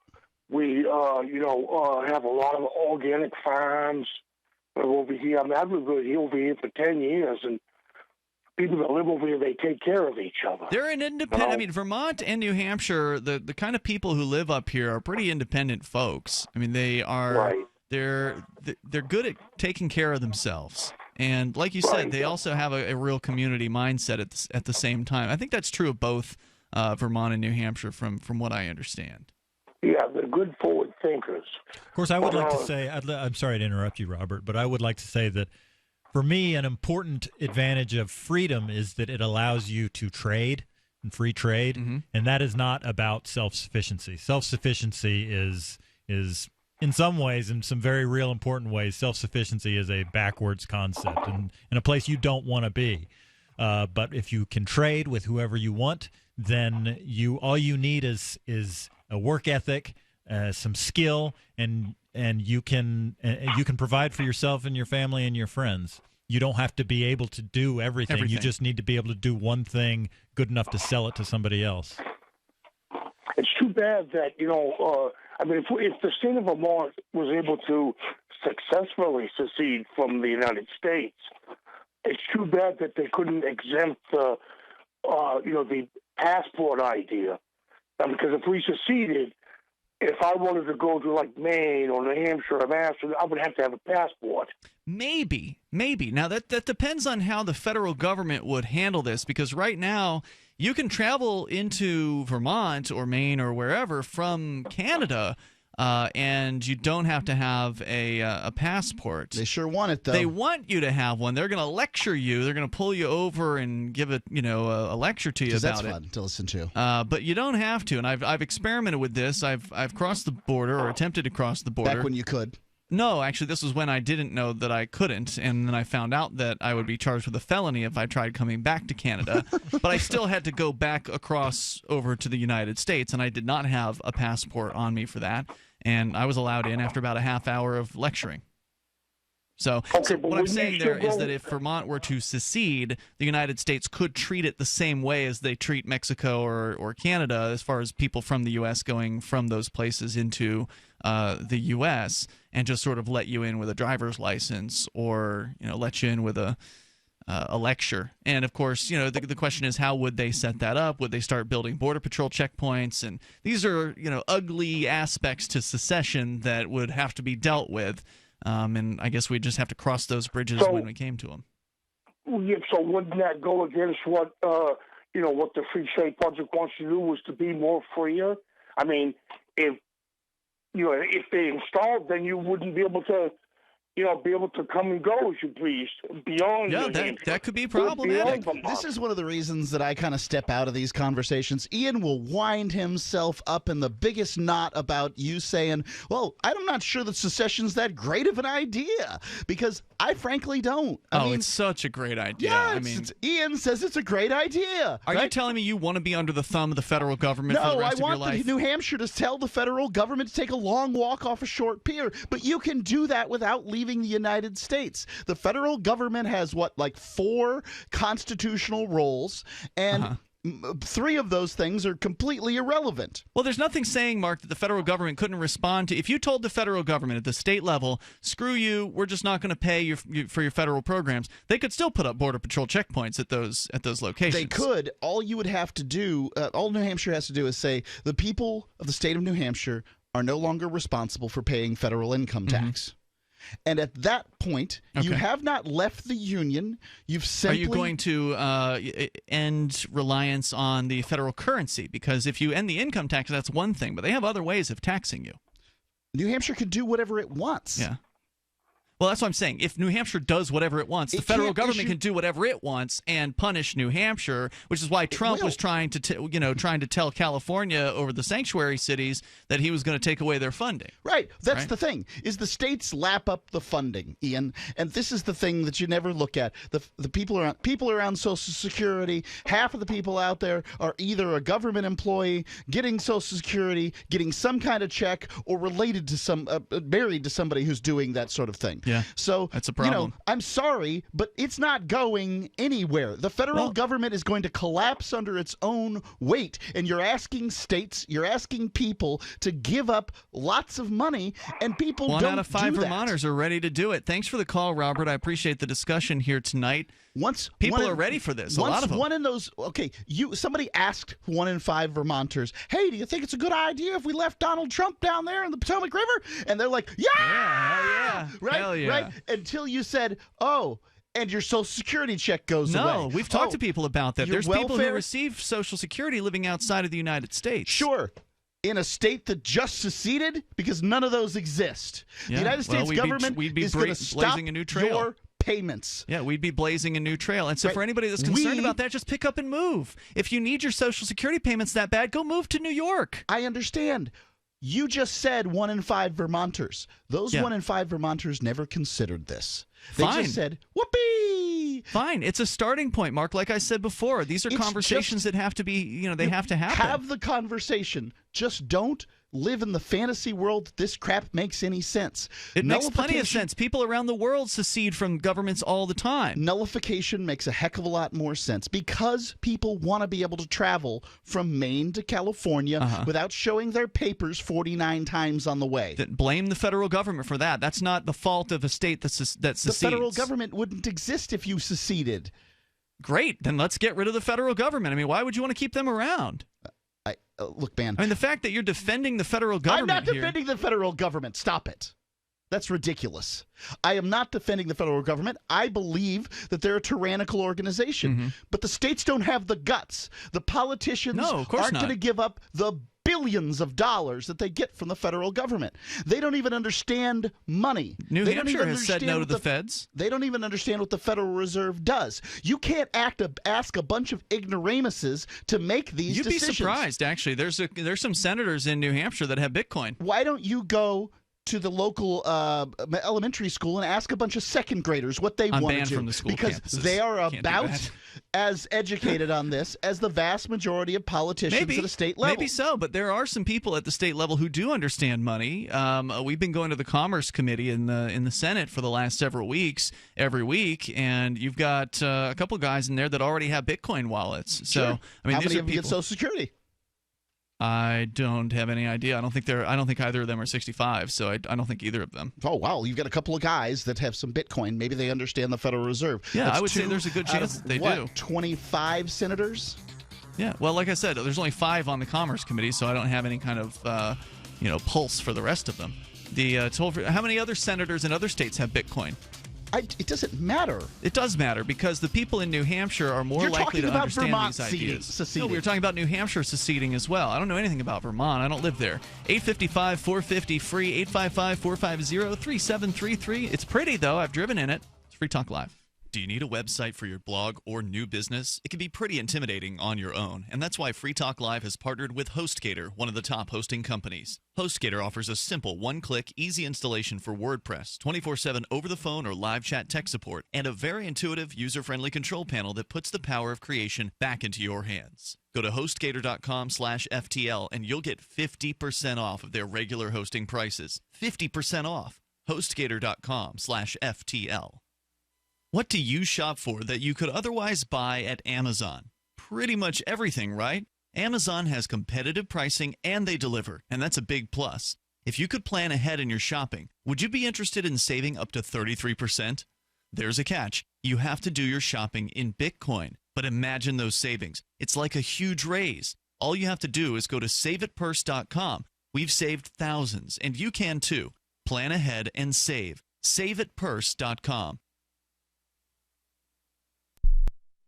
S19: We have a lot of organic farms over here. I mean, I've lived over here for 10 years, and people that live over here, they take care of each other.
S4: They're an independent. I mean, Vermont and New Hampshire, the kind of people who live up here are pretty independent folks. I mean, they are.
S19: Right.
S4: They're good at taking care of themselves, and like you said, they also have a real community mindset at the same time. I think that's true of both Vermont and New Hampshire, from what I understand.
S19: Yeah, they're good forward thinkers.
S8: Of course, I would like to say, I'm sorry to interrupt you, Robert, but I would like to say that for me, an important advantage of freedom is that it allows you to trade and free trade, and that is not about self-sufficiency. Self-sufficiency is in some ways, in some very real important ways, self-sufficiency is a backwards concept and in a place you don't want to be. But if you can trade with whoever you want, then all you need is a work ethic, some skill, and you can provide for yourself and your family and your friends. You don't have to be able to do everything. You just need to be able to do one thing good enough to sell it to somebody else.
S19: It's too bad that, if the state of Vermont was able to successfully secede from the United States, it's too bad that they couldn't exempt the passport idea. Because if we seceded, if I wanted to go to like Maine or New Hampshire or Mass, I would have to have a passport.
S4: Maybe. Now, that depends on how the federal government would handle this, because right now you can travel into Vermont or Maine or wherever from Canada, and you don't have to have a passport.
S7: They sure want it, though.
S4: They want you to have one. They're going to lecture you. They're going to pull you over and give it, a lecture to you about
S7: that's
S4: it.
S7: fun to listen to.
S4: But you don't have to. And I've experimented with this. I've crossed the border, or attempted to cross the border.
S7: Back when you could.
S4: No, actually, this was when I didn't know that I couldn't, and then I found out that I would be charged with a felony if I tried coming back to Canada. But I still had to go back across over to the United States, and I did not have a passport on me for that. And I was allowed in after about a half hour of lecturing. So what I'm saying there is that if Vermont were to secede, the United States could treat it the same way as they treat Mexico or Canada, as far as people from the U.S. going from those places into the U.S., and just sort of let you in with a driver's license, or let you in with a lecture. And of course, the question is, how would they set that up? Would they start building Border Patrol checkpoints? And these are ugly aspects to secession that would have to be dealt with. And I guess we'd just have to cross those bridges when we came to them.
S19: Yeah, so wouldn't that go against what what the Free State Project wants to do, was to be more freer? I mean, if they installed, then you wouldn't be able to come and go as you please beyond.
S4: Yeah, that could be problematic.
S7: This is one of the reasons that I kind of step out of these conversations. Ian will wind himself up in the biggest knot about you saying, well, I'm not sure that secession's that great of an idea, because I frankly don't. I mean,
S4: it's such a great idea.
S7: Yeah, Ian says it's a great idea.
S4: Are you telling me you want to be under the thumb of the federal government for the rest of your life?
S7: No, I want New Hampshire to tell the federal government to take a long walk off a short pier, but you can do that without leaving leaving the United States. The federal government has, like 4 constitutional roles, and 3 of those things are completely irrelevant.
S4: Well, there's nothing saying, Mark, that the federal government couldn't respond to. If you told the federal government at the state level, screw you, we're just not going to pay you for your federal programs, they could still put up Border Patrol checkpoints at those locations.
S7: They could. All you would have to do, all New Hampshire has to do is say, the people of the state of New Hampshire are no longer responsible for paying federal income tax. And at that point, you have not left the union. You've simply...
S4: Are you going to end reliance on the federal currency? Because if you end the income tax, that's one thing, but they have other ways of taxing you.
S7: New Hampshire can do whatever it wants.
S4: Yeah. Well, that's what I'm saying. If New Hampshire does whatever it wants, the federal government can do whatever it wants and punish New Hampshire, which is why Trump was trying to tell California over the sanctuary cities that he was going to take away their funding.
S7: Right. That's the thing. Is the states lap up the funding, Ian, and this is the thing that you never look at. The people around Social Security, half of the people out there are either a government employee, getting Social Security, getting some kind of check, or related to married to somebody who's doing that sort of thing.
S4: Yeah,
S7: so
S4: that's a problem.
S7: I'm sorry, but it's not going anywhere. The federal government is going to collapse under its own weight, and you're asking states, you're asking people to give up lots of money, and people don't do that.
S4: 1 out of 5 Vermonters are ready to do it. Thanks for the call, Robert. I appreciate the discussion here tonight. People are ready for this. A lot of them.
S7: One in those. Okay, somebody asked 1 in 5 Vermonters, "Hey, do you think it's a good idea if we left Donald Trump down there in the Potomac River?" And they're like, "Yeah, right,
S4: hell yeah."
S7: Right." Until you said, "Oh." And your Social Security check goes away.
S4: No, we've talked to people about that. There's people who
S7: welfare?
S4: receive Social Security living outside of the United States.
S7: Sure. In a state that just seceded, because none of those exist.
S4: Yeah.
S7: The United States government is going to stop
S4: blazing a new trail.
S7: Your payments.
S4: Yeah, we'd be blazing a new trail. And so for anybody that's concerned about that, just pick up and move. If you need your Social Security payments that bad, go move to New York.
S7: I understand. You just said 1 in 5 Vermonters. Those 1 in 5 Vermonters never considered this. They just said, whoopee!
S4: Fine. It's a starting point, Mark. Like I said before, these are conversations that have to be, they have to happen.
S7: Have the conversation. Just don't live in the fantasy world that this crap makes any sense.
S4: It makes plenty of sense. People around the world secede from governments all the time.
S7: Nullification makes a heck of a lot more sense because people want to be able to travel from Maine to California without showing their papers 49 times on the way.
S4: Blame the federal government for that. That's not the fault of a state that secedes.
S7: The federal government wouldn't exist if you seceded.
S4: Great. Then let's get rid of the federal government. I mean, why would you want to keep them around?
S7: Look, man.
S4: I mean, the fact that you're defending the federal government.
S7: I'm not defending the federal government. Stop it. That's ridiculous. I am not defending the federal government. I believe that they're a tyrannical organization. But the states don't have the guts. The politicians aren't going to give up the billions of dollars that they get from the federal government. They don't even understand money.
S4: New Hampshire has said no to the feds.
S7: They don't even understand what the Federal Reserve does. You can't ask a bunch of ignoramuses to make these decisions.
S4: You'd be surprised, actually. There's some senators in New Hampshire that have Bitcoin.
S7: Why don't you go to the local elementary school and ask a bunch of second graders what they want to do?
S4: I'm banned from the school
S7: because
S4: campuses.
S7: They are about as educated on this as the vast majority of politicians at a state level.
S4: Maybe so, but there are some people at the state level who do understand money. We've been going to the Commerce Committee in the Senate for the last several weeks, every week, and you've got a couple of guys in there that already have Bitcoin wallets. So,
S7: sure.
S4: I mean,
S7: how
S4: these
S7: many
S4: are
S7: of them get Social Security?
S4: I don't have any idea. I don't think either of them are 65, so I don't think either of them.
S7: Oh, wow. You've got a couple of guys that have some Bitcoin. Maybe they understand the Federal Reserve.
S4: Yeah,
S7: That's
S4: I would say there's a good chance that they do.
S7: 25 senators?
S4: Yeah. Well, like I said, there's only 5 on the Commerce Committee, so I don't have any kind of pulse for the rest of them. How many other senators in other states have Bitcoin?
S7: It doesn't matter.
S4: It does matter because the people in New Hampshire are more likely to understand
S7: Vermont
S4: these ideas.
S7: seceding.
S4: No, we were talking about New Hampshire seceding as well. I don't know anything about Vermont. I don't live there. 855-450-FREE, 855-450-3733. It's pretty, though. I've driven in it. It's Free Talk Live.
S3: Do you need a website for your blog or new business? It can be pretty intimidating on your own, and that's why Free Talk Live has partnered with HostGator, one of the top hosting companies. HostGator offers a simple one-click, easy installation for WordPress, 24/7 over-the-phone or live chat tech support, and a very intuitive, user-friendly control panel that puts the power of creation back into your hands. Go to HostGator.com/FTL, and you'll get 50% off of their regular hosting prices. 50% off. HostGator.com/FTL. What do you shop for that you could otherwise buy at Amazon? Pretty much everything, right? Amazon has competitive pricing and they deliver, and that's a big plus. If you could plan ahead in your shopping, would you be interested in saving up to 33%? There's a catch. You have to do your shopping in Bitcoin. But imagine those savings. It's like a huge raise. All you have to do is go to SaveItPurse.com. We've saved thousands, and you can too. Plan ahead and save. SaveItPurse.com.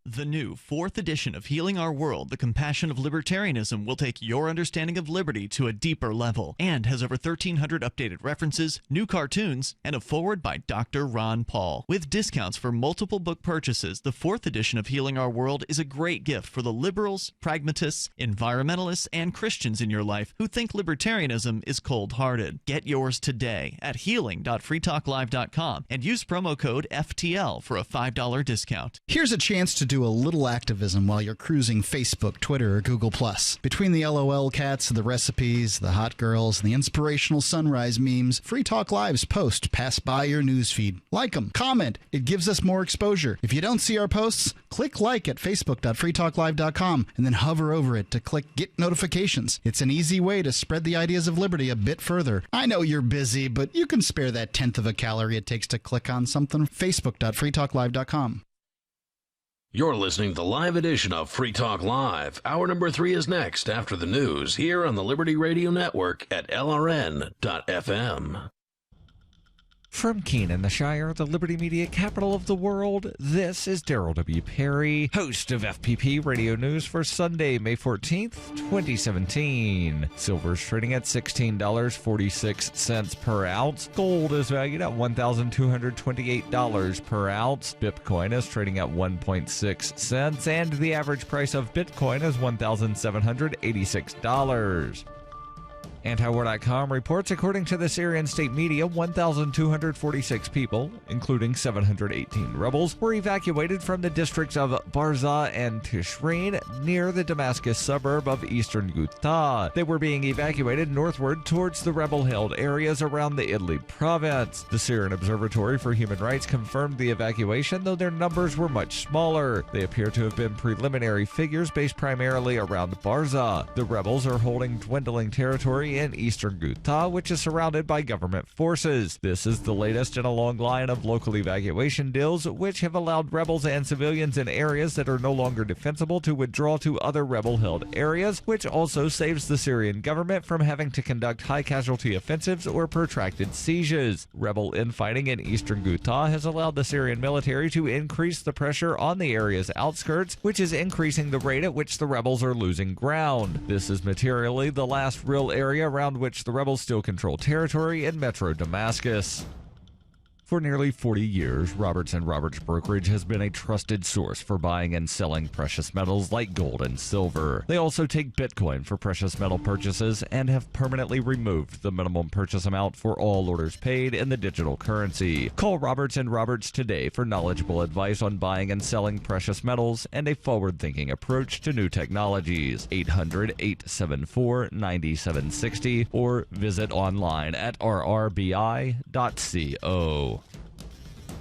S3: The new 4th edition of Healing Our World, The Compassion of Libertarianism, will take your understanding of liberty to a deeper level and has over 1,300 updated references, new cartoons, and a foreword by Dr. Ron Paul. With discounts for multiple book purchases, the 4th edition of Healing Our World is a great gift for the liberals, pragmatists, environmentalists, and Christians in your life who think libertarianism is cold-hearted. Get yours today at healing.freetalklive.com and use promo code FTL for a $5 discount.
S7: Here's a chance to do a little activism while you're cruising Facebook, Twitter, or Google+. Between the LOL cats, the recipes, the hot girls, and the inspirational sunrise memes, Free Talk Live's posts pass by your newsfeed. Like them, comment. It gives us more exposure. If you don't see our posts, click like at facebook.freetalklive.com and then hover over it to click Get Notifications. It's an easy way to spread the ideas of liberty a bit further. I know you're busy, but you can spare that 1/10 of a calorie it takes to click on something. facebook.freetalklive.com.
S5: You're listening to the live edition of Free Talk Live. Hour number 3 is next after the news here on the Liberty Radio Network at LRN.FM.
S2: From Keene, the Shire, the Liberty Media capital of the world, this is Daryl W. Perry, host of FPP Radio News for Sunday, May 14th, 2017. Silver's trading at $16.46 per ounce. Gold is valued at $1,228 per ounce. Bitcoin is trading at 1.6 cents, and the average price of Bitcoin is $1,786. Antiwar.com reports, according to the Syrian state media, 1,246 people, including 718 rebels, were evacuated from the districts of Barza and Tishreen near the Damascus suburb of eastern Ghouta. They were being evacuated northward towards the rebel-held areas around the Idlib province. The Syrian Observatory for Human Rights confirmed the evacuation, though their numbers were much smaller. They appear to have been preliminary figures based primarily around Barza. The rebels are holding dwindling territory in eastern Ghouta, which is surrounded by government forces. This is the latest in a long line of local evacuation deals, which have allowed rebels and civilians in areas that are no longer defensible to withdraw to other rebel-held areas, which also saves the Syrian government from having to conduct high-casualty offensives or protracted sieges. Rebel infighting in eastern Ghouta has allowed the Syrian military to increase the pressure on the area's outskirts, which is increasing the rate at which the rebels are losing ground. This is materially the last real area around which the rebels still control territory in Metro Damascus. For nearly 40 years, Roberts & Roberts Brokerage has been a trusted source for buying and selling precious metals like gold and silver. They also take Bitcoin for precious metal purchases and have permanently removed the minimum purchase amount for all orders paid in the digital currency. Call Roberts & Roberts today for knowledgeable advice on buying and selling precious metals and a forward-thinking approach to new technologies. 800-874-9760 or visit online at rrbi.co.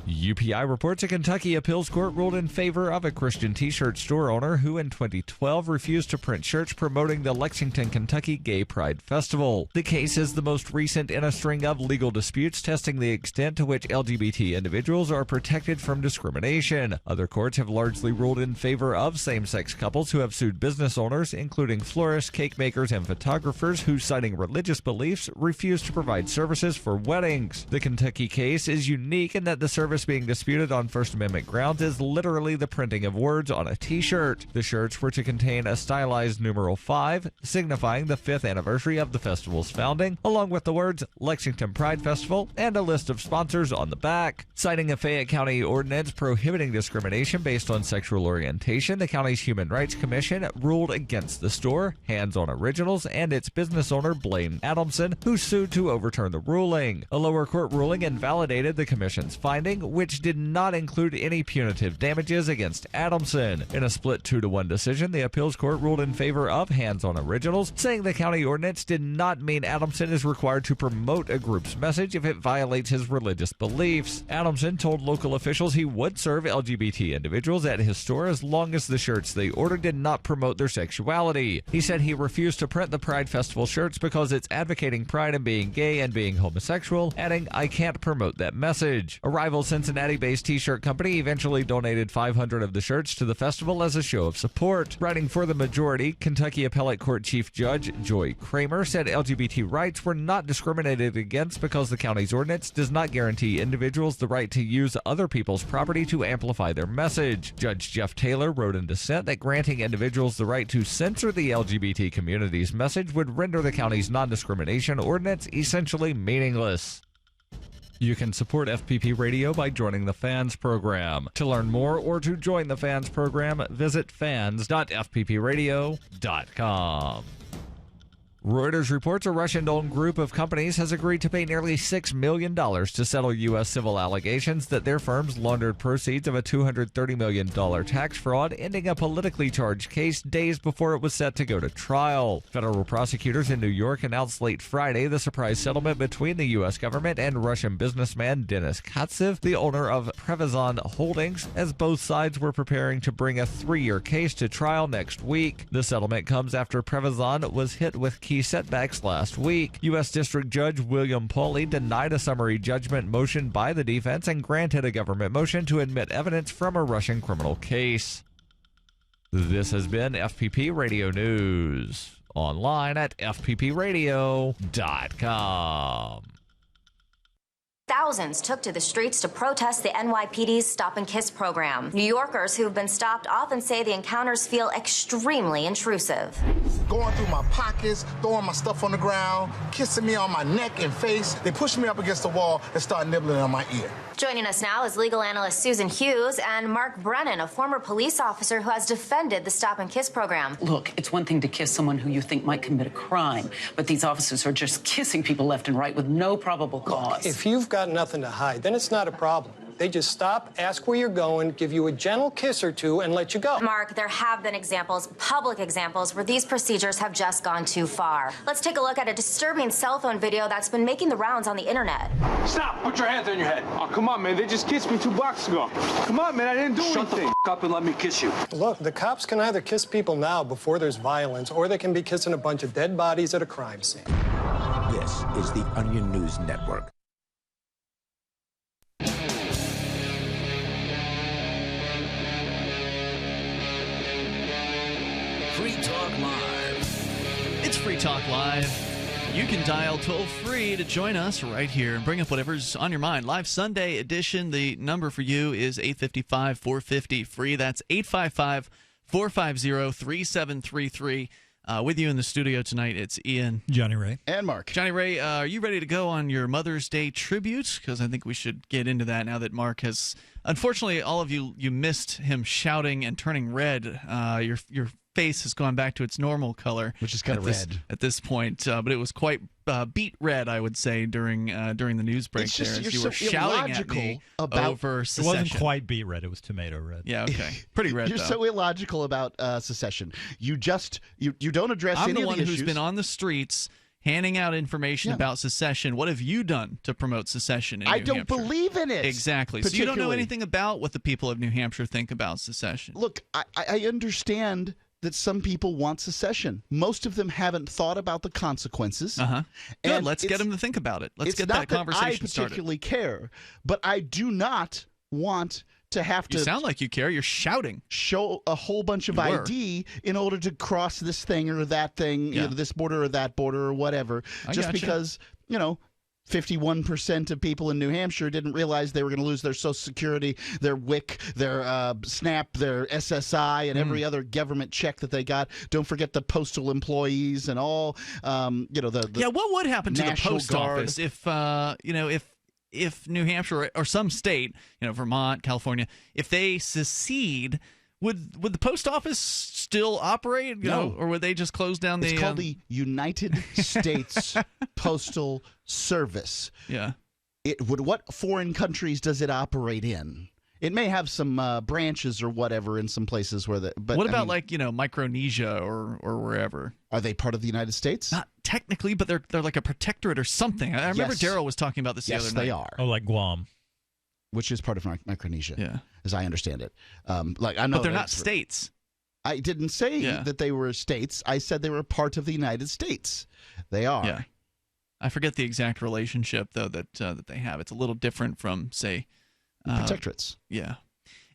S2: UPI reports a Kentucky appeals court ruled in favor of a Christian t-shirt store owner who in 2012 refused to print shirts promoting the Lexington, Kentucky Gay Pride Festival. The case is the most recent in a string of legal disputes testing the extent to which LGBT individuals are protected from discrimination. Other courts have largely ruled in favor of same-sex couples who have sued business owners, including florists, cake makers, and photographers who, citing religious beliefs, refuse to provide services for weddings. The Kentucky case is unique in that the service being disputed on First Amendment grounds is literally the printing of words on a t-shirt. The shirts were to contain a stylized numeral 5, signifying the 5th anniversary of the festival's founding, along with the words Lexington Pride Festival and a list of sponsors on the back. Citing a Fayette County ordinance prohibiting discrimination based on sexual orientation, the county's Human Rights Commission ruled against the store, Hands On Originals, and its business owner Blaine Adamson, who sued to overturn the ruling. A lower court ruling invalidated the commission's finding, ruling, which did not include any punitive damages against Adamson. In a split 2-1 decision, the appeals court ruled in favor of hands-on originals, saying the county ordinance did not mean Adamson is required to promote a group's message if it violates his religious beliefs. Adamson told local officials he would serve LGBT individuals at his store as long as the shirts they ordered did not promote their sexuality. He said he refused to print the Pride Festival shirts because it's advocating pride and being gay and being homosexual, adding, "I can't promote that message." A rival Cincinnati-based t-shirt company eventually donated 500 of the shirts to the festival as a show of support. Writing for the majority, Kentucky Appellate Court Chief Judge Joy Kramer said LGBT rights were not discriminated against because the county's ordinance does not guarantee individuals the right to use other people's property to amplify their message. Judge Jeff Taylor wrote in dissent that granting individuals the right to censor the LGBT community's message would render the county's non-discrimination ordinance essentially meaningless. You can support FPP Radio by joining the Fans program. To learn more or to join the Fans program, visit fans.fppradio.com. Reuters reports a Russian-owned group of companies has agreed to pay nearly $6 million to settle U.S. civil allegations that their firms laundered proceeds of a $230 million tax fraud, ending a politically charged case days before it was set to go to trial. Federal prosecutors in New York announced late Friday the surprise settlement between the U.S. government and Russian businessman Denis Katsev, the owner of Prevazon Holdings, as both sides were preparing to bring a 3-year case to trial next week. The settlement comes after Prevazon was hit with key setbacks last week. U.S. District Judge William Pauley denied a summary judgment motion by the defense and granted a government motion to admit evidence from a Russian criminal case. This has been FPP Radio News. Online at fppradio.com.
S14: Thousands took to the streets to protest the NYPD's Stop and Kiss program. New Yorkers who've been stopped often say the encounters feel extremely intrusive.
S20: Going through my pockets, throwing my stuff on the ground, kissing me on my neck and face. They pushed me up against the wall and started nibbling on my ear.
S14: Joining us now is legal analyst Susan Hughes and Mark Brennan, a former police officer who has defended the Stop and Kiss program.
S21: Look, it's one thing to kiss someone who you think might commit a crime, but these officers are just kissing people left and right with no probable cause.
S22: If you've got nothing to hide, then it's not a problem. They just stop, ask where you're going, give you a gentle kiss or two, and let you go.
S14: Mark, there have been examples, public examples, where these procedures have just gone too far. Let's take a look at a disturbing cell phone video that's been making the rounds on the internet.
S23: Stop! Put your hands on your head. Oh, come on, man. They just kissed me 2 blocks ago. Come on, man. I didn't do anything. Shut the f*** up and let me kiss you.
S22: Look, the cops can either kiss people now before there's violence, or they can be kissing a bunch of dead bodies at a crime scene.
S6: This is the Onion News Network.
S5: Free Talk Live.
S3: It's Free Talk Live. You can dial toll-free to join us right here and bring up whatever's on your mind. Live Sunday edition. The number for you is 855-450-FREE. That's 855-450-3733. With you in the studio tonight, it's Ian,
S8: Johnny Ray,
S7: and Mark.
S3: Johnny Ray, are you ready to go on your Mother's Day tribute? Because I think we should get into that now that Mark has... Unfortunately, all of you missed him shouting and turning red. Your face has gone back to its normal color,
S7: which is kind of red
S3: at this point. But it was quite beet red, I would say, during the news break
S7: it's just,
S3: there. As
S7: you're
S3: you were
S7: so
S3: shouting at me over Secession.
S8: It wasn't quite beet red; it was tomato red.
S3: Yeah, okay, pretty red.
S7: You're
S3: though.
S7: so illogical about Secession. You don't address
S3: I'm
S7: any
S3: the
S7: of
S3: one
S7: the
S3: who's
S7: issues.
S3: been on the streets handing out information about secession. What have you done to promote secession in New Hampshire?
S7: I don't believe in it.
S3: Exactly. So you don't know anything about what the people of New Hampshire think about secession.
S7: Look, I understand that some people want secession. Most of them haven't thought about the consequences.
S3: Good. Let's get them to think about it. Let's get that conversation started.
S7: I particularly care, but I do not want to have to...
S3: You sound like you care. You're shouting.
S7: Show a whole bunch of ID in order to cross this thing or that thing, this border or that border or whatever. Just because, 51% of people in New Hampshire didn't realize they were going to lose their Social Security, their WIC, their SNAP, their SSI, and every other government check that they got. Don't forget the postal employees and all, the
S3: what would happen to the
S7: National
S3: post
S7: Guard.
S3: office if New Hampshire or some state, Vermont, California, if they secede, would the post office still operate?
S7: No.
S3: Or would they just close down
S7: It's called the United States Postal Service.
S3: Yeah.
S7: What foreign countries does it operate in? It may have some branches or whatever in some places where the. But
S4: what about Micronesia or wherever?
S7: Are they part of the United States?
S4: Not technically, but they're like a protectorate or something. I remember Daryl was talking about this the other night.
S7: Yes, they are.
S8: Oh, like Guam,
S7: which is part of Micronesia.
S4: Yeah,
S7: as I understand it. I know,
S4: but they're not states.
S7: I didn't say that they were states. I said they were part of the United States. They are.
S4: Yeah. I forget the exact relationship though that they have. It's a little different from say.
S7: Protectorates.
S4: Yeah.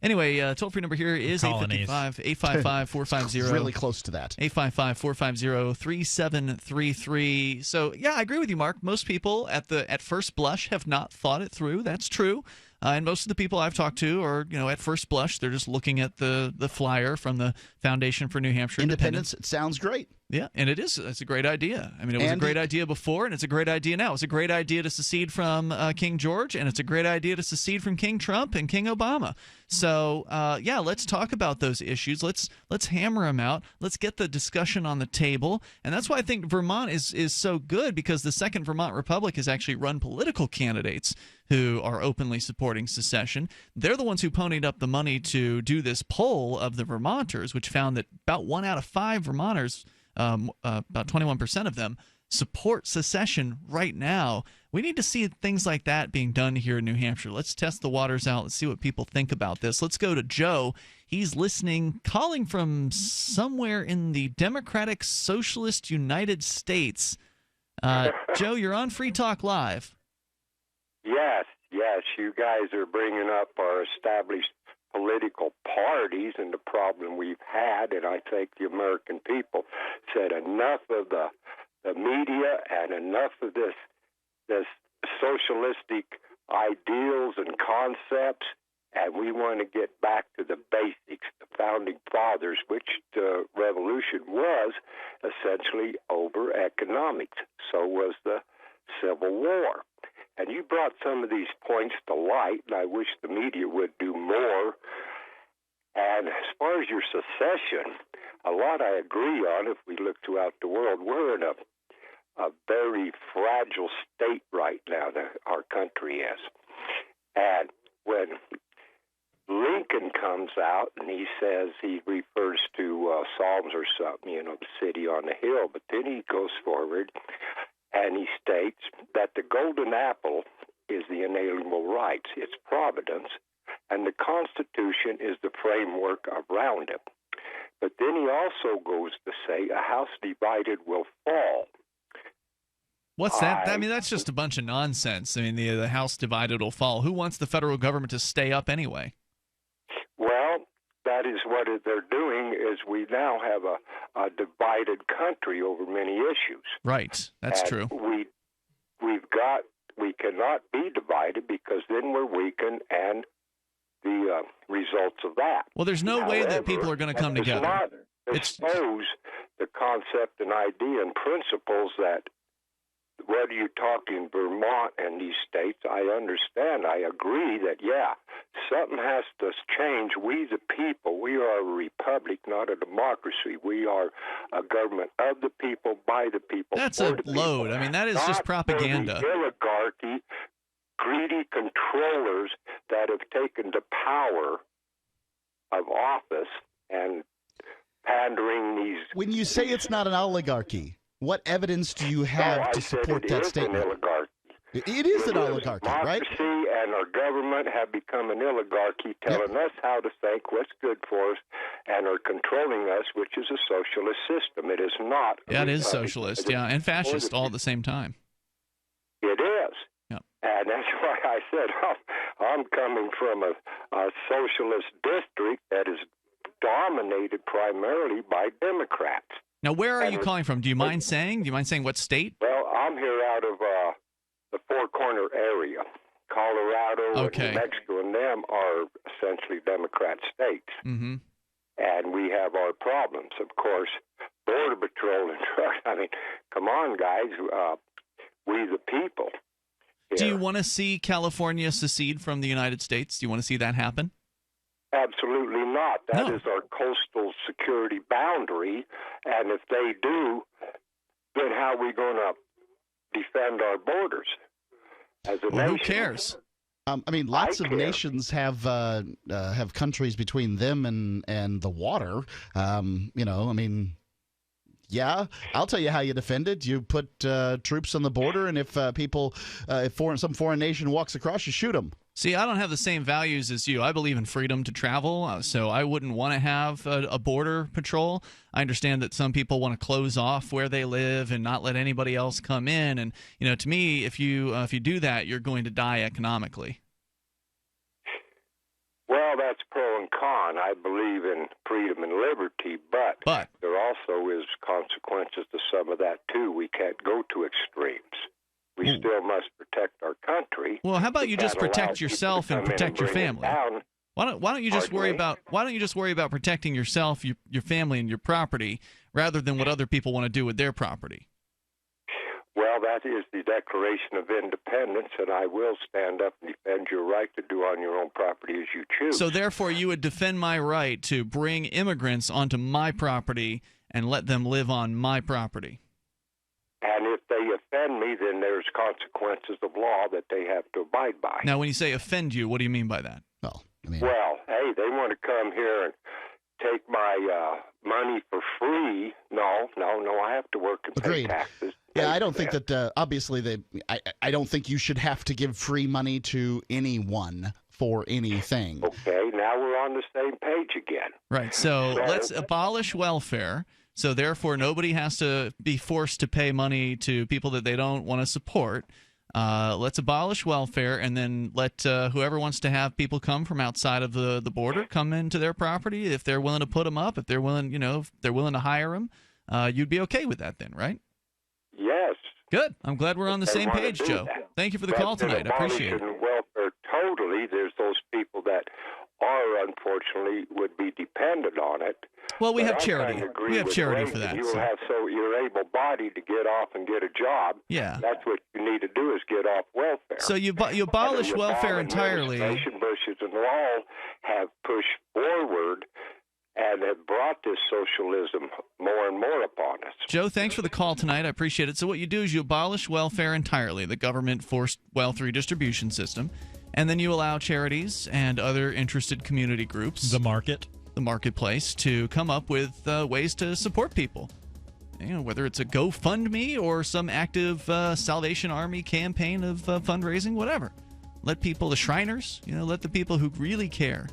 S4: Anyway, toll-free number here is 855-450.
S7: Really close to that.
S4: 855-450-3733. So, yeah, I agree with you, Mark. Most people at first blush have not thought it through. That's true. And most of the people I've talked to are, at first blush, they're just looking at the flyer from the Foundation for New Hampshire Independence.
S7: It sounds great.
S4: Yeah, and it is. It's a great idea. I mean, it was a great idea before, and it's a great idea now. It's a great idea to secede from King George, and it's a great idea to secede from King Trump and King Obama. So, yeah, let's talk about those issues. Let's hammer them out. Let's get the discussion on the table. And that's why I think Vermont is so good, because the Second Vermont Republic has actually run political candidates who are openly supporting secession. They're the ones who ponied up the money to do this poll of the Vermonters, which found that about 1 out of 5 Vermonters, about 21% of them, support secession right now. We need to see things like that being done here in New Hampshire. Let's test the waters out. Let's see what people think about this. Let's go to Joe. He's listening, calling from somewhere in the Democratic Socialist United States. Joe, you're on Free Talk Live.
S1: Yes, you guys are bringing up our established political parties and the problem we've had, and I think the American people said enough of the media and enough of this socialistic ideals and concepts, and we want to get back to the basics, the founding fathers, which the revolution was essentially over economics. So was the Civil War. And you brought some of these points to light, and I wish the media would do more. And as far as your secession, a lot I agree on. If we look throughout the world, we're in a very fragile state right now, our country is. And when Lincoln comes out and he says, he refers to Psalms or something, the city on the hill, but then he goes forward and he states that the golden apple is the inalienable rights, it's providence, and the Constitution is the framework around it. But then he also goes to say a house divided will fall.
S4: What's that? I mean, that's just a bunch of nonsense. I mean, the house divided will fall. Who wants the federal government to stay up anyway?
S1: Well, that is what they're doing, is we now have a divided country over many issues.
S4: Right. That's true.
S1: We cannot be divided, because then we're weakened, and the results of that.
S4: Well, there's no way that people are going to come together.
S1: Expose the concept and idea and principles that, whether you're talking Vermont and these states, I understand, I agree that, yeah, something has to change. We the people, we are a republic, not a democracy. We are a government of the people, by the people.
S4: That's a load. I mean, that is just propaganda.
S1: The oligarchy, greedy controllers that have taken the power of office and pandering these...
S7: When you say it's not an oligarchy, what evidence do you have to support that statement? It is an oligarchy, right?
S1: Democracy and our government have become an oligarchy, telling us how to think, what's good for us, and are controlling us, which is a socialist system. It is not.
S4: Yeah, it is socialist, and fascist all at the same time.
S1: It is.
S4: Yep.
S1: And that's why I said I'm coming from a socialist district that is dominated primarily by Democrats.
S4: Now, where are you calling from? Do you mind saying? What state?
S1: Well, I'm here out of the Four Corner area. Colorado and New Mexico and them are essentially Democrat states.
S4: Mm-hmm.
S1: And we have our problems. Of course, Border Patrol and drugs. I mean, come on, guys. We the people.
S4: Do you want to see California secede from the United States? Do you want to see that happen?
S1: Absolutely not. That is our coastal security boundary. And if they do, then how are we going to defend our borders? as a
S3: Well,
S1: nation.
S3: who cares?
S7: I mean, lots of nations have countries between them and the water. You know, I mean, yeah, I'll tell you how you defend it. You put troops on the border, and if some foreign nation walks across, you shoot them.
S3: See, I don't have the same values as you. I believe in freedom to travel, so I wouldn't want to have a border patrol. I understand that some people want to close off where they live and not let anybody else come in. And to me, if you do that, you're going to die economically.
S1: Well, that's pro and con. I believe in freedom and liberty, but there also is consequences to some of that too. We can't go to extremes. We still must protect our country.
S3: Well, how about you just protect yourself and protect your family? Why don't you just worry about protecting yourself, your family, and your property, rather than what other people want to do with their property?
S1: Well, that is the Declaration of Independence, and I will stand up and defend your right to do on your own property as you choose.
S3: So therefore, you would defend my right to bring immigrants onto my property and let them live on my property.
S1: And if they offend me, then there's consequences of law that they have to abide by.
S3: Now, when you say offend you, what do you mean by that?
S7: Well,
S1: hey, they want to come here and take my money for free. No, I have to work and pay taxes.
S7: Yeah, I don't think that, obviously, I don't think you should have to give free money to anyone for anything.
S1: Okay, now we're on the same page again.
S3: Right, so let's abolish welfare. So therefore, nobody has to be forced to pay money to people that they don't want to support. Let's abolish welfare, and then let whoever wants to have people come from outside of the border come into their property if they're willing to put them up. If they're willing, if they're willing to hire them, you'd be okay with that then, right?
S1: Yes.
S3: Good. I'm glad we're on the same page, Joe. Thank you for the call tonight. I appreciate it.
S1: Welfare totally. There's those people that are, unfortunately, would be dependent on it.
S3: Well, we have charity. We have charity for that.
S1: You're able-bodied to get off and get a job.
S3: Yeah.
S1: That's what you need to do is get off welfare.
S3: So you abolish welfare entirely.
S1: Bushes and all have pushed forward and have brought this socialism more and more upon us.
S3: Joe, thanks for the call tonight. I appreciate it. So what you do is you abolish welfare entirely, the government-forced wealth redistribution system, and then you allow charities and other interested community groups,
S8: the marketplace, to come up with ways to support people. Whether it's a GoFundMe or some active Salvation Army campaign of fundraising, whatever. Let people, the Shriners, let the people who really care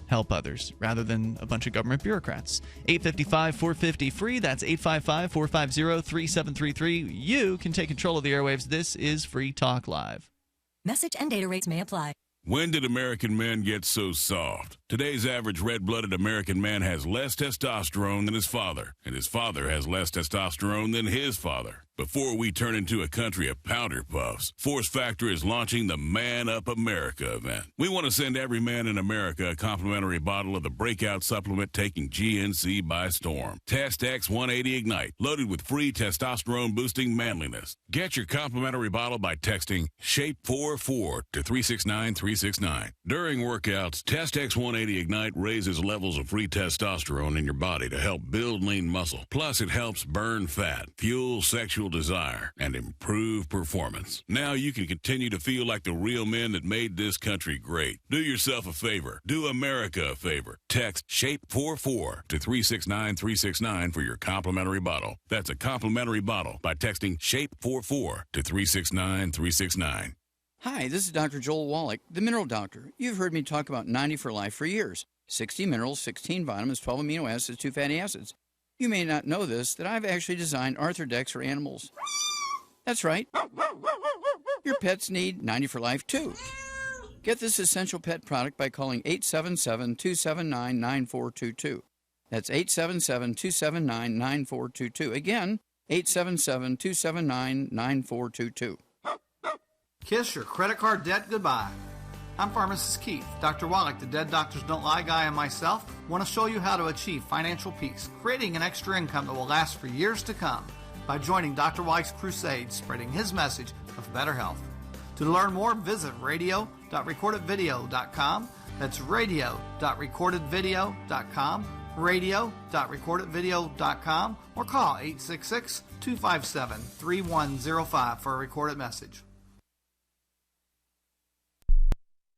S8: help others rather than a bunch of government bureaucrats. 855-450-FREE. That's 855-450-3733. You can take control of the airwaves. This is Free Talk Live.
S9: Message and data rates may apply.
S10: When did American men get so soft? Today's average red-blooded American man has less testosterone than his father, and his father has less testosterone than his father. Before we turn into a country of powder puffs, Force Factor is launching the Man Up America event. We want to send every man in America a complimentary bottle of the breakout supplement taking GNC by storm. Test X180 Ignite, loaded with free testosterone-boosting manliness. Get your complimentary bottle by texting SHAPE44 to 369369. During workouts, Test X180 Ignite raises levels of free testosterone in your body to help build lean muscle. Plus, it helps burn fat, fuel sexual desire, and improve performance. Now you can continue to feel like the real men that made this country great. Do yourself a favor. Do America a favor. Text SHAPE44 to 369369 for your complimentary bottle. That's a complimentary bottle by texting SHAPE44 to 369369.
S15: Hi, this is Dr. Joel Wallach, the Mineral Doctor. You've heard me talk about 90 for life for years. 60 minerals, 16 vitamins, 12 amino acids, 2 fatty acids. You may not know this, that I've actually designed Arthrodex for animals. That's right. Your pets need 90 for life, too. Get this essential pet product by calling 877-279-9422. That's 877-279-9422. Again, 877-279-9422.
S16: Kiss your credit card debt goodbye. I'm Pharmacist Keith. Dr. Wallach, the Dead Doctors Don't Lie guy, and myself want to show you how to achieve financial peace, creating an extra income that will last for years to come by joining Dr. Wallach's crusade, spreading his message of better health. To learn more, visit radio.recordedvideo.com. That's radio.recordedvideo.com, radio.recordedvideo.com, or call 866-257-3105 for a recorded message.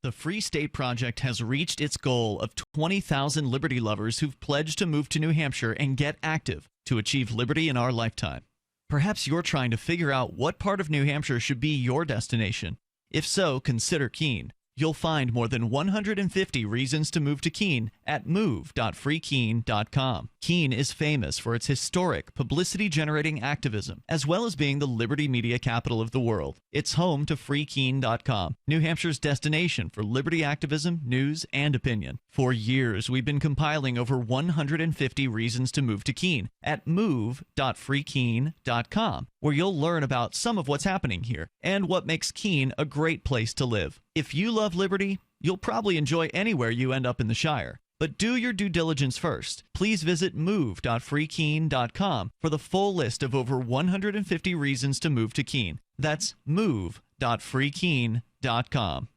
S4: The Free State Project has reached its goal of 20,000 liberty lovers who've pledged to move to New Hampshire and get active to achieve liberty in our lifetime. Perhaps you're trying to figure out what part of New Hampshire should be your destination. If so, consider Keene. You'll find more than 150 reasons to move to Keene at move.freekeene.com. Keene is famous for its historic, publicity-generating activism, as well as being the liberty media capital of the world. It's home to freekeene.com, New Hampshire's destination for liberty activism, news, and opinion. For years, we've been compiling over 150 reasons to move to Keene at move.freekeene.com, where you'll learn about some of what's happening here and what makes Keene a great place to live. If you love liberty, you'll probably enjoy anywhere you end up in the Shire. But do your due diligence first. Please visit move.freekeene.com for the full list of over 150 reasons to move to Keene. That's move.freekeene.com.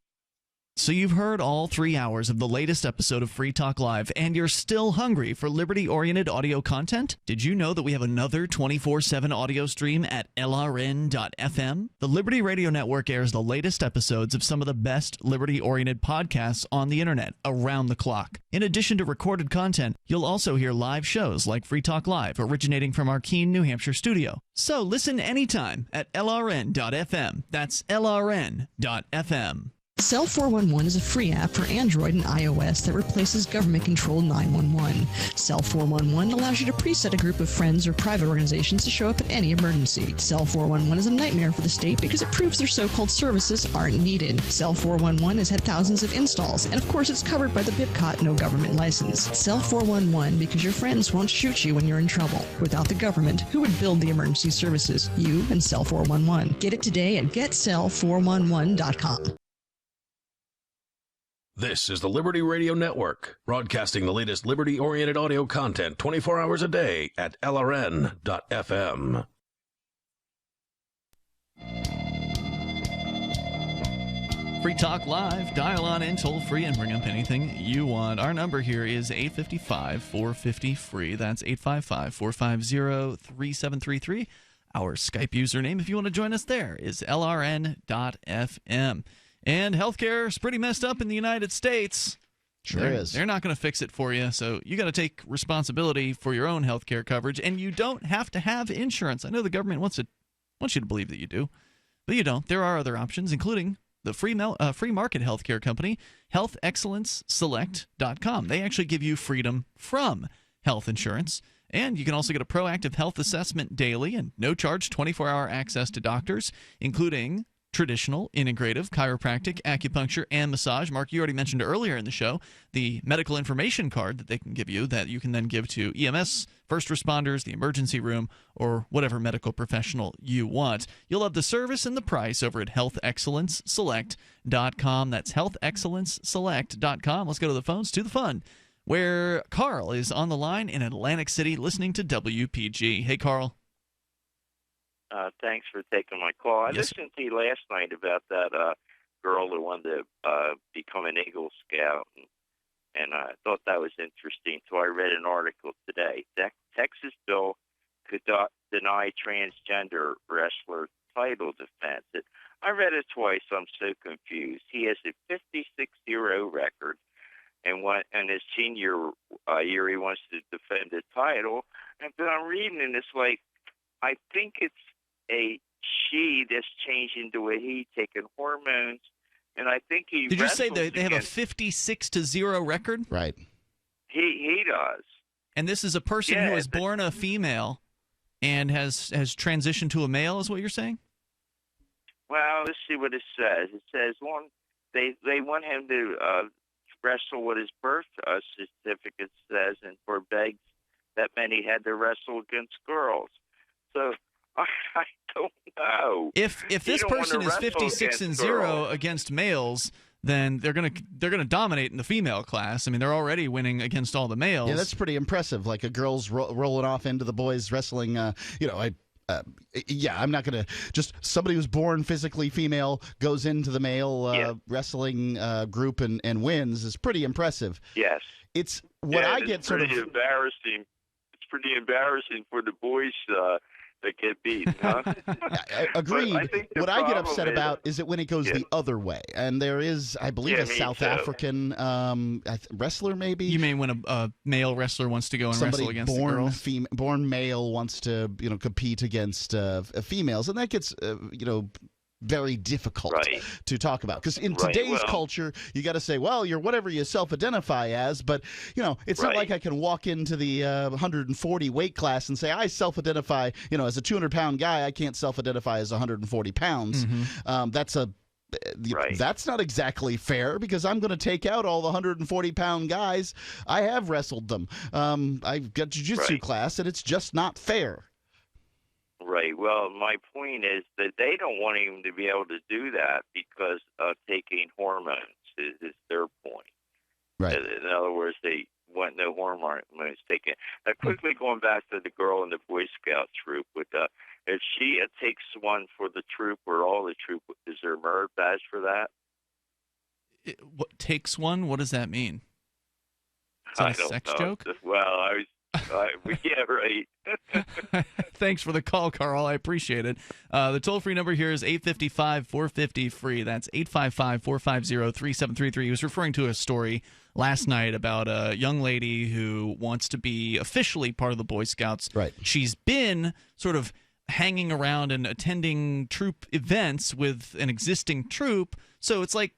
S4: So you've heard all 3 hours of the latest episode of Free Talk Live, and you're still hungry for liberty-oriented audio content? Did you know that we have another 24/7 audio stream at LRN.FM? The Liberty Radio Network airs the latest episodes of some of the best liberty-oriented podcasts on the internet around the clock. In addition to recorded content, you'll also hear live shows like Free Talk Live, originating from our Keene, New Hampshire studio. So listen anytime at LRN.FM. That's LRN.FM.
S11: Cell 411 is a free app for Android and iOS that replaces government-controlled 911. Cell 411 allows you to preset a group of friends or private organizations to show up at any emergency. Cell 411 is a nightmare for the state because it proves their so-called services aren't needed. Cell 411 has had thousands of installs, and of course it's covered by the BIPCOT no government license. Cell 411 because your friends won't shoot you when you're in trouble. Without the government, who would build the emergency services? You and Cell 411. Get it today at getcell411.com.
S5: This is the Liberty Radio Network, broadcasting the latest liberty-oriented audio content 24 hours a day at LRN.FM.
S4: Free Talk Live. Dial on in toll free and bring up anything you want. Our number here is 855-450-FREE. That's 855-450-3733. Our Skype username, if you want to join us there, is LRN.FM. And healthcare is pretty messed up in the United States.
S7: Sure is.
S4: They're not going to fix it for you, so you got to take responsibility for your own healthcare coverage, and you don't have to have insurance. I know the government wants you to believe that you do, but you don't. There are other options, including the free market healthcare company, healthexcellenceselect.com. They actually give you freedom from health insurance, and you can also get a proactive health assessment daily and no-charge 24-hour access to doctors, including traditional, integrative, chiropractic, acupuncture, and massage. Mark, you already mentioned earlier in the show the medical information card that they can give you that you can then give to EMS, first responders, the emergency room, or whatever medical professional you want. You'll have the service and the price over at healthexcellenceselect.com. That's healthexcellenceselect.com. Let's go to the phones, to the fun, where Carl is on the line in Atlantic City listening to WPG. Hey, Carl.
S12: Thanks for taking my call. I
S4: Yes.
S12: listened to you last night about that girl who wanted to become an Eagle Scout, and I thought that was interesting. So I read an article today. Texas bill could deny transgender wrestler title defense. I read it twice. I'm so confused. He has a 56-0 record, and his senior year he wants to defend the title. And then I'm reading, and it's like, I think it's a she that's changing to a he, taking hormones, and I think he.
S4: Did you say
S12: wrestles
S4: they have a
S12: against-
S4: 56-0 record?
S7: Right.
S12: He does.
S4: And this is a person who was born a female and has transitioned to a male, is what you're saying?
S12: Well, let's see what it says. It says they want him to wrestle what his birth certificate says, and forbids that many had to wrestle against girls. So I don't know.
S4: If this person is 56-0 against males, then they're gonna dominate in the female class. I mean, they're already winning against all the males.
S7: Yeah, that's pretty impressive. Like a girl's rolling off into the boys wrestling. I'm not going to just somebody who's born physically female goes into the male wrestling group and wins is pretty impressive.
S12: Yes.
S7: It's what I get sort of
S12: embarrassing. It's pretty embarrassing for the boys that get beaten, huh?
S7: Agreed.
S12: I think the
S7: What I get
S12: problem
S7: upset
S12: is-
S7: about is it when it goes the other way. And there is, I believe,
S12: Yeah,
S7: a
S12: me
S7: South
S12: too.
S7: African wrestler, maybe.
S4: You mean when a male wrestler wants to go and
S7: Somebody
S4: wrestle against the girls?
S7: born male wants to, compete against females, and that gets, very difficult to talk about, because in today's culture you got to say, well, you're whatever you self-identify as, but it's not like I can walk into the 140 weight class and say I self-identify as a 200-pound guy. I can't self-identify as 140 pounds. That's not exactly fair, because I'm going to take out all the 140-pound guys. I have wrestled them. I've got jiu-jitsu class, and it's just not fair.
S12: Right. Well, my point is that they don't want him to be able to do that because of taking hormones is their point.
S7: Right.
S12: In other words, they want no hormones taken. Now, quickly going back to the girl in the Boy Scout troop, if she takes one for the troop or all the troop, is there a merit badge for that?
S4: What takes one? What does that mean? Is that a sex joke?
S12: Well, yeah, right.
S4: Thanks for the call, Carl. I appreciate it. The toll-free number here is 855-450-FREE. That's 855-450-3733. He was referring to a story last night about a young lady who wants to be officially part of the Boy Scouts.
S7: Right.
S4: She's been sort of hanging around and attending troop events with an existing troop, so it's like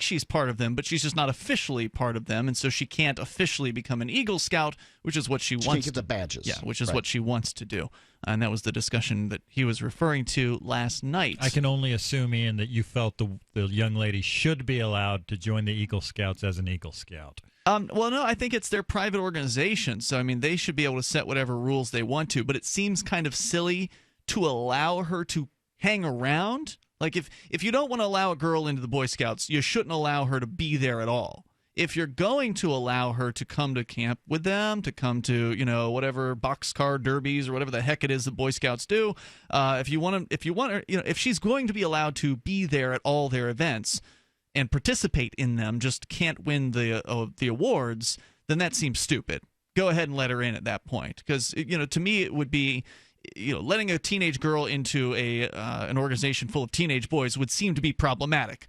S4: she's part of them, but she's just not officially part of them, and so she can't officially become an Eagle Scout, which is what she wants.
S7: She can't get the badges.
S4: Yeah, which is what she wants to do. And that was the discussion that he was referring to last night.
S8: I can only assume, Ian, that you felt the young lady should be allowed to join the Eagle Scouts as an Eagle Scout.
S4: Well, no, I think it's their private organization, so I mean they should be able to set whatever rules they want to, but it seems kind of silly to allow her to hang around. Like, if you don't want to allow a girl into the Boy Scouts, you shouldn't allow her to be there at all. If you're going to allow her to come to camp with them, to come to, whatever boxcar derbies or whatever the heck it is the Boy Scouts do, if she's going to be allowed to be there at all their events and participate in them, just can't win the awards, then that seems stupid. Go ahead and let her in at that point, because to me it would be. Letting a teenage girl into an organization full of teenage boys would seem to be problematic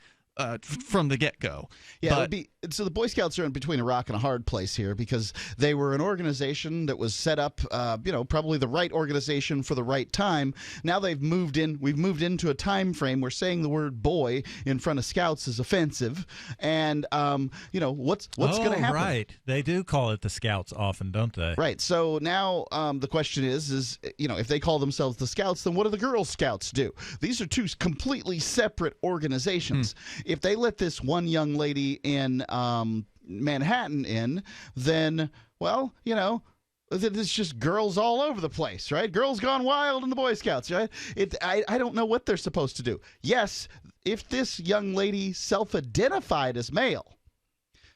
S4: from the get-go.
S7: Yeah, it would be. So the Boy Scouts are in between a rock and a hard place here, because they were an organization that was set up, probably the right organization for the right time. Now we've moved into a time frame where saying the word boy in front of Scouts is offensive, and what's going to happen?
S8: Right, they do call it the Scouts often, don't they?
S7: Right. So now the question is if they call themselves the Scouts, then what do the Girl Scouts do? These are two completely separate organizations. If they let this one young lady in Manhattan in, then, well, it's just girls all over the place, right? Girls gone wild in the Boy Scouts, right? I don't know what they're supposed to do. Yes, if this young lady self-identified as male,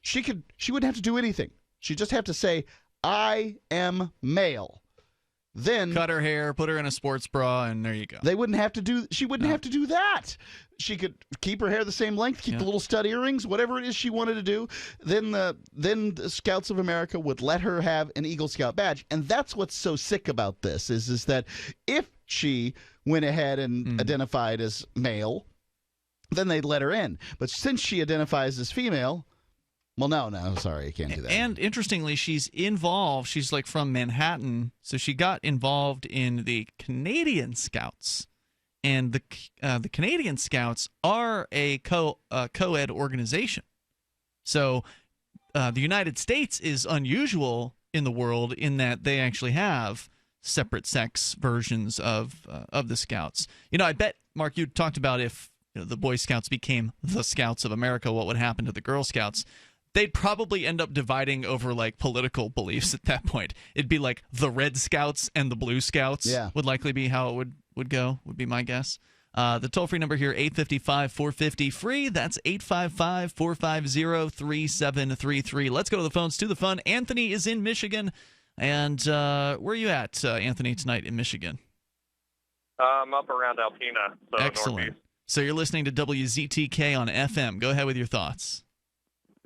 S7: she wouldn't have to do anything. She'd just have to say, I am male. Then
S4: cut her hair, put her in a sports bra, and there you go.
S7: She wouldn't have to do that. She could keep her hair the same length, keep the little stud earrings, whatever it is she wanted to do. Then the Scouts of America would let her have an Eagle Scout badge. And that's what's so sick about this is that if she went ahead and identified as male, then they'd let her in. But since she identifies as female, well, no, sorry, you can't do that.
S4: And interestingly, she's involved. She's like from Manhattan, so she got involved in the Canadian Scouts, and the Canadian Scouts are a co-ed organization. So the United States is unusual in the world in that they actually have separate sex versions of the Scouts. I bet, Mark, you talked about if the Boy Scouts became the Scouts of America, what would happen to the Girl Scouts. They'd probably end up dividing over like political beliefs at that point. It'd be like the Red Scouts and the Blue Scouts would likely be how it would go, would be my guess. The toll-free number here, 855-450-FREE. That's 855-450-3733. Let's go to the phones to the fun. Anthony is in Michigan. And where are you at, Anthony, tonight in Michigan?
S13: I'm up around Alpena, so
S4: Excellent.
S13: Northeast.
S4: So you're listening to WZTK on FM. Go ahead with your thoughts.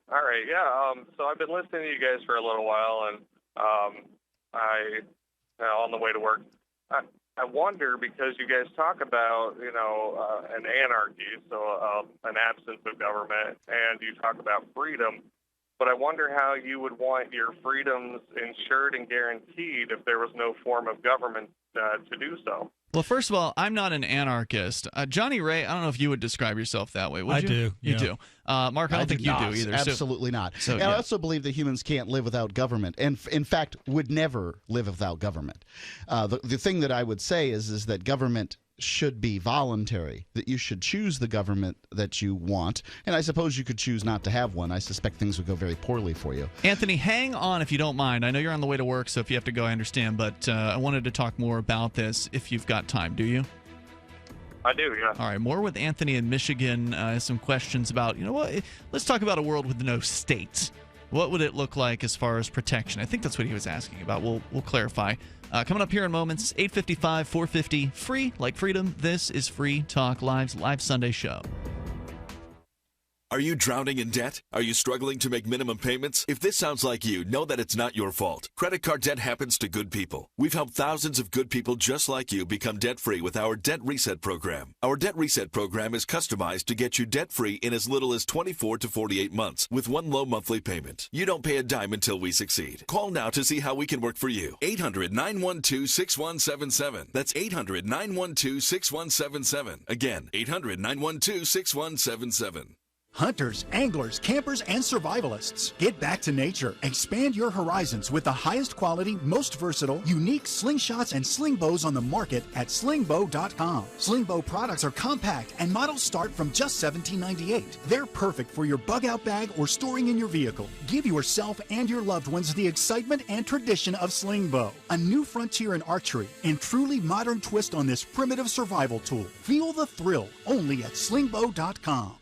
S13: All right, yeah. So I've been listening to you guys for a little while, and on the way to work, I wonder, because you guys talk about, an anarchy, so an absence of government, and you talk about freedom, but I wonder how you would want your freedoms ensured and guaranteed if there was no form of government to do so.
S3: Well, first of all, I'm not an anarchist. Johnny Ray, I don't know if you would describe yourself that way. Would
S8: I
S3: you?
S8: do.
S3: You do. Mark, I don't think you do either.
S7: Absolutely not. And I also believe that humans can't live without government, and in fact would never live without government. The thing that I would say is that government should be voluntary, that you should choose the government that you want, and I suppose you could choose not to have one. I suspect things would go very poorly for you.
S3: Anthony, hang on if you don't mind. I know you're on the way to work, so if you have to go, I understand, but I wanted to talk more about this if you've got time. Do you?
S13: I do, yeah.
S3: All right, more with Anthony in Michigan. Some questions about, let's talk about a world with no states. What would it look like as far as protection? I think that's what he was asking about. We'll clarify. Coming up here in moments, 8:55, 450, free like freedom. This is Free Talk Live's live Sunday show.
S17: Are you drowning in debt? Are you struggling to make minimum payments? If this sounds like you, know that it's not your fault. Credit card debt happens to good people. We've helped thousands of good people just like you become debt-free with our Debt Reset program. Our Debt Reset program is customized to get you debt-free in as little as 24 to 48 months with one low monthly payment. You don't pay a dime until we succeed. Call now to see how we can work for you. 800-912-6177. That's 800-912-6177. Again, 800-912-6177.
S18: Hunters, anglers, campers, and survivalists. Get back to nature. Expand your horizons with the highest quality, most versatile, unique slingshots and sling bows on the market at slingbow.com. Slingbow products are compact and models start from just $17.98. They're perfect for your bug-out bag or storing in your vehicle. Give yourself and your loved ones the excitement and tradition of Slingbow, a new frontier in archery and truly modern twist on this primitive survival tool. Feel the thrill only at slingbow.com.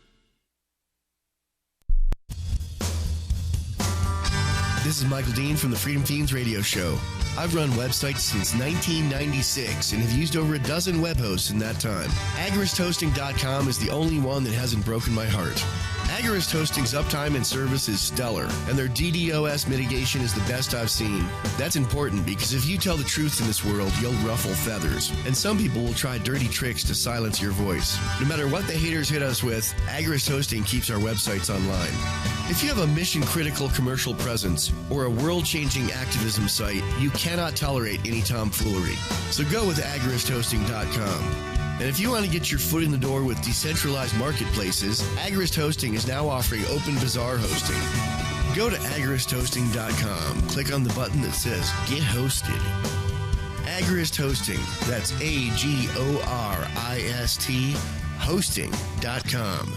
S19: This is Michael Dean from the Freedom Fiends radio show. I've run websites since 1996 and have used over a dozen web hosts in that time. AgoristHosting.com is the only one that hasn't broken my heart. Agorist Hosting's uptime and service is stellar, and their DDoS mitigation is the best I've seen. That's important because if you tell the truth in this world, you'll ruffle feathers, and some people will try dirty tricks to silence your voice. No matter what the haters hit us with, Agorist Hosting keeps our websites online. If you have a mission-critical commercial presence or a world-changing activism site, you cannot tolerate any tomfoolery. So go with AgoristHosting.com. And if you want to get your foot in the door with decentralized marketplaces, Agorist Hosting is now offering Open Bazaar hosting. Go to AgoristHosting.com, click on the button that says Get Hosted. Agorist Hosting, that's AGORIST, hosting.com.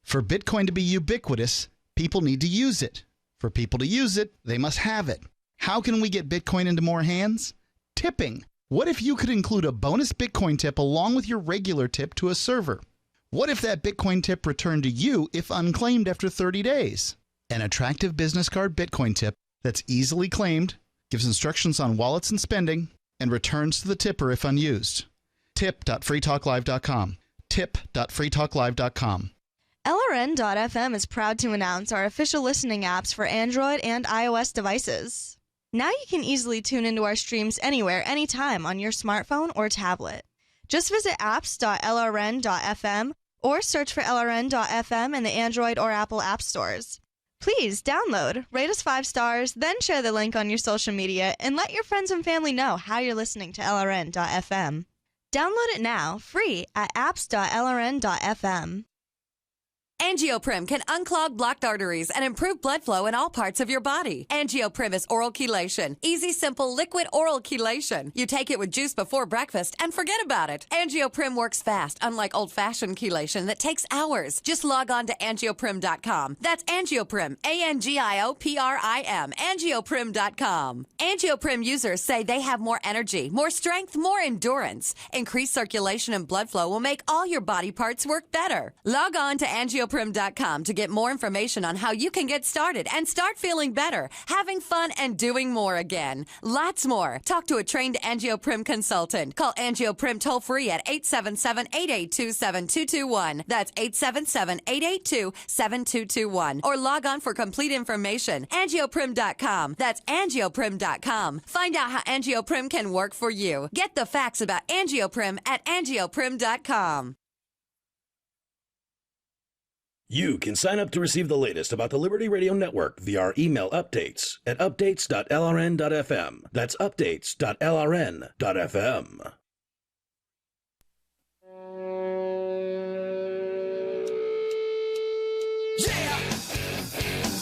S7: For Bitcoin to be ubiquitous, people need to use it. For people to use it, they must have it. How can we get Bitcoin into more hands? Tipping. What if you could include a bonus Bitcoin tip along with your regular tip to a server? What if that Bitcoin tip returned to you if unclaimed after 30 days? An attractive business card Bitcoin tip that's easily claimed, gives instructions on wallets and spending, and returns to the tipper if unused. Tip.freetalklive.com. Tip.freetalklive.com.
S24: LRN.FM is proud to announce our official listening apps for Android and iOS devices. Now you can easily tune into our streams anywhere, anytime on your smartphone or tablet. Just visit apps.lrn.fm or search for LRN.FM in the Android or Apple app stores. Please download, rate us 5 stars, then share the link on your social media, and let your friends and family know how you're listening to LRN.FM. Download it now, free at apps.lrn.fm.
S25: Angioprim can unclog blocked arteries and improve blood flow in all parts of your body. Angioprim is oral chelation. Easy, simple, liquid oral chelation. You take it with juice before breakfast and forget about it. Angioprim works fast, unlike old-fashioned chelation that takes hours. Just log on to angioprim.com. That's Angioprim, ANGIOPRIM, angioprim.com. Angioprim users say they have more energy, more strength, more endurance. Increased circulation and blood flow will make all your body parts work better. Log on to angioprim.com angioprim.com to get more information on how you can get started and start feeling better, having fun, and doing more again. Lots more. Talk to a trained AngioPrim consultant. Call AngioPrim toll-free at 877-882-7221. That's 877-882-7221. Or log on for complete information. Angioprim.com. That's angioprim.com. Find out how AngioPrim can work for you. Get the facts about AngioPrim at angioprim.com.
S5: You can sign up to receive the latest about the Liberty Radio Network via our email updates at updates.lrn.fm. That's updates.lrn.fm.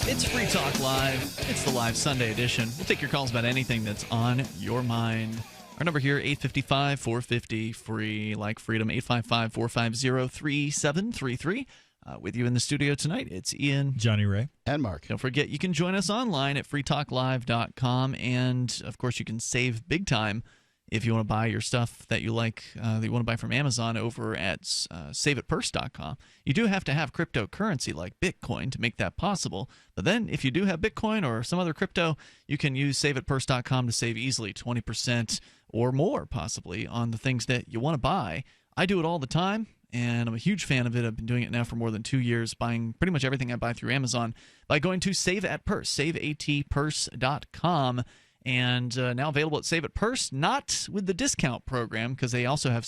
S3: It's Free Talk Live. It's the live Sunday edition. We'll take your calls about anything that's on your mind. Our number here, 855-450-FREE, like freedom, 855-450-3733. With you in the studio tonight, it's Ian,
S8: Jonny Ray,
S7: and Mark.
S3: Don't forget, you can join us online at freetalklive.com, and, of course, you can save big time if you want to buy your stuff that you like, that you want to buy from Amazon over at saveatpurse.com. You do have to have cryptocurrency like Bitcoin to make that possible, but then if you do have Bitcoin or some other crypto, you can use saveatpurse.com to save easily 20% or more, possibly, on the things that you want to buy. I do it all the time, and I'm a huge fan of it. I've been doing it now for more than 2 years, buying pretty much everything I buy through Amazon by going to Save at Purse, saveatpurse.com. And now available at Save at Purse, not with the discount program, because they also have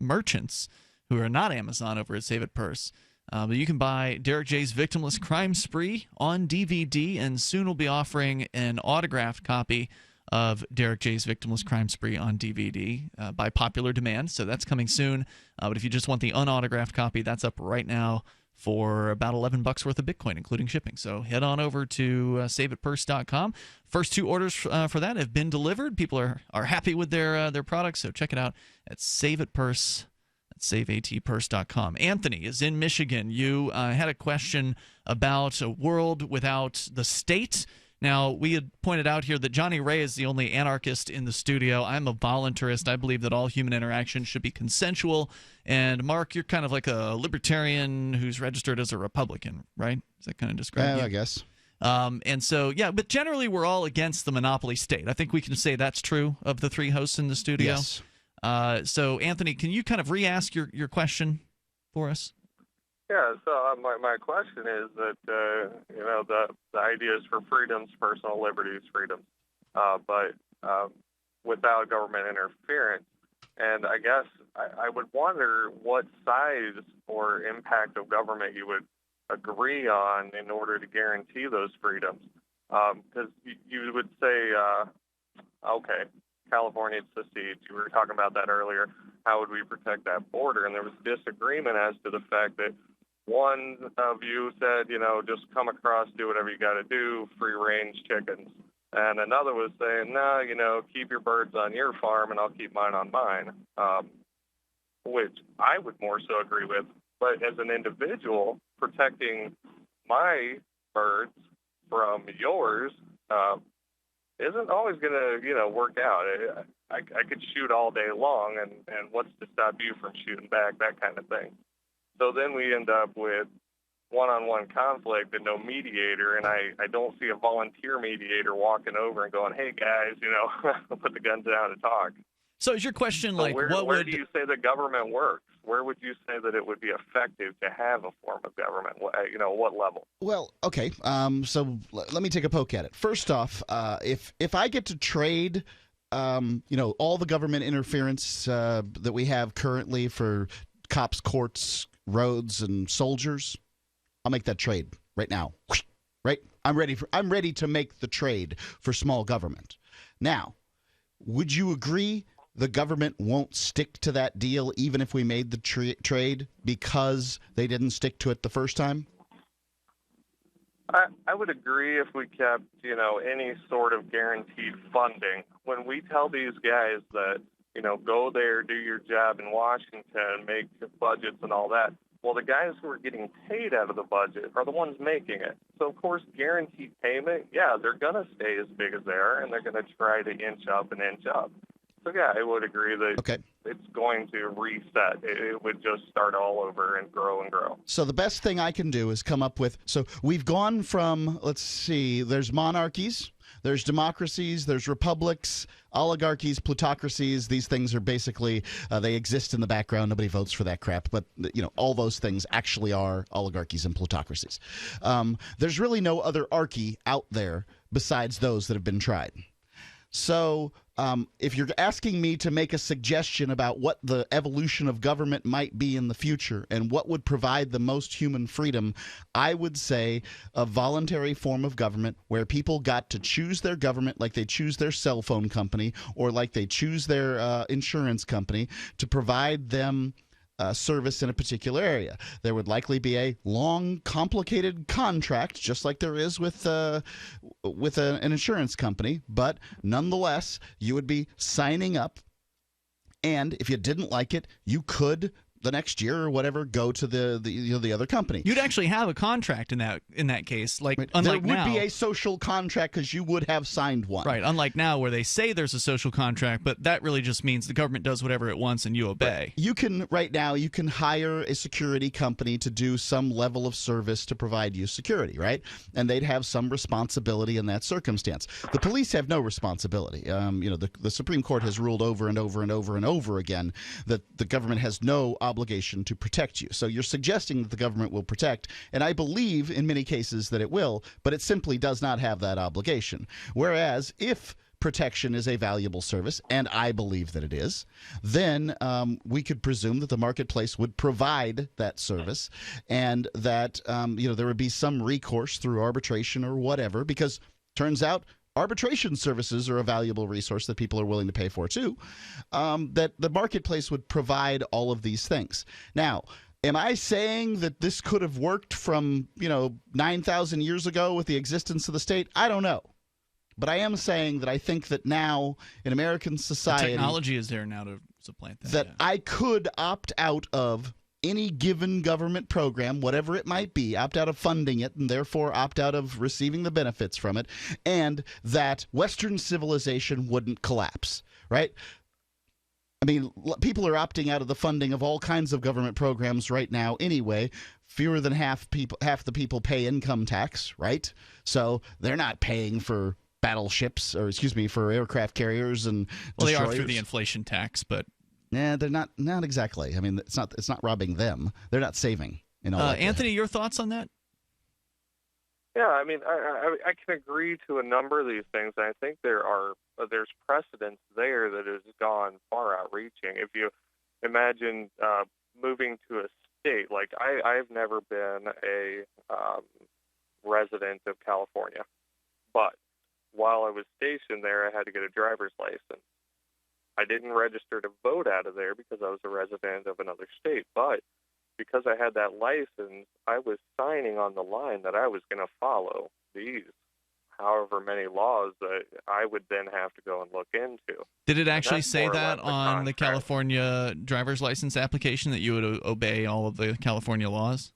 S3: merchants who are not Amazon over at Save at Purse. But you can buy Derek J's Victimless Crime Spree on DVD, and soon we'll be offering an autographed copy of Derek J's Victimless Crime Spree on DVD by popular demand. So that's coming soon. But if you just want the unautographed copy, that's up right now for about $11 worth of Bitcoin, including shipping. So head on over to saveatpurse.com. First two orders for that have been delivered. People are happy with their products, so check it out at saveatpurse. SaveATPurse.com. Anthony is in Michigan. You had a question about a world without the state. Now, we had pointed out here that Jonny Ray is the only anarchist in the studio. I'm a voluntarist. I believe that all human interaction should be consensual. And, Mark, you're kind of like a libertarian who's registered as a Republican, right? Does that kind of describe you?
S7: I guess.
S3: And so, yeah, but generally we're all against the monopoly state. I think we can say that's true of the three hosts in the studio.
S7: Yes.
S3: So, Anthony, can you kind of re-ask your question for us?
S13: Yeah, so my question is that, the idea is for freedoms, personal liberties, freedoms, but without government interference. And I guess I would wonder what size or impact of government you would agree on in order to guarantee those freedoms. Because you would say, okay, California secedes. You were talking about that earlier. How would we protect that border? And there was disagreement as to the fact that one of you said, just come across, do whatever you got to do, free-range chickens. And another was saying, no, keep your birds on your farm and I'll keep mine on mine, which I would more so agree with. But as an individual, protecting my birds from yours isn't always going to, work out. I could shoot all day long, and what's to stop you from shooting back, that kind of thing. So then we end up with one-on-one conflict and no mediator, and I don't see a volunteer mediator walking over and going, hey, guys, put the guns down and talk.
S3: So is your question like,
S13: where do you say the government works? Where would you say that it would be effective to have a form of government? What level?
S7: Well, okay. So let me take a poke at it. First off, if I get to trade, all the government interference that we have currently for cops, courts, roads, and soldiers, I'll make that trade right now. Right? I'm ready to make the trade for small government. Now, would you agree the government won't stick to that deal even if we made the trade because they didn't stick to it the first time?
S13: I would agree if we kept, any sort of guaranteed funding. When we tell these guys that, go there, do your job in Washington, make budgets and all that, well, the guys who are getting paid out of the budget are the ones making it. So, of course, guaranteed payment, yeah, they're going to stay as big as they are, and they're going to try to inch up and inch up. So, yeah, I would agree that it's going to reset. It would just start all over and grow and grow.
S7: So the best thing I can do is come up with, so we've gone from, let's see, there's monarchies, there's democracies, there's republics, oligarchies, plutocracies. These things are basically, they exist in the background. Nobody votes for that crap. But, all those things actually are oligarchies and plutocracies. There's really no other archy out there besides those that have been tried. So if you're asking me to make a suggestion about what the evolution of government might be in the future and what would provide the most human freedom, I would say a voluntary form of government where people got to choose their government like they choose their cell phone company or like they choose their insurance company to provide them service in a particular area. There would likely be a long, complicated contract, just like there is with an insurance company, but nonetheless, you would be signing up, and if you didn't like it, you could the next year or whatever go to the other company.
S4: You'd actually have a contract in that case, like
S7: right.
S4: Unlike
S7: there would
S4: now,
S7: be a social contract because you would have signed one.
S4: Right, unlike now where they say there's a social contract, but that really just means the government does whatever it wants and you obey.
S7: Right now you can hire a security company to do some level of service to provide you security, right? And they'd have some responsibility in that circumstance. The police have no responsibility. The Supreme Court has ruled over and over and over and over again that the government has no obligation to protect you. So you're suggesting that the government will protect, and I believe in many cases that it will, but it simply does not have that obligation. Whereas if protection is a valuable service, and I believe that it is, then we could presume that the marketplace would provide that service, and that there would be some recourse through arbitration or whatever, because turns out arbitration services are a valuable resource that people are willing to pay for too, that the marketplace would provide all of these things. Now, am I saying that this could have worked from 9,000 years ago with the existence of the state? I don't know. But I am saying that I think that now in American society,
S4: the technology is there now to supplant that.
S7: That I could opt out of any given government program, whatever it might be, opt out of funding it, and therefore opt out of receiving the benefits from it, and that Western civilization wouldn't collapse, right? I mean, people are opting out of the funding of all kinds of government programs right now anyway. Fewer than half the people pay income tax, right? So they're not paying for battleships, or for aircraft carriers and
S4: well,
S7: destroyers.
S4: They are through the inflation tax, but
S7: yeah, they're not exactly. I mean, it's not robbing them. They're not saving.
S4: Anthony, your thoughts on that?
S13: Yeah, I mean, I can agree to a number of these things. I think there's precedence there that has gone far outreaching. If you imagine moving to a state, like I've never been a resident of California, but while I was stationed there, I had to get a driver's license. I didn't register to vote out of there because I was a resident of another state, but because I had that license, I was signing on the line that I was going to follow these however many laws that I would then have to go and look into.
S4: Did it actually say that on the California driver's license application, that you would obey all of the California laws?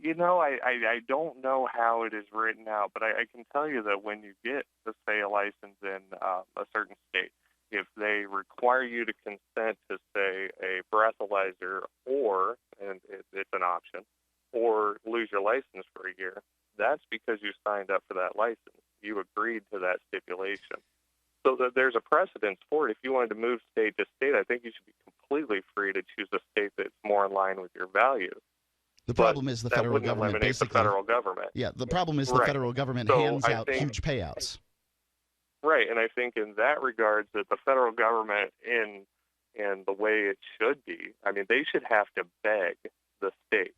S13: I don't know how it is written out, but I can tell you that when you get, say, a license in a certain state, if they require you to consent to, say, a breathalyzer, and it's an option, or lose your license for a year, that's because you signed up for that license. You agreed to that stipulation. So that there's a precedence for it. If you wanted to move state to state, I think you should be completely free to choose a state that's more in line with your values.
S7: The problem is the federal government basically.
S13: The federal government.
S7: Yeah, the problem is the federal government hands out huge payouts.
S13: Right, and I think in that regard that the federal government, in the way it should be, I mean, they should have to beg the state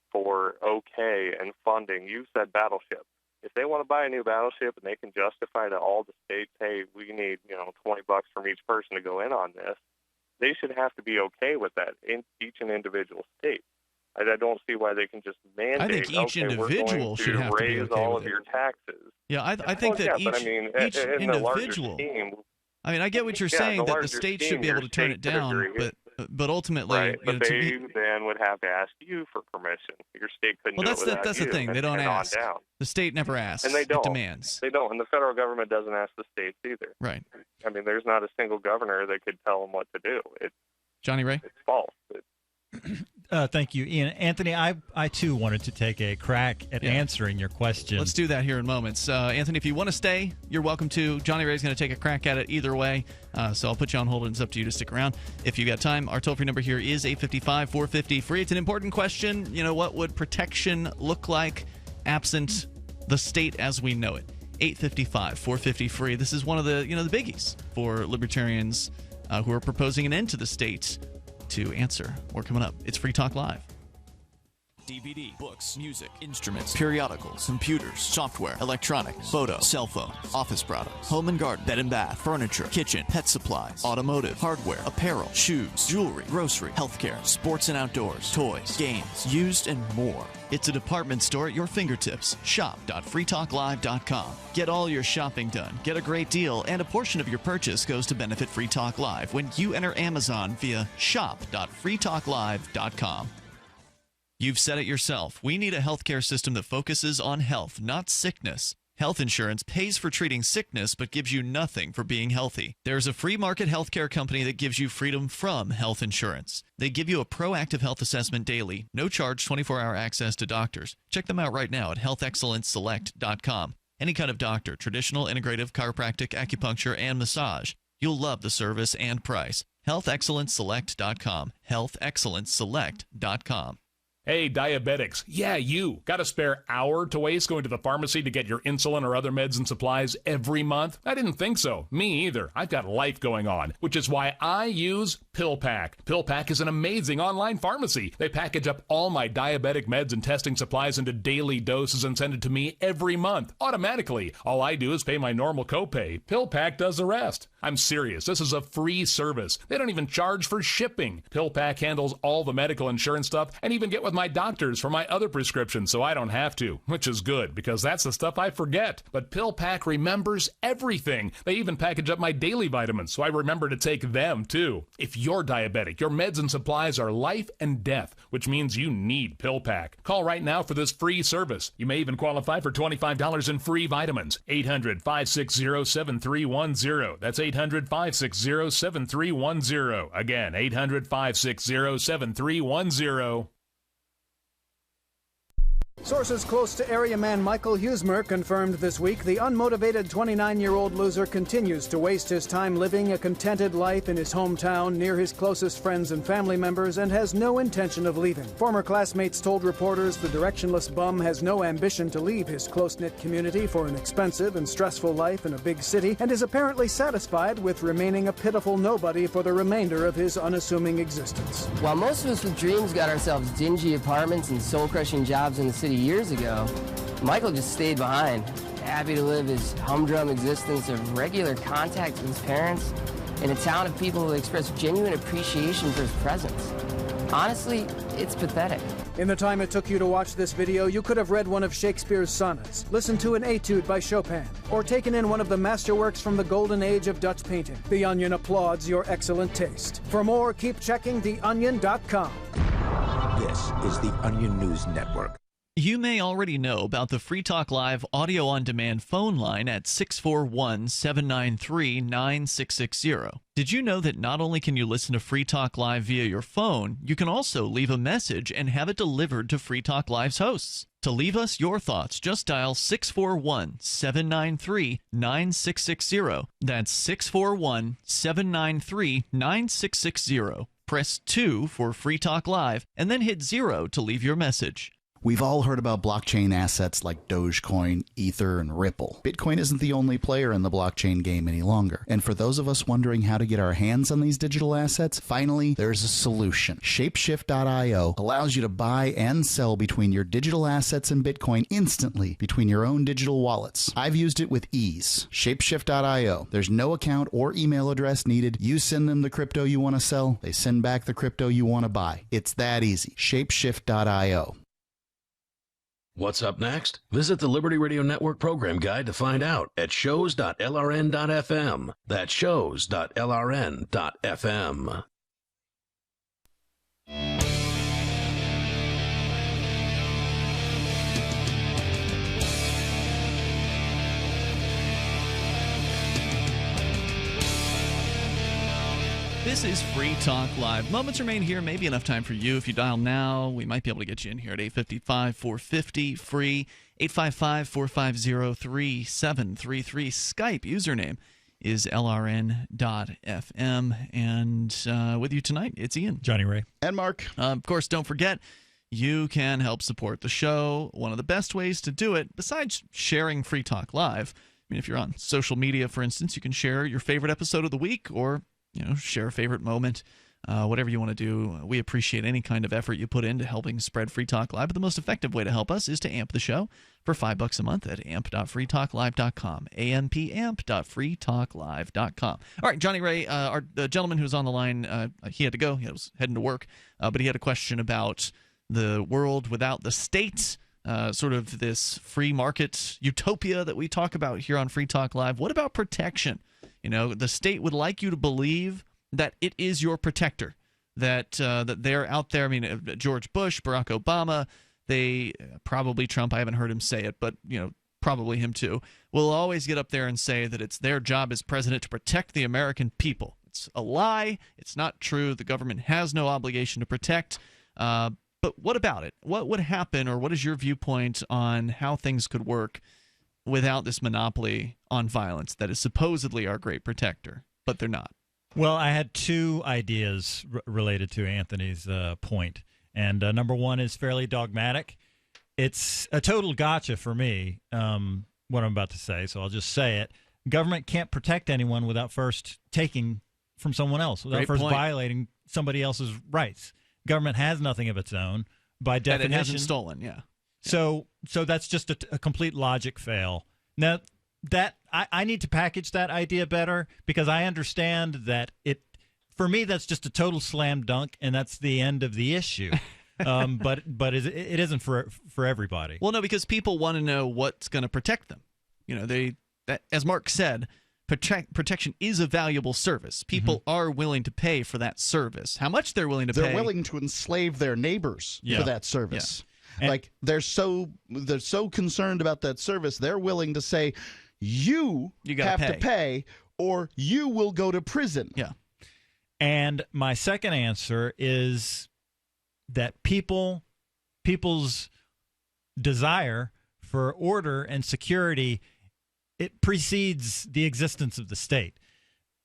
S13: for okay and funding. You said battleship. If they want to buy a new battleship and they can justify to all the states, hey, we need $20 from each person to go in on this, they should have to be okay with that in each and individual state. I don't see why they can just mandate.
S4: I think each individual should have to be okay
S13: all
S4: with
S13: of your taxes.
S4: Yeah, I think that each individual. I mean, I get what you're saying, that the state should be able to turn it down, but
S3: But ultimately,
S13: right?
S3: you know,
S13: But they then would have to ask you for permission. Your state couldn't
S3: well,
S13: do
S3: that's
S13: it without
S3: that's
S13: you.
S3: the thing. They don't
S13: and
S3: ask.
S13: On down.
S3: The state never asks.
S13: And they don't.
S3: It demands.
S13: They don't. And the federal government doesn't ask the states either.
S3: Right.
S13: I mean, there's not a single governor that could tell them what to do.
S3: Johnny Ray?
S13: It's false.
S8: Thank you, Ian. Anthony, I too wanted to take a crack at answering your question.
S3: Let's do that here in moments. Anthony, if you want to stay, you're welcome to. Johnny Ray's going to take a crack at it either way, so I'll put you on hold, and it's up to you to stick around. If you got time, our toll-free number here is 855-450-FREE. It's an important question. You know, what would protection look like absent the state as we know it? 855-450-FREE. This is one of the the biggies for libertarians who are proposing an end to the state to answer. More coming up. It's Free Talk Live.
S4: DVD, books, music, instruments, periodicals, computers, software, electronics, photo, cell phones, office products, home and garden, bed and bath, furniture, kitchen, pet supplies, automotive, hardware, apparel, shoes, jewelry, grocery, healthcare, sports and outdoors, toys, games, used, and more. It's a department store at your fingertips. Shop.freetalklive.com. Get all your shopping done, get a great deal, and a portion of your purchase goes to benefit Free Talk Live when you enter Amazon via shop.freetalklive.com. You've said it yourself. We need a healthcare system that focuses on health, not sickness. Health insurance pays for treating sickness but gives you nothing for being healthy. There's a free market healthcare company that gives you freedom from health insurance. They give you a proactive health assessment daily, no charge 24-hour access to doctors. Check them out right now at healthexcellenceselect.com. Any kind of doctor, traditional, integrative, chiropractic, acupuncture, and massage. You'll love the service and price. healthexcellenceselect.com. healthexcellenceselect.com.
S2: Hey, diabetics. Yeah, you. Got a spare hour to waste going to the pharmacy to get your insulin or other meds and supplies every month? I didn't think so. Me either. I've got life going on, which is why I use PillPack. PillPack is an amazing online pharmacy. They package up all my diabetic meds and testing supplies into daily doses and send it to me every month, automatically. All I do is pay my normal copay. PillPack does the rest. I'm serious. This is a free service. They don't even charge for shipping. PillPack handles all the medical insurance stuff and even get with my doctors for my other prescriptions so I don't have to, which is good because that's the stuff I forget. But PillPack remembers everything. They even package up my daily vitamins so I remember to take them too. If you're diabetic, your meds and supplies are life and death, which means you need PillPack. Call right now for this free service. You may even qualify for $25 in free vitamins. 800-560-7310. That's 800-560-7310. Again, 800-560-7310.
S14: Sources close to area man Michael Huesmer confirmed this week the unmotivated 29-year-old loser continues to waste his time living a contented life in his hometown near his closest friends and family members and has no intention of leaving. Former classmates told reporters the directionless bum has no ambition to leave his close-knit community for an expensive and stressful life in a big city and is apparently satisfied with remaining a pitiful nobody for the remainder of his unassuming existence.
S20: While most of us with dreams got ourselves dingy apartments and soul-crushing jobs in the city years ago, Michael just stayed behind, happy to live his humdrum existence of regular contact with his parents in a town of people who express genuine appreciation for his presence. Honestly, it's pathetic.
S14: In the time it took you to watch this video, you could have read one of Shakespeare's sonnets, listened to an etude by Chopin, or taken in one of the masterworks from the golden age of Dutch painting. The Onion applauds your excellent taste. For more, keep checking theonion.com.
S6: This is the Onion News Network.
S3: You may already know about the Free Talk Live audio-on-demand phone line at 641-793-9660. Did you know that not only can you listen to Free Talk Live via your phone, you can also leave a message and have it delivered to Free Talk Live's hosts? To leave us your thoughts, just dial 641-793-9660. That's 641-793-9660. Press 2 for Free Talk Live, and then hit 0 to leave your message.
S7: We've all heard about blockchain assets like Dogecoin, Ether, and Ripple. Bitcoin isn't the only player in the blockchain game any longer. And for those of us wondering how to get our hands on these digital assets, finally, there's a solution. Shapeshift.io allows you to buy and sell between your digital assets and Bitcoin instantly between your own digital wallets. I've used it with ease. Shapeshift.io. There's no account or email address needed. You send them the crypto you want to sell. They send back the crypto you want to buy. It's that easy. Shapeshift.io.
S5: What's up next? Visit the Liberty Radio Network program guide to find out at shows.lrn.fm. That's shows.lrn.fm.
S3: This is Free Talk Live. Moments remain here. Maybe enough time for you. If you dial now, we might be able to get you in here at 855-450-FREE, 855-450-3733. Skype username is lrn.fm. And with you tonight, it's Ian.
S8: Jonny Ray.
S7: And Mark.
S3: Of course, don't forget, you can help support the show. One of the best ways to do it, besides sharing Free Talk Live, I mean, if you're on social media, for instance, you can share your favorite episode of the week or share a favorite moment, whatever you want to do. We appreciate any kind of effort you put into helping spread Free Talk Live. But the most effective way to help us is to amp the show for $5 a month at amp.freetalklive.com, ampamp.freetalklive.com. All right, Jonny Ray, the gentleman who's on the line, he had to go. He was heading to work, but he had a question about the world without the state, sort of this free market utopia that we talk about here on Free Talk Live. What about protection? The state would like you to believe that it is your protector, that they're out there. I mean, George Bush, Barack Obama, they probably Trump. I haven't heard him say it, but probably him too. Will always get up there and say that it's their job as president to protect the American people. It's a lie. It's not true. The government has no obligation to protect. But what about it? What would happen, or what is your viewpoint on how things could work without this monopoly on violence that is supposedly our great protector, but they're not?
S8: Well, I had two ideas related to Anthony's point. And number one is fairly dogmatic. It's a total gotcha for me, what I'm about to say, so I'll just say it. Government can't protect anyone without first taking from someone else, without first violating somebody else's rights. Government has nothing of its own by definition.
S3: That it hasn't stolen, yeah.
S8: So that's just a complete logic fail. Now, that I need to package that idea better, because I understand that for me, that's just a total slam dunk, and that's the end of the issue. But it isn't for everybody.
S3: Well, no, because people want to know what's going to protect them. As Mark said, protection is a valuable service. People are willing to pay for that service. How much they're willing to pay?
S7: They're willing to enslave their neighbors for that service. Yeah. Like they're so concerned about that service, they're willing to say, you have to pay, or you will go to prison.
S3: Yeah.
S8: And my second answer is that people's desire for order and security, it precedes the existence of the state.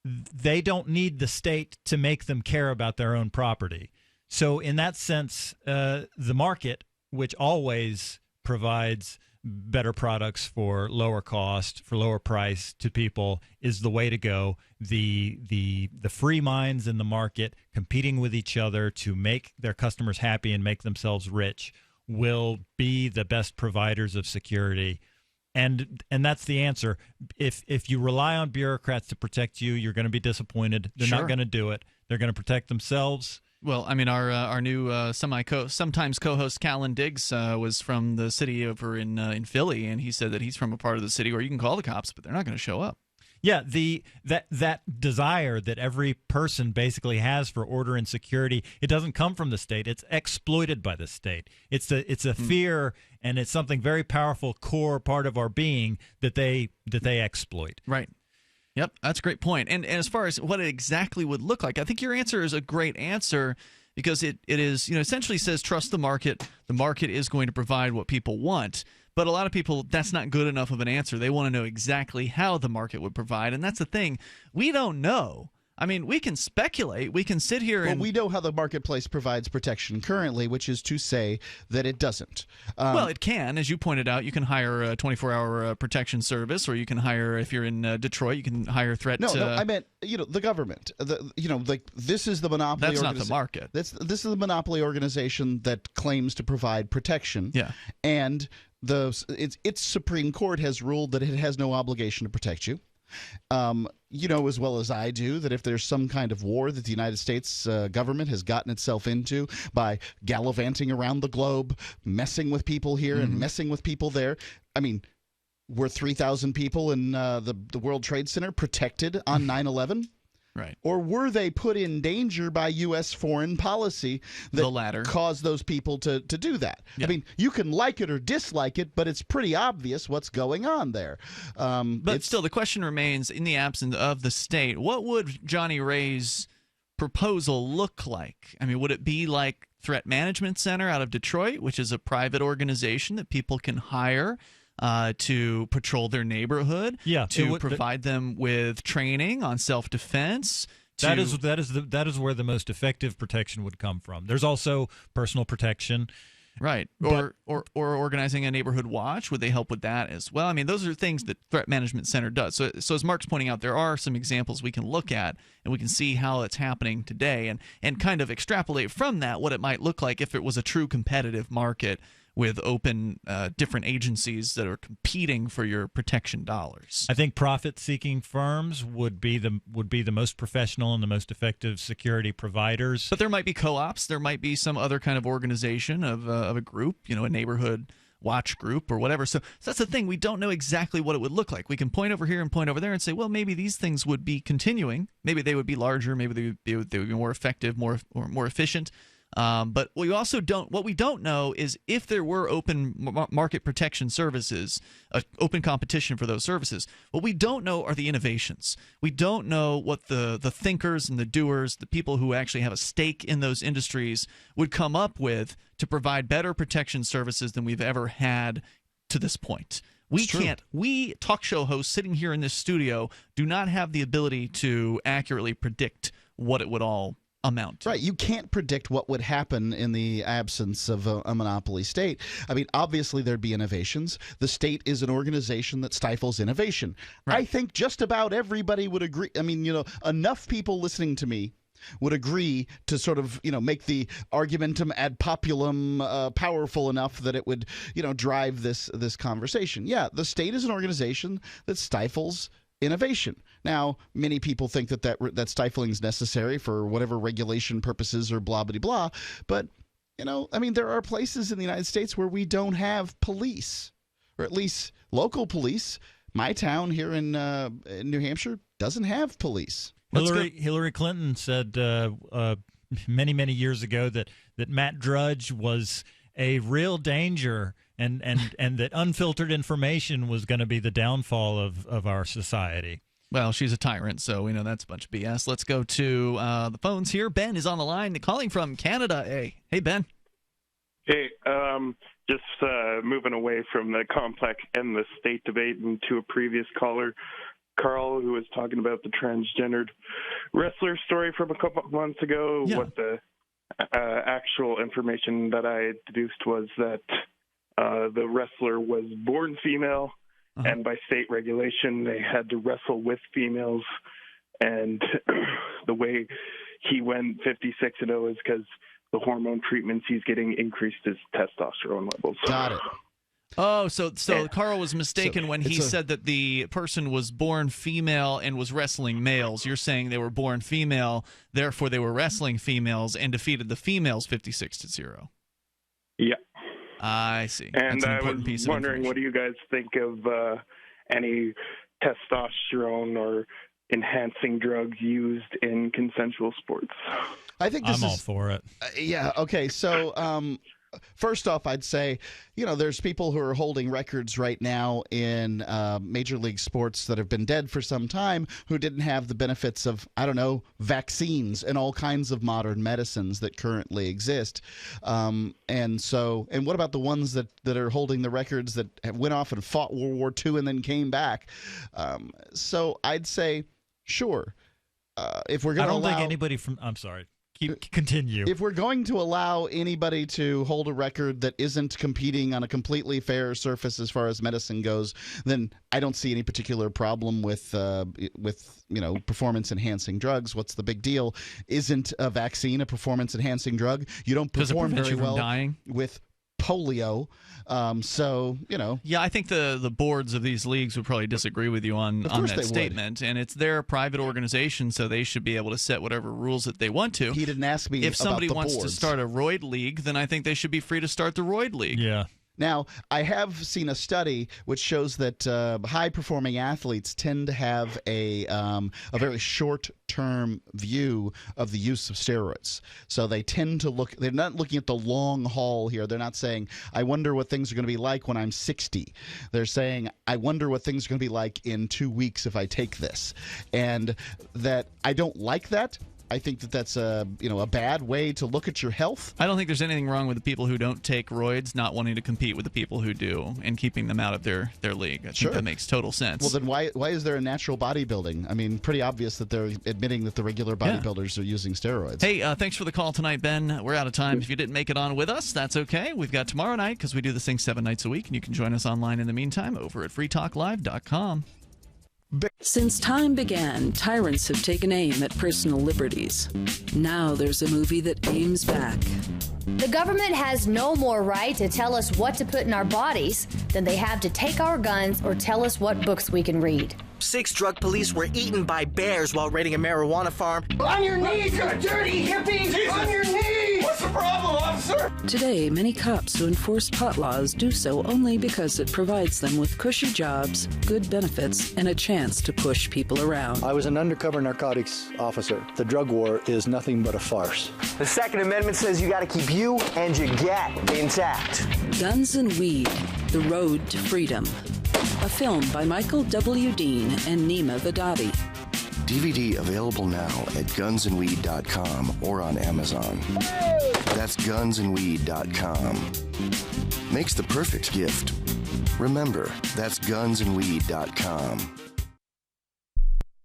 S8: They don't need the state to make them care about their own property. So in that sense, the market, which always provides better products for lower cost, for lower price to people, is the way to go. The free minds in the market competing with each other to make their customers happy and make themselves rich will be the best providers of security. And that's the answer. If you rely on bureaucrats to protect you, you're going to be disappointed. They're not going to do it. They're going to protect themselves.
S3: Well, I mean, our new sometimes co-host Callan Diggs was from the city over in Philly, and he said that he's from a part of the city where you can call the cops, but they're not going to show up.
S8: Yeah, that desire that every person basically has for order and security, it doesn't come from the state. It's exploited by the state. It's a fear, and it's something very powerful, core part of our being that they exploit.
S3: Right. Yep, that's a great point. And as far as what it exactly would look like, I think your answer is a great answer, because it is, essentially says trust the market. The market is going to provide what people want. But a lot of people, that's not good enough of an answer. They want to know exactly how the market would provide. And that's the thing. We don't know. I mean, we can speculate. We can sit here and...
S7: Well, we know how the marketplace provides protection currently, which is to say that it doesn't.
S3: Well, it can. As you pointed out, you can hire a 24-hour protection service, or you can hire, if you're in Detroit, you can hire threat...
S7: No, I meant, the government. This is the monopoly...
S3: That's not the market.
S7: This is the monopoly organization that claims to provide protection.
S3: Yeah.
S7: And its Supreme Court has ruled that it has no obligation to protect you. As well as I do, that if there's some kind of war that the United States government has gotten itself into by gallivanting around the globe, messing with people here and messing with people there. I mean, were 3,000 people in the World Trade Center protected on 9/11?
S3: Right.
S7: Or were they put in danger by U.S. foreign policy that caused those people to do that? Yeah. I mean, you can like it or dislike it, but it's pretty obvious what's going on there.
S3: But still, the question remains, in the absence of the state, what would Jonny Ray's proposal look like? I mean, would it be like Threat Management Center out of Detroit, which is a private organization that people can hire to patrol their neighborhood, to provide them with training on self-defense?
S8: That is where the most effective protection would come from. There's also personal protection.
S3: Right. Or organizing a neighborhood watch. Would they help with that as well? I mean, those are things that Threat Management Center does. So as Mark's pointing out, there are some examples we can look at, and we can see how it's happening today and kind of extrapolate from that what it might look like if it was a true competitive market with open different agencies that are competing for your protection dollars.
S8: I think profit-seeking firms would be the most professional and the most effective security providers.
S3: But there might be co-ops. There might be some other kind of organization of a group, a neighborhood watch group or whatever. So that's the thing. We don't know exactly what it would look like. We can point over here and point over there and say, well, maybe these things would be continuing. Maybe they would be larger. Maybe they would be more effective, more efficient. But what we don't know is if there were open market protection services, open competition for those services. What we don't know are the innovations. We don't know what the thinkers and the doers, the people who actually have a stake in those industries, would come up with to provide better protection services than we've ever had to this point. We talk show hosts sitting here in this studio do not have the ability to accurately predict what it would all amount to.
S7: Right. You can't predict what would happen in the absence of a monopoly state. I mean, obviously there'd be innovations. The state is an organization that stifles innovation. Right. I think just about everybody would agree. I mean, enough people listening to me would agree to sort of, make the argumentum ad populum powerful enough that it would, drive this conversation. Yeah, the state is an organization that stifles innovation. Now, many people think that stifling is necessary for whatever regulation purposes or blah, blah, blah. But, there are places in the United States where we don't have police, or at least local police. My town here in New Hampshire doesn't have police.
S8: Hillary Clinton said many, many years ago that Matt Drudge was a real danger and that unfiltered information was going to be the downfall of our society.
S3: Well, she's a tyrant, so we know that's a bunch of BS. Let's go to the phones here. Ben is on the line, calling from Canada. Hey, Ben.
S1: Hey, just moving away from the complex and the state debate and to a previous caller, Carl, who was talking about the transgendered wrestler story from a couple of months ago. Yeah. What the actual information that I deduced was that the wrestler was born female, and by state regulation, they had to wrestle with females. And the way he went 56-0 is because the hormone treatments he's getting increased his testosterone levels.
S7: Got it.
S3: Oh, so Carl was mistaken when he said that the person was born female and was wrestling males. You're saying they were born female, therefore they were wrestling females and defeated the females 56-0.
S1: Yeah.
S3: I see.
S1: And
S3: That's an
S1: I
S3: important
S1: was
S3: piece of
S1: wondering, what do you guys think of any testosterone or enhancing drugs used in consensual sports?
S7: I think
S8: I'm all for it.
S7: Yeah. Okay. So, first off, I'd say, there's people who are holding records right now in major league sports that have been dead for some time who didn't have the benefits of, vaccines and all kinds of modern medicines that currently exist. And what about the ones that are holding the records that went off and fought World War II and then came back? So I'd say, sure. If we're going to
S8: think anybody from – I'm sorry. Continue.
S7: If we're going to allow anybody to hold a record that isn't competing on a completely fair surface as far as medicine goes, then I don't see any particular problem with performance enhancing drugs. What's the big deal? Isn't a vaccine a performance enhancing drug? You don't perform very well with polio.
S3: Yeah, I think the boards of these leagues would probably disagree with you on that statement. And it's their private organization, so they should be able to set whatever rules that they want to.
S7: He didn't ask me
S3: if somebody
S7: about the
S3: wants
S7: boards.
S3: to start a roid league, then I think they should be free to start the roid league.
S8: Yeah.
S7: Now, I have seen a study which shows that high-performing athletes tend to have a very short-term view of the use of steroids. So they tend to look – they're not looking at the long haul here. They're not saying, I wonder what things are going to be like when I'm 60. They're saying, I wonder what things are going to be like in 2 weeks if I take this. And that I don't like that. I think that that's a bad way to look at your health.
S3: I don't think there's anything wrong with the people who don't take roids not wanting to compete with the people who do and keeping them out of their league. I think that makes total sense.
S7: Well, then why is there a natural bodybuilding? I mean, pretty obvious that they're admitting that the regular bodybuilders are using steroids.
S3: Hey, thanks for the call tonight, Ben. We're out of time. If you didn't make it on with us, that's okay. We've got tomorrow night because we do this thing 7 nights a week, and you can join us online in the meantime over at freetalklive.com.
S9: Since time began, tyrants have taken aim at personal liberties. Now there's a movie that aims back.
S10: The government has no more right to tell us what to put in our bodies than they have to take our guns or tell us what books we can read.
S21: 6 drug police were eaten by bears while raiding a marijuana farm.
S22: On your knees, you dirty hippie! Jesus. On your knees! What's the problem, officer?
S9: Today, many cops who enforce pot laws do so only because it provides them with cushy jobs, good benefits, and a chance to push people around.
S23: I was an undercover narcotics officer. The drug war is nothing but a farce.
S21: The Second Amendment says you gotta keep you and your gat intact.
S9: Guns and Weed, The Road to Freedom. A film by Michael W. Dean and Nima Vadadi.
S26: DVD available now at gunsandweed.com or on Amazon. That's gunsandweed.com. Makes the perfect gift. Remember, that's gunsandweed.com.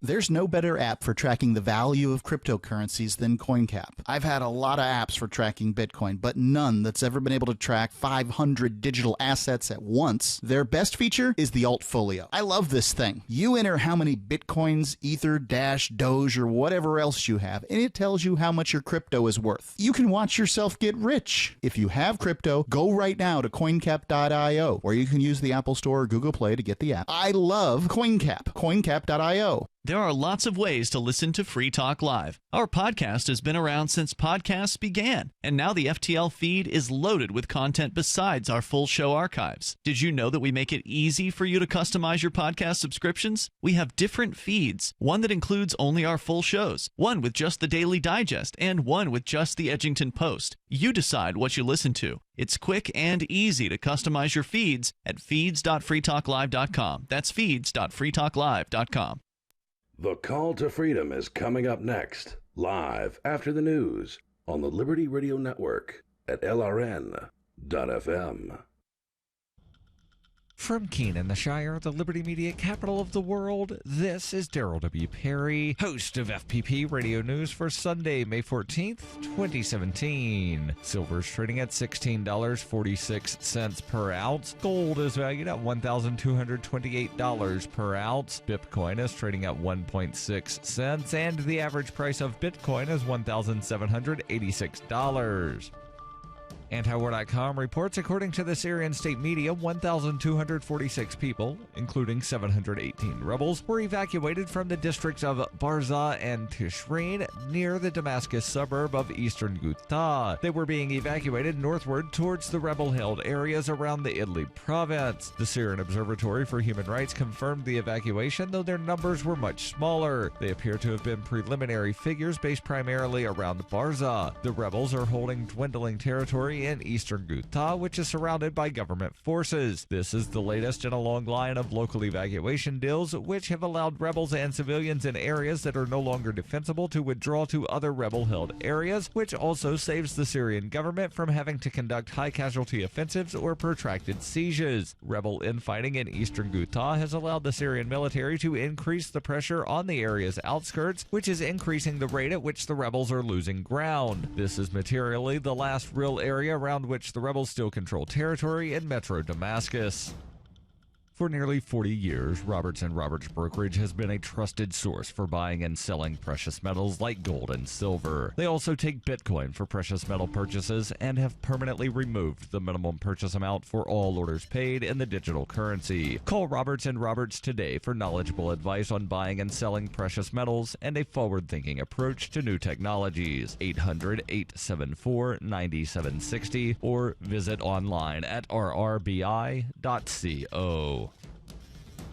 S7: There's no better app for tracking the value of cryptocurrencies than CoinCap. I've had a lot of apps for tracking Bitcoin, but none that's ever been able to track 500 digital assets at once. Their best feature is the Altfolio. I love this thing. You enter how many Bitcoins, Ether, Dash, Doge, or whatever else you have, and it tells you how much your crypto is worth. You can watch yourself get rich. If you have crypto, go right now to coincap.io, or you can use the Apple Store or Google Play to get the app. I love CoinCap. coincap.io.
S3: There are lots of ways to listen to Free Talk Live. Our podcast has been around since podcasts began, and now the FTL feed is loaded with content besides our full show archives. Did you know that we make it easy for you to customize your podcast subscriptions? We have different feeds, one that includes only our full shows, one with just the Daily Digest, and one with just the Edgington Post. You decide what you listen to. It's quick and easy to customize your feeds at feeds.freetalklive.com. That's feeds.freetalklive.com.
S5: The Call to Freedom is coming up next, live after the news on the Liberty Radio Network at LRN.FM.
S27: From Keene in the Shire, the Liberty Media capital of the world, this is Daryl W. Perry, host of FPP Radio News for Sunday, May 14th, 2017. Silver's trading at $16.46 per ounce. Gold is valued at $1,228 per ounce. Bitcoin is trading at 1.6 cents, and the average price of Bitcoin is $1,786. Antiwar.com reports, according to the Syrian state media, 1,246 people, including 718 rebels, were evacuated from the districts of Barza and Tishreen near the Damascus suburb of eastern Ghouta. They were being evacuated northward towards the rebel-held areas around the Idlib province. The Syrian Observatory for Human Rights confirmed the evacuation, though their numbers were much smaller. They appear to have been preliminary figures based primarily around Barza. The rebels are holding dwindling territory in eastern Ghouta, which is surrounded by government forces. This is the latest in a long line of local evacuation deals, which have allowed rebels and civilians in areas that are no longer defensible to withdraw to other rebel-held areas, which also saves the Syrian government from having to conduct high-casualty offensives or protracted sieges. Rebel infighting in eastern Ghouta has allowed the Syrian military to increase the pressure on the area's outskirts, which is increasing the rate at which the rebels are losing ground. This is materially the last real area around which the rebels still control territory in Metro Damascus. For nearly 40 years, Roberts & Roberts Brokerage has been a trusted source for buying and selling precious metals like gold and silver. They also take Bitcoin for precious metal purchases and have permanently removed the minimum purchase amount for all orders paid in the digital currency. Call Roberts & Roberts today for knowledgeable advice on buying and selling precious metals and a forward-thinking approach to new technologies. 800-874-9760 or visit online at rrbi.co.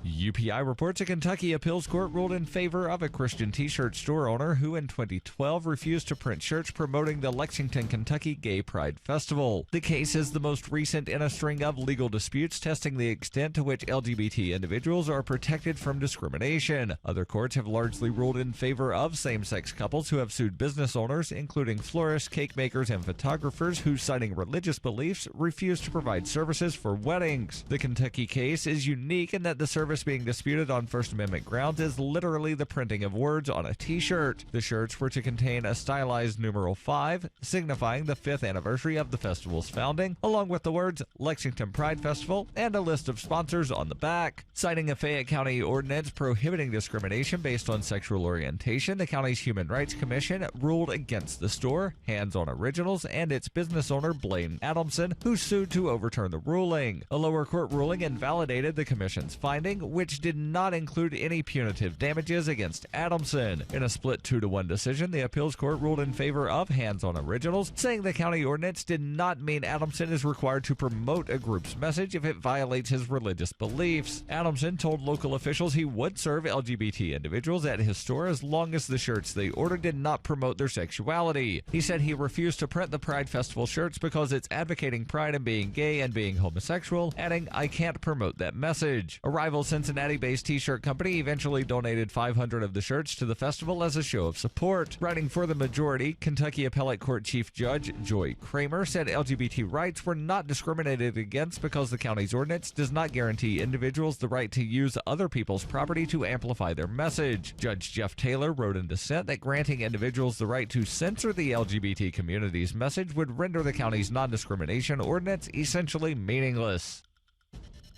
S27: UPI reports a Kentucky appeals court ruled in favor of a Christian t-shirt store owner who in 2012 refused to print shirts promoting the Lexington, Kentucky Gay Pride Festival. The case is the most recent in a string of legal disputes testing the extent to which LGBT individuals are protected from discrimination. Other courts have largely ruled in favor of same-sex couples who have sued business owners, including florists, cake makers, and photographers who, citing religious beliefs, refuse to provide services for weddings. The Kentucky case is unique in that the service being disputed on First Amendment grounds is literally the printing of words on a t-shirt. The shirts were to contain a stylized numeral 5, signifying the 5th anniversary of the festival's founding, along with the words Lexington Pride Festival and a list of sponsors on the back. Citing a Fayette County ordinance prohibiting discrimination based on sexual orientation, the county's Human Rights Commission ruled against the store, Hands on Originals, and its business owner Blaine Adamson, who sued to overturn the ruling. A lower court ruling invalidated the commission's finding, which did not include any punitive damages against Adamson. In a split 2-1 decision, the appeals court ruled in favor of Hands on Originals, saying the county ordinance did not mean Adamson is required to promote a group's message if it violates his religious beliefs. Adamson told local officials he would serve LGBT individuals at his store as long as the shirts they ordered did not promote their sexuality. He said he refused to print the Pride Festival shirts because it's advocating pride in being gay and being homosexual, adding, "I can't promote that message." A rival Cincinnati-based t-shirt company eventually donated 500 of the shirts to the festival as a show of support. Writing for the majority, Kentucky Appellate Court Chief Judge Joy Kramer said LGBT rights were not discriminated against because the county's ordinance does not guarantee individuals the right to use other people's property to amplify their message. Judge Jeff Taylor wrote in dissent that granting individuals the right to censor the LGBT community's message would render the county's non-discrimination ordinance essentially meaningless.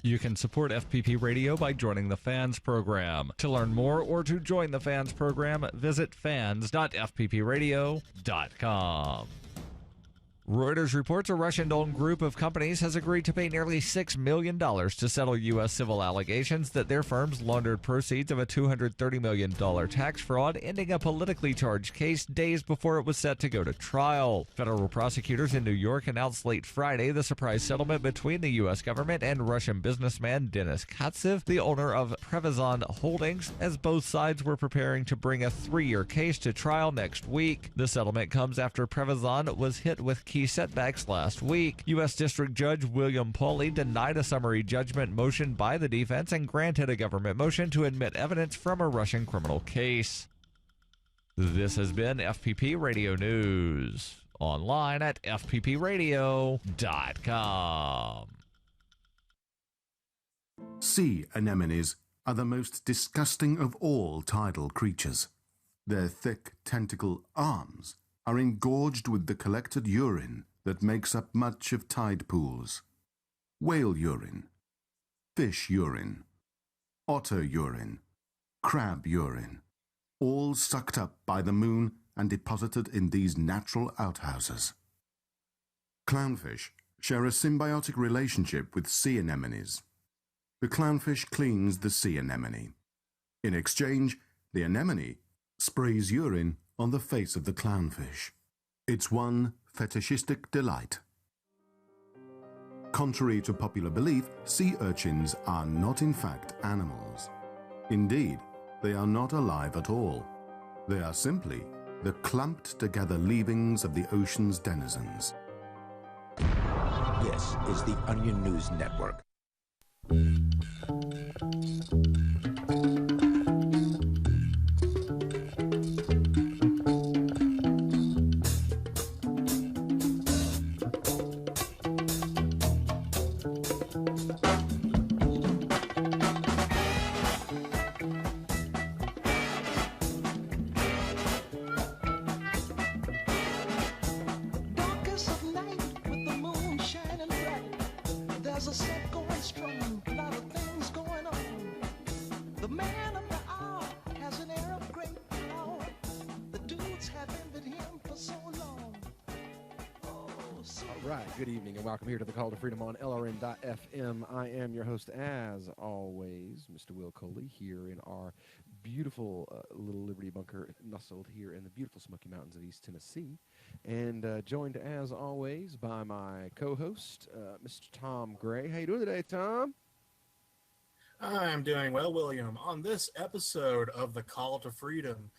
S27: You can support FPP Radio by joining the Fans program. To learn more or to join the Fans program, visit fans.fppradio.com. Reuters reports a Russian-owned group of companies has agreed to pay nearly $6 million to settle U.S. civil allegations that their firms laundered proceeds of a $230 million tax fraud, ending a politically charged case days before it was set to go to trial. Federal prosecutors in New York announced late Friday the surprise settlement between the U.S. government and Russian businessman Denis Katsev, the owner of Prevazon Holdings, as both sides were preparing to bring a 3-year case to trial next week. The settlement comes after Prevazon was hit with key setbacks last week. U.S. District Judge William Pauley denied a summary judgment motion by the defense and granted a government motion to admit evidence from a Russian criminal case. This has been FPP Radio News. Online at fppradio.com.
S11: Sea anemones are the most disgusting of all tidal creatures. Their thick tentacle arms are engorged with the collected urine that makes up much of tide pools. Whale urine, fish urine, otter urine, crab urine, all sucked up by the moon and deposited in these natural outhouses. Clownfish share a symbiotic relationship with sea anemones. The clownfish cleans the sea anemone. In exchange, the anemone sprays urine on the face of the clownfish. It's one fetishistic delight. Contrary to popular belief, sea urchins are not in fact animals. Indeed, they are not alive at all. They are simply the clumped together leavings of the ocean's denizens.
S6: This is the Onion News Network.
S12: Good evening and welcome here to the Call to Freedom on LRN.FM. I am your host, as always, Mr. Will Coley, here in our beautiful little Liberty Bunker nestled here in the beautiful Smoky Mountains of East Tennessee, and joined, as always, by my co-host, Mr. Tom Gray. How you doing today, Tom?
S15: I'm doing well, William. On this episode of The Call to Freedom,